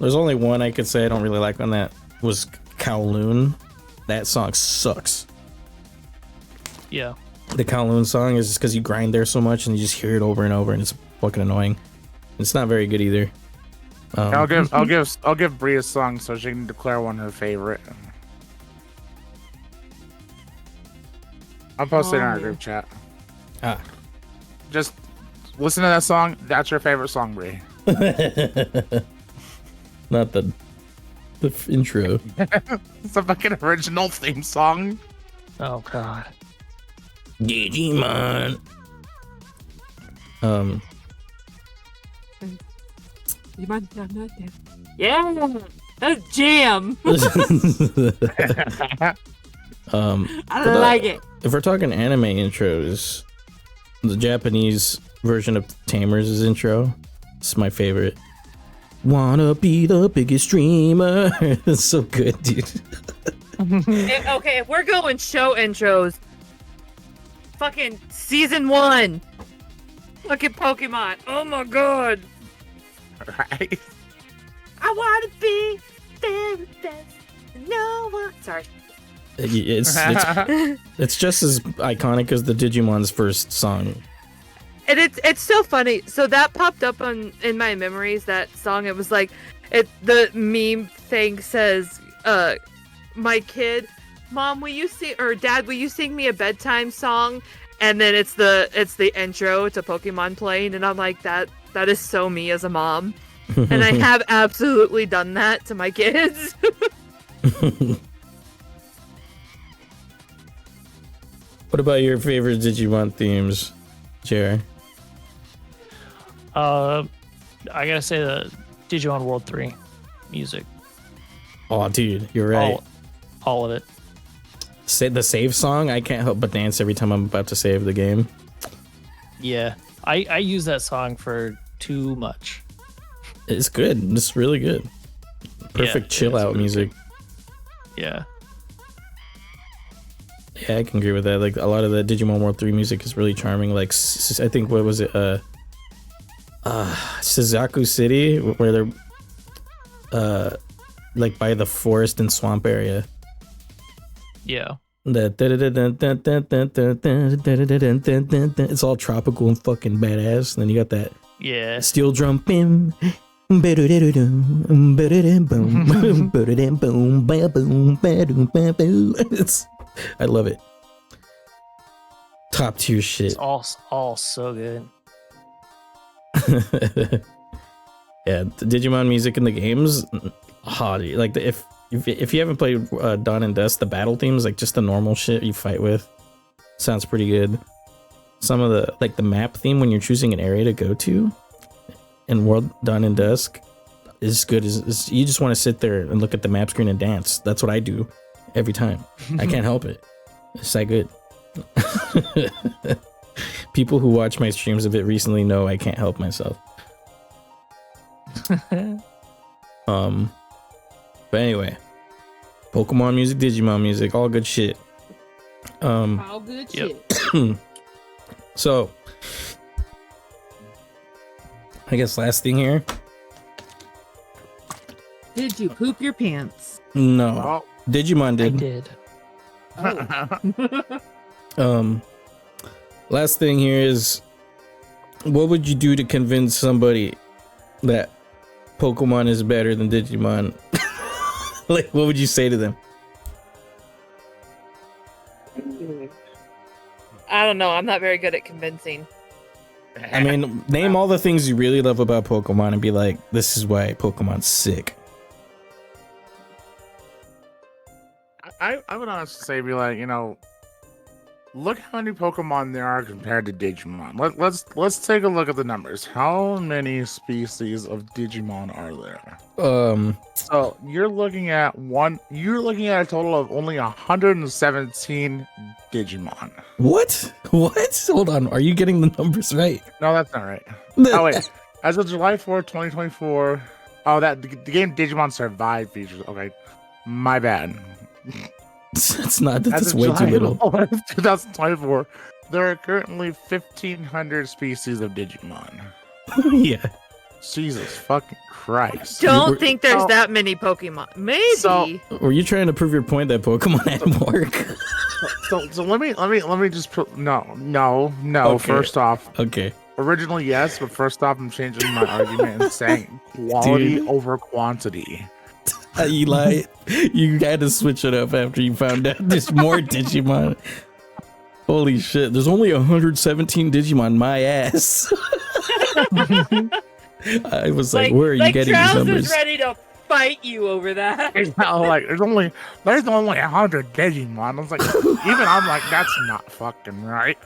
There's only one I could say I don't really like on that was Kowloon. That song sucks. Yeah. the Kowloon song is just because you grind there so much and you just hear it over and over, and it's fucking annoying. It's not very good either. I'll give Bree a song so she can declare one her favorite. I'll post it in our group chat. Just listen to that song. That's your favorite song, Bree. Not the intro. It's a fucking original theme song. Oh god. Digimon. Yeah, that's jam. I like it. If we're talking anime intros, the Japanese version of Tamers' intro is my favorite. Wanna be the biggest streamer. It's so good, dude. Okay, if we're going show intros, fucking season 1. Fucking Pokemon. Oh my god. Right? I wanna be very best. No one. Sorry. It's just as iconic as the Digimon's first song. And it's so funny. So that popped up in my memories, that song. It was like the meme thing says, my kid, Mom, will you sing, or Dad, will you sing me a bedtime song? And then it's the intro to Pokemon playing, and I'm like, that is so me as a mom. And I have absolutely done that to my kids. What about your favorite Digimon themes, JR? I gotta say the Digimon World 3 music. Oh, dude, you're right. All of it. Say the save song. I can't help but dance every time I'm about to save the game. Yeah, I use that song for too much. It's good. It's really good. Perfect chill out really music. Good. Yeah. Yeah, I can agree with that. Like a lot of the Digimon World 3 music is really charming. Like I think what was it? Suzaku City, where they're like by the forest and swamp area. Yeah. It's all tropical and fucking badass. And then you got that Yeah. steel drum. I love it. Top tier shit. It's all so good. Yeah, the Digimon music in the games, like if you haven't played Dawn and Dusk, the battle themes, like just the normal shit you fight with, sounds pretty good. Some of the like the map theme when you're choosing an area to go to in World Dawn and Dusk is good. Is you just want to sit there and look at the map screen and dance. That's what I do every time. I can't help it. It's that good. People who watch my streams a bit recently know I can't help myself. But anyway, Pokemon music, Digimon music, all good shit. All good shit. So I guess last thing here. Did you poop your pants? No, Digimon did. I did. Last thing here is, what would you do to convince somebody that Pokemon is better than Digimon? Like, what would you say to them? I don't know. I'm not very good at convincing. I mean, name all the things you really love about Pokemon and be like, this is why Pokemon's sick. I would honestly say, be like, look how many Pokemon there are compared to Digimon. Let's take a look at the numbers. How many species of Digimon are there? So you're looking at a total of only 117 Digimon. What? Hold on. Are you getting the numbers right? No, that's not right. Oh wait. As of July 4th, 2024. Oh, the game Digimon Survive features. Okay. My bad. It's not. That's As of way July too little. 4th, 2024, there are currently 1,500 species of Digimon. Yeah. Jesus fucking Christ. Don't think there's Oh. that many Pokemon. Maybe. So- Were you trying to prove your point that Pokemon had work? So let me just put no. Okay. First off, Okay. originally yes, but first off, I'm changing my argument and saying quality Dude. over quantity. Eli, you had to switch it up after you found out there's more Digimon. Holy shit, there's only 117 Digimon, my ass. I was like, where are you getting these numbers? Trouzer's ready to fight you over that. It's not like there's only 100 Digimon. I was like, even I'm like, that's not fucking right.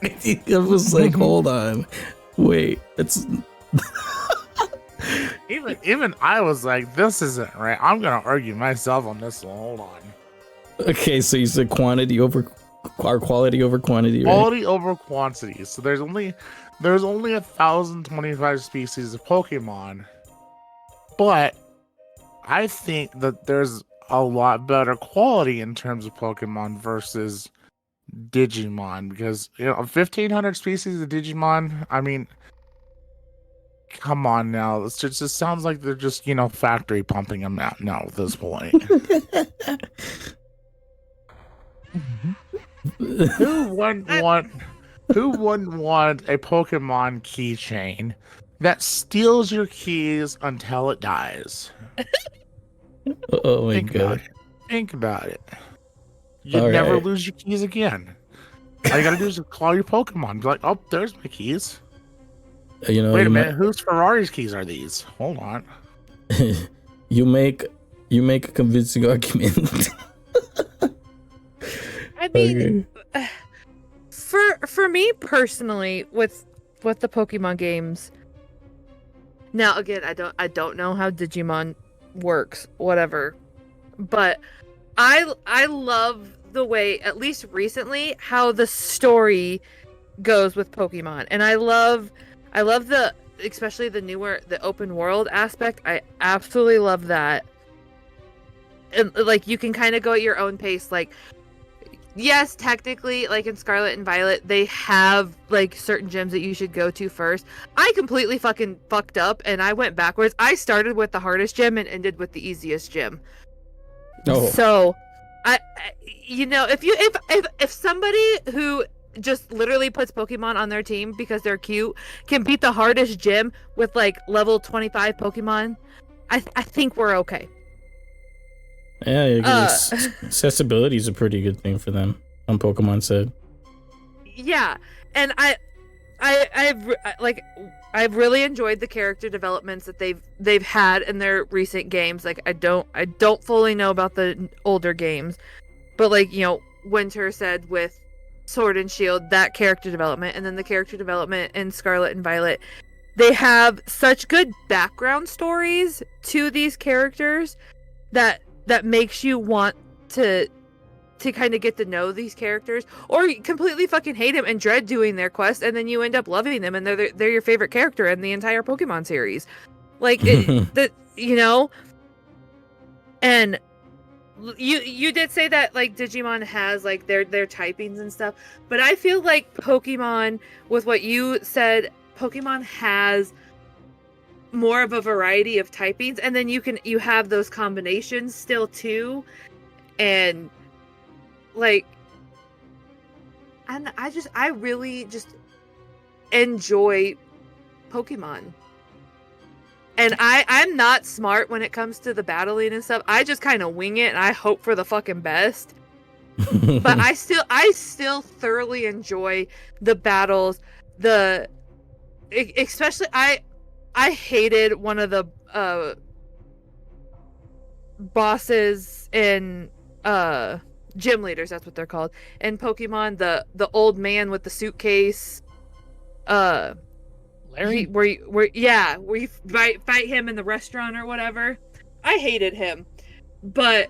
I was like, hold on. Wait, it's Even I was like, this isn't right. I'm gonna argue myself on this one. Hold on. okay, so you said quality over quantity, right? Quality over quantity. So there's only 1,025 species of Pokemon, but I think that there's a lot better quality in terms of Pokemon versus Digimon, because 1,500 species of Digimon. I mean, come on now. It just sounds like they're just factory pumping them out now at this point. Who wouldn't want a Pokemon keychain that steals your keys until it dies? Oh my Think about god. it. Think about it. You'd All never right. lose your keys again. All you gotta do is call your Pokemon. Be like, oh, there's my keys. You know, Wait you a minute, whose Ferrari's keys are these? Hold on. you make a convincing argument. I mean, Okay. for me personally, with the Pokemon games. Now again, I don't know how Digimon works, whatever, but I love the way, at least recently, how the story goes with Pokemon, and I love the, especially the open world aspect. I absolutely love that. And like, you can kind of go at your own pace. Like, yes, technically, like in Scarlet and Violet, they have like certain gyms that you should go to first. I completely fucking fucked up and I went backwards. I started with the hardest gym and ended with the easiest gym. Oh. So, I if somebody who just literally puts Pokemon on their team because they're cute can beat the hardest gym with like level 25 Pokemon, I think we're okay. Yeah, accessibility is a pretty good thing for them on Pokemon said. Yeah, and I've really enjoyed the character developments that they've had in their recent games. Like, I don't fully know about the older games, but like, Winter said with Sword and Shield, that character development, and then the character development in Scarlet and Violet, they have such good background stories to these characters that makes you want to kind of get to know these characters, or you completely fucking hate them and dread doing their quest, and then you end up loving them and they're your favorite character in the entire Pokemon series. Like, and you did say that like Digimon has like their typings and stuff, but I feel like Pokemon, with what you said, Pokemon has more of a variety of typings, and then you have those combinations still too, and like, and I really just enjoy Pokemon. And I'm not smart when it comes to the battling and stuff. I just kind of wing it and I hope for the fucking best. But I still thoroughly enjoy the battles. Especially I hated one of the bosses in gym leaders, that's what they're called, in Pokemon, the old man with the suitcase, Larry? where you fight him in the restaurant or whatever. I hated him, but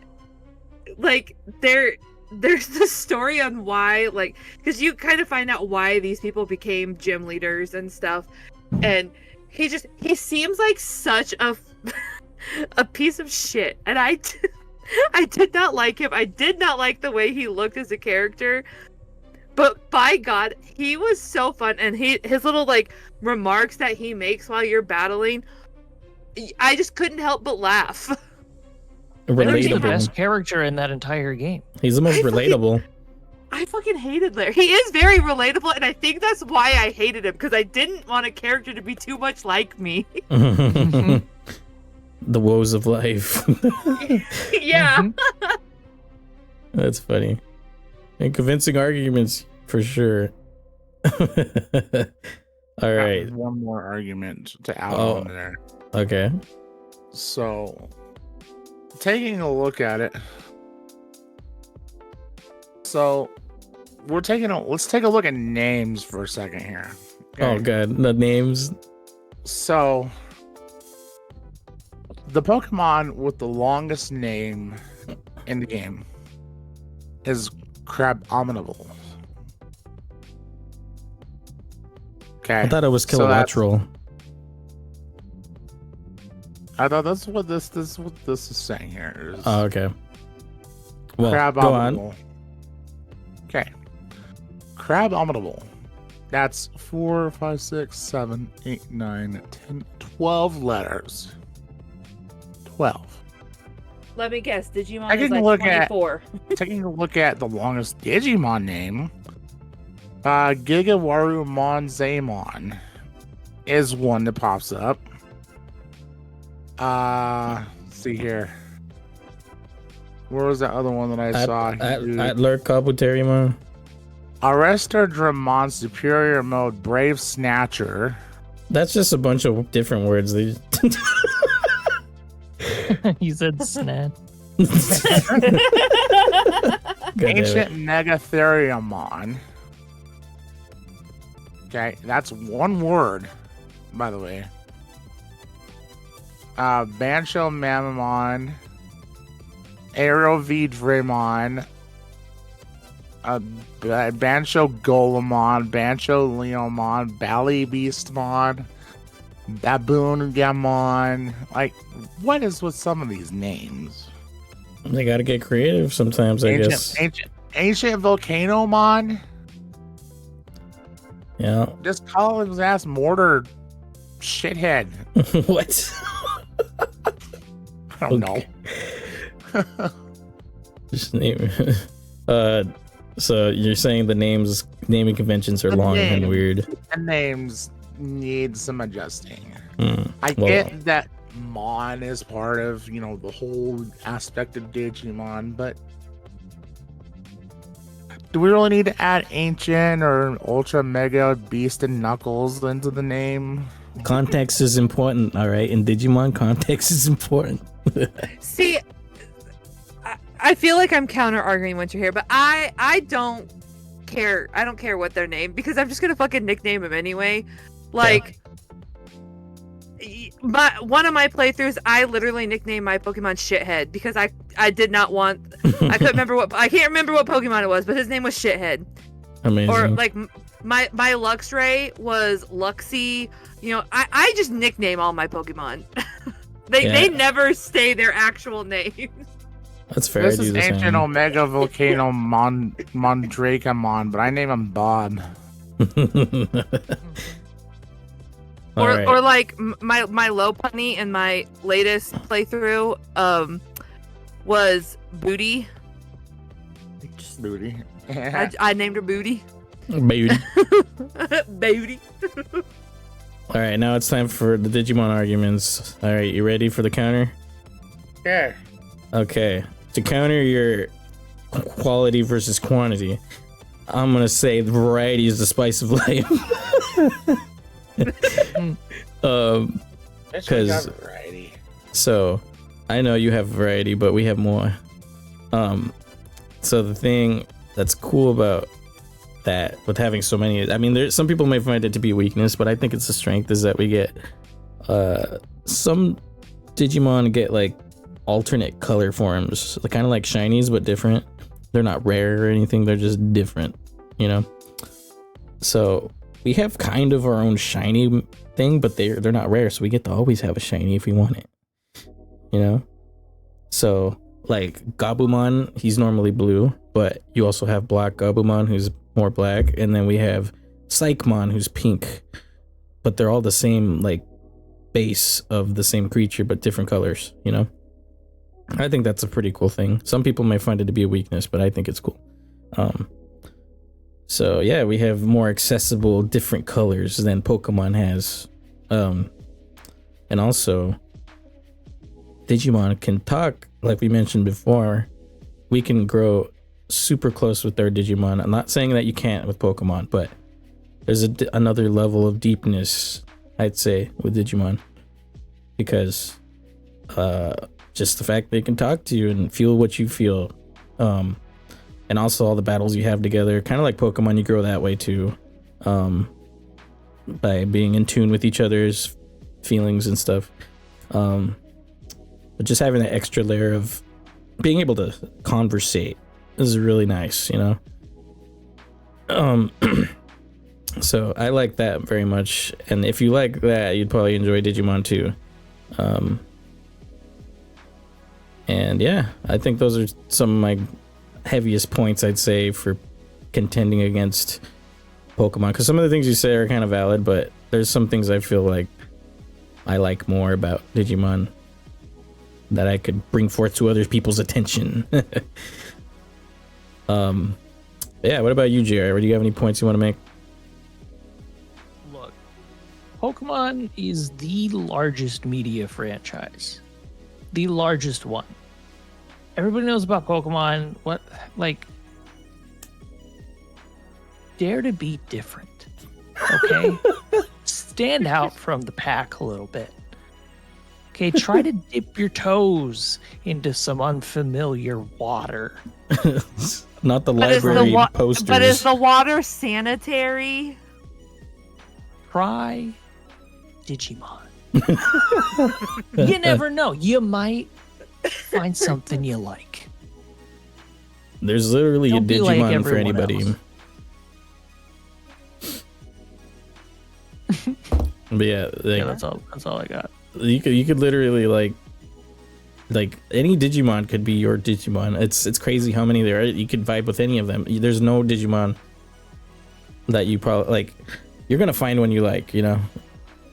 like there's the story on why, like, because you kind of find out why these people became gym leaders and stuff, and he seems like such a piece of shit, and I did not like him. I did not like the way he looked as a character. But by God, he was so fun, and his little like remarks that he makes while you're battling I just couldn't help but laugh. Larry's the Relatable. best character in that entire game. He's the most relatable. I fucking hated Larry. He is very relatable, and I think that's why I hated him, because I didn't want a character to be too much like me. The woes of life. Yeah. That's funny. And convincing arguments for sure. All right. One more argument to add Oh. on there. Okay. So, taking a look at it. So, let's take a look at names for a second here. Oh god, the names. So, the Pokemon with the longest name in the game is Crabominable. Okay. I thought it was So that's- Kilowattrel. I thought that's what this is saying here. Is Oh, okay. Well, go on. Crabominable. Okay. Crabominable. That's 4, 5, 6, 7, 8, 9, 10, 12 letters. 12. Let me guess. Digimon I is can like look at- 24. Taking a look at the longest Digimon name, Gigawarumon Zaemon is one that pops up. Let's see here. Where was that other one that I saw? At Lurk Kabuterimon. Arrestor Dramon Superior Mode Brave Snatcher. That's just a bunch of different words. They He said snatch. God damn it. Ancient Megatheriumon. Okay, that's one word, by the way. Bancho Mamamon. Aero V Draymon. Bancho Golemon. Bancho Leomon. Bally Beastmon. Baboon Gamon. Like, what is with some of these names? They gotta get creative sometimes, I guess. Ancient Volcanomon. Yeah. Just call his ass Mortar Shithead. What? I don't know. Just name. So you're saying the naming conventions are The long name. and weird. The names need some adjusting. Hmm. I Well- get that Mon is part of, the whole aspect of Digimon, but do we really need to add Ancient or Ultra Mega Beast and Knuckles into the name? Context is important, all right? In Digimon, context is important. See, I feel like I'm counter arguing once you're here, but I don't care. I don't care what they're named because I'm just gonna fucking nickname them anyway. Like, one of my playthroughs, I literally nicknamed my Pokemon Shithead because I did not want. I can't remember what Pokemon it was, but his name was Shithead. Amazing. Or like my Luxray was Luxie. I just nickname all my Pokemon. They never say their actual names. That's fair. This I do is the Ancient same. Omega Volcano Mondrakamon, but I name him Bob. All right. Or like my Lopunny in my latest playthrough was Booty. Booty. I named her Booty. Baby. Booty. All right, now it's time for the Digimon arguments. All right, you ready for the counter? Yeah. Okay. To counter your quality versus quantity, I'm gonna say the variety is the spice of life. Because variety. so I know you have variety, but we have more. So the thing that's cool about that with having so many, I mean, some people may find it to be a weakness, but I think it's a strength, is that we get some Digimon get like alternate color forms, kind of like shinies but different. They're not rare or anything, they're just different, so we have kind of our own shiny thing, but they're not rare, so we get to always have a shiny if we want it, so like Gabumon, he's normally blue, but you also have Black Gabumon who's more black, and then we have Psychmon who's pink, but they're all the same like base of the same creature but different colors, you know? I think that's a pretty cool thing. Some people may find it to be a weakness, but I think it's cool. So yeah, we have more accessible different colors than Pokemon has. And also Digimon can talk, like we mentioned before. We can grow super close with our Digimon. I'm not saying that you can't with Pokemon, but there's another level of deepness, I'd say, with Digimon, because just the fact they can talk to you and feel what you feel, and also all the battles you have together, kind of like Pokemon, you grow that way too, by being in tune with each other's feelings and stuff. But just having that extra layer of being able to conversate is really nice, you know. So I like that very much, and if you like that, you'd probably enjoy Digimon too. And yeah, I think those are some of my heaviest points, I'd say, for contending against Pokemon, because some of the things you say are kind of valid, but there's some things I feel like I like more about Digimon that I could bring forth to other people's attention. Yeah, what about you, JR? Do you have any points you want to make? Look, Pokemon is the largest media franchise. The largest one. Everybody knows about Pokemon. What, like, dare to be different. Okay? Stand out from the pack a little bit. Okay, try to dip your toes into some unfamiliar water. Not the library posters. But is the water sanitary? Try Digimon. You never know. You might find something you like. There's literally Don't a be like Digimon for everyone anybody. But yeah, Yeah, that's all I got. you could literally like any Digimon could be your Digimon. It's crazy how many there are. You could vibe with any of them. There's no Digimon that you probably like. You're gonna find one you like, you know,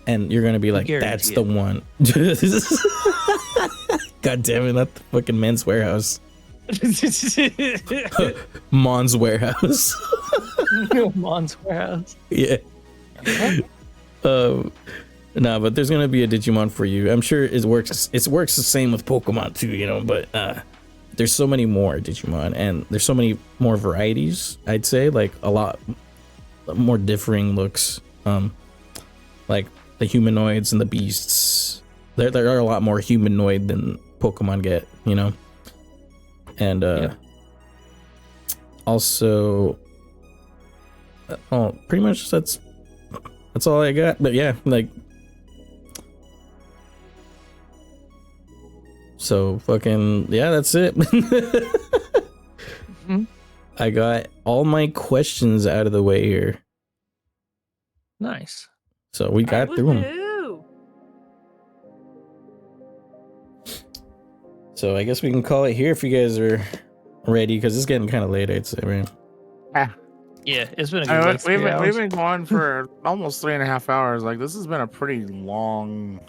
and you're gonna be like, that's the one. God damn it, not the fucking Men's Warehouse. Mon's Warehouse. Mon's Warehouse. Yeah. No, but there's gonna be a Digimon for you. I'm sure it works the same with Pokemon too, you know, but there's so many more Digimon, and there's so many more varieties, I'd say, like a lot more differing looks, like the humanoids and the beasts. There are a lot more humanoid than Pokemon get, you know. And also pretty much that's all I got. But yeah, like, so fucking yeah, that's it. Mm-hmm. I got all my questions out of the way here. Nice. So we got through them. Woohoo! So I guess we can call it here if you guys are ready, because it's getting kind of late, I'd say, right? Yeah, it's been a good late 3 hours. We've been going for almost 3.5 hours. Like, this has been a pretty long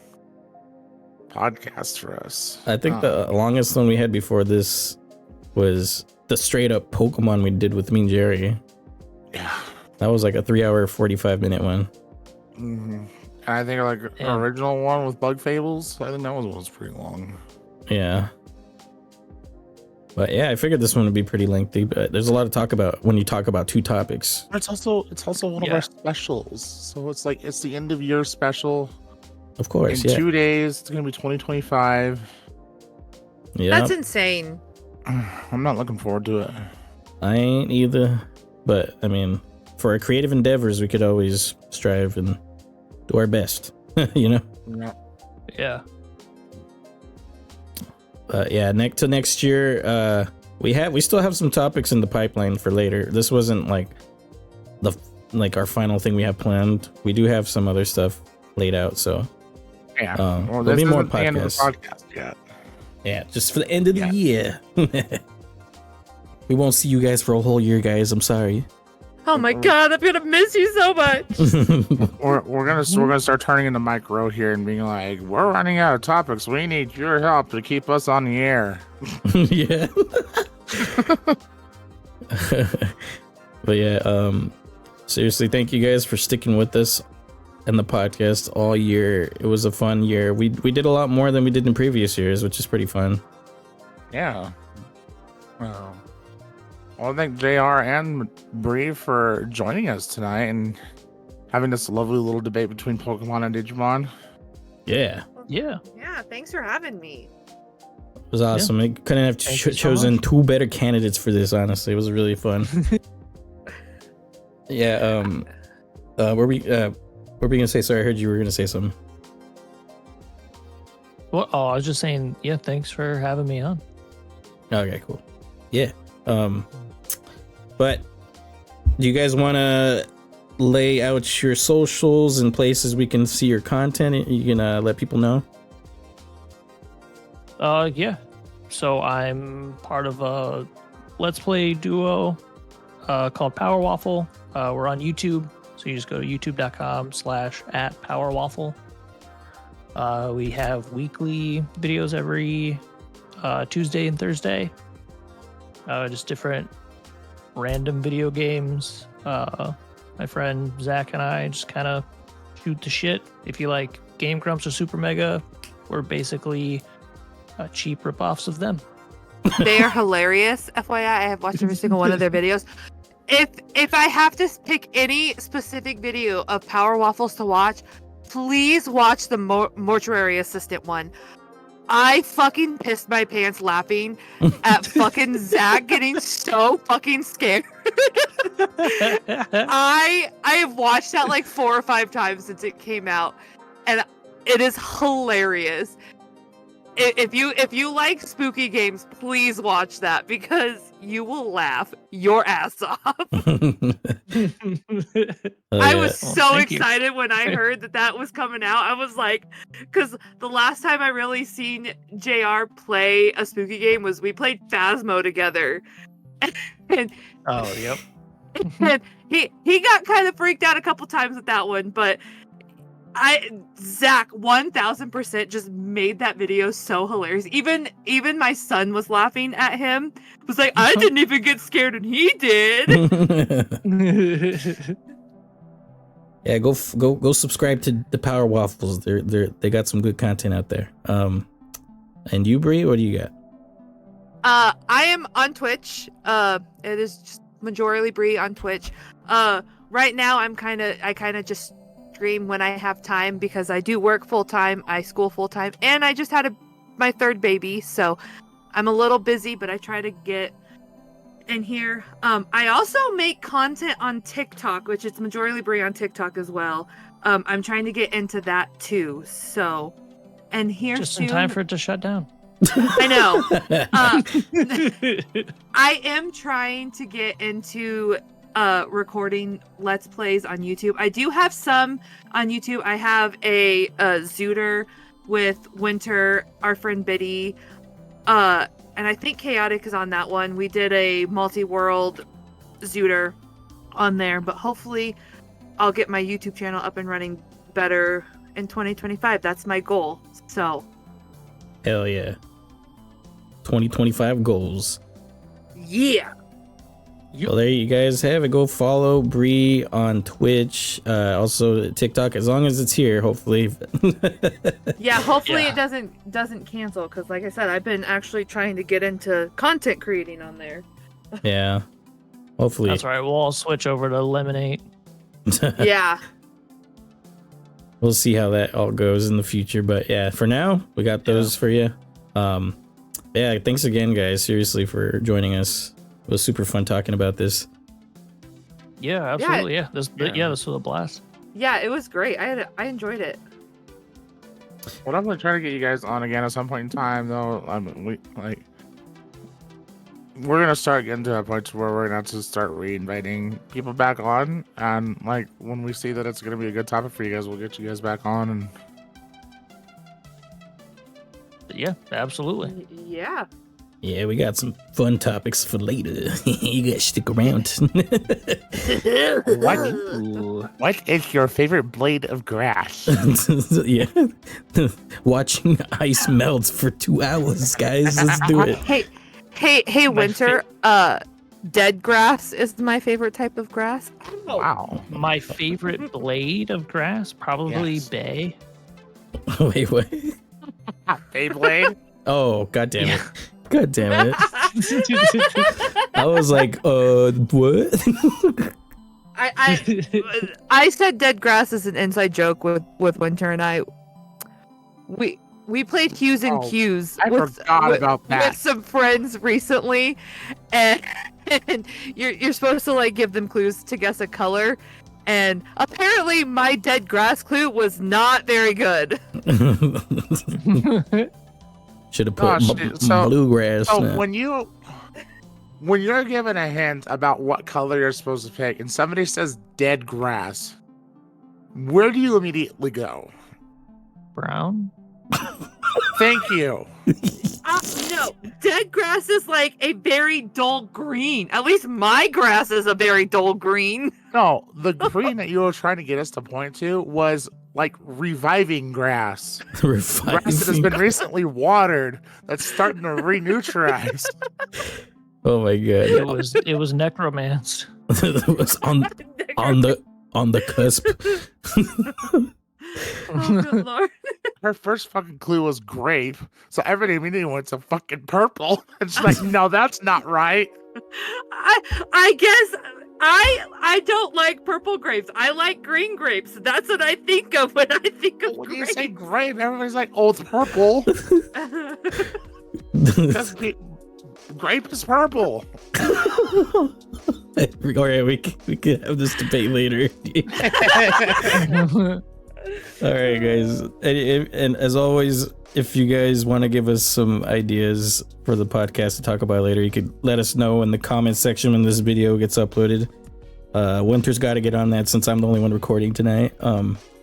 podcast for us. I think the longest one we had before this was the straight up Pokemon we did with me and Jerry. Yeah. That was like a 3-hour, 45-minute one. Mm-hmm. And I think like original one with Bug Fables, I think that was pretty long. Yeah. But yeah, I figured this one would be pretty lengthy, but there's a lot to talk about when you talk about two topics. It's also one of our specials. So it's like it's the end of year special. Of course, in 2 days, it's gonna be 2025. Yeah. That's insane. I'm not looking forward to it. I ain't either. But I mean, for our creative endeavors, we could always strive and do our best. You know? Yeah. Yeah, next year, we still have some topics in the pipeline for later. This wasn't like our final thing we have planned. We do have some other stuff laid out, so yeah. Well, there'll be more podcasts. The end of the podcast yet. Yeah, just for the end of the year. We won't see you guys for a whole year, guys. I'm sorry. Oh my god, I'm gonna miss you so much. We're gonna start turning into Mike Rowe here and being like, we're running out of topics. We need your help to keep us on the air. Yeah. But yeah, seriously, thank you guys for sticking with us and the podcast all year. It was a fun year. We did a lot more than we did in previous years, which is pretty fun. Yeah. Well, I thank JR and Bree for joining us tonight and having this lovely little debate between Pokemon and Digimon. Yeah, Yeah. Yeah, thanks for having me. it was awesome. I couldn't have Thank you so chosen much. two better candidates for this. Honestly, it was really fun. Yeah. What were we gonna say? Sorry, I heard you were gonna say something. Well, I was just saying, yeah, thanks for having me on. Okay, cool. Yeah. But do you guys want to lay out your socials and places we can see your content? You can let people know. Yeah. So I'm part of a Let's Play duo called Power Waffle. We're on YouTube, so you just go to youtube.com/@PowerWaffle. We have weekly videos every Tuesday and Thursday. Just different random video games. My friend Zach and I just kind of shoot the shit. If you like Game Grumps or Super Mega, we're basically cheap ripoffs of them. They are hilarious. FYI, I have watched every single one of their videos. If I have to pick any specific video of Power Waffles to watch, please watch the mortuary assistant one. I fucking pissed my pants laughing at fucking Zach getting so fucking scared. I have watched that like 4 or 5 times since it came out, and it is hilarious. If you like spooky games, please watch that because you will laugh your ass off. I was so thank you. excited when I heard that was coming out. I was like, because the last time I really seen JR play a spooky game was we played Phasmo together, and Oh, yep. and he got kind of freaked out a couple times with that one, but Zach 1000% just made that video so hilarious. Even my son was laughing at him. Was like, I didn't even get scared and he did. Yeah, go subscribe to the Power Waffles. They got some good content out there. And you, Bree, what do you got? I am on Twitch. It is just MajoralyBrii on Twitch. Right now I kind of just stream when I have time because I do work full time, I school full time, and I just had my 3rd baby, so I'm a little busy, but I try to get in here. I also make content on TikTok, which is MajoralyBrii on TikTok as well. I'm trying to get into that too. So, and here Just soon, in time for it to shut down. I know. I am trying to get into recording Let's Plays on YouTube. I do have some on YouTube. I have a Zooter with Winter, our friend Biddy, and I think Chaotic is on that one. We did a multi-world Zooter on there, but hopefully I'll get my YouTube channel up and running better in 2025. That's my goal. So Hell yeah. 2025 goals. yeah. Well, there you guys have it. Go follow Bree on Twitch, also TikTok, as long as it's here, hopefully. Yeah, hopefully Yeah. it doesn't cancel, because like I said, I've been actually trying to get into content creating on there. Yeah, hopefully. That's right. We'll all switch over to Lemonade. Yeah. We'll see how that all goes in the future, but yeah, for now we got those for you. Yeah, thanks again, guys, seriously, for joining us. It was super fun talking about this. Yeah, absolutely. Yeah, this was a blast. Yeah, it was great. I enjoyed it. We'll definitely try to get you guys on again at some point in time, though. I mean, we're gonna start getting to a point where we're gonna have to start reinviting people back on, and like when we see that it's gonna be a good topic for you guys, we'll get you guys back on. And But yeah, absolutely. Yeah. Yeah, we got some fun topics for later. You guys stick around. What is your favorite blade of grass? Yeah. Watching ice melt for 2 hours, guys. Let's do it. Hey, Winter. Dead grass is my favorite type of grass. Wow. My favorite blade of grass, probably Yes. bay. Wait, what? Beyblade? Oh, god damn it. God damn it. I was like, what? I said dead grass is an inside joke with Winter and I. We played Hues and Cues I forgot about that. with some friends recently, and you're supposed to like give them clues to guess a color, and apparently my dead grass clue was not very good. Should have put bluegrass. So now. when you're given a hint about what color you're supposed to pick, and somebody says dead grass, where do you immediately go? Brown? Thank you. No, dead grass is like a very dull green. At least my grass is a very dull green. No, the green that you were trying to get us to point to was like reviving grass. Grass that has been recently watered that's starting to re-neutralize. Oh my god. It was necromance. It was on the cusp. Oh, good lord. Her first fucking clue was grape, so everybody immediately went to fucking purple. And she's like, no, that's not right. I guess I don't like purple grapes. I like green grapes. That's what I think of when I think of When grapes. you say grape, everybody's like, oh, it's purple. Because grape is purple. All right, we can have this debate later. All right, guys. And as always, if you guys want to give us some ideas for the podcast to talk about later, you could let us know in the comments section when this video gets uploaded. Winter's got to get on that since I'm the only one recording tonight.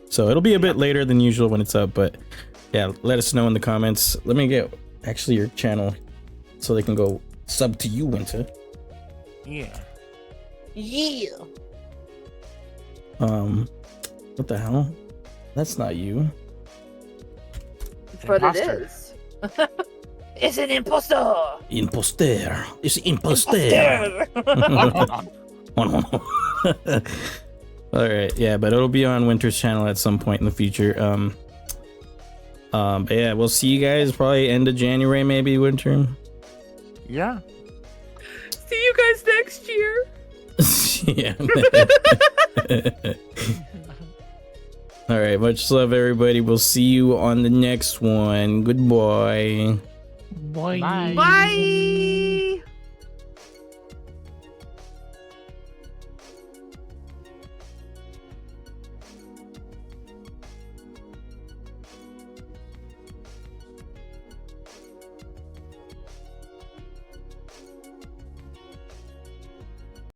So it'll be a bit later than usual when it's up, but yeah, let us know in the comments. Let me get actually your channel so they can go sub to you, Winter. Yeah. What the hell? That's not you. But Imposter. it is. It's an impostor. Imposter. It's imposter. All right, yeah, but it'll be on Winter's channel at some point in the future. But yeah, we'll see you guys probably end of January, maybe, Winter. Yeah. See you guys next year. Yeah. All right, much love, everybody. We'll see you on the next one. Goodbye. Bye. Bye. Bye.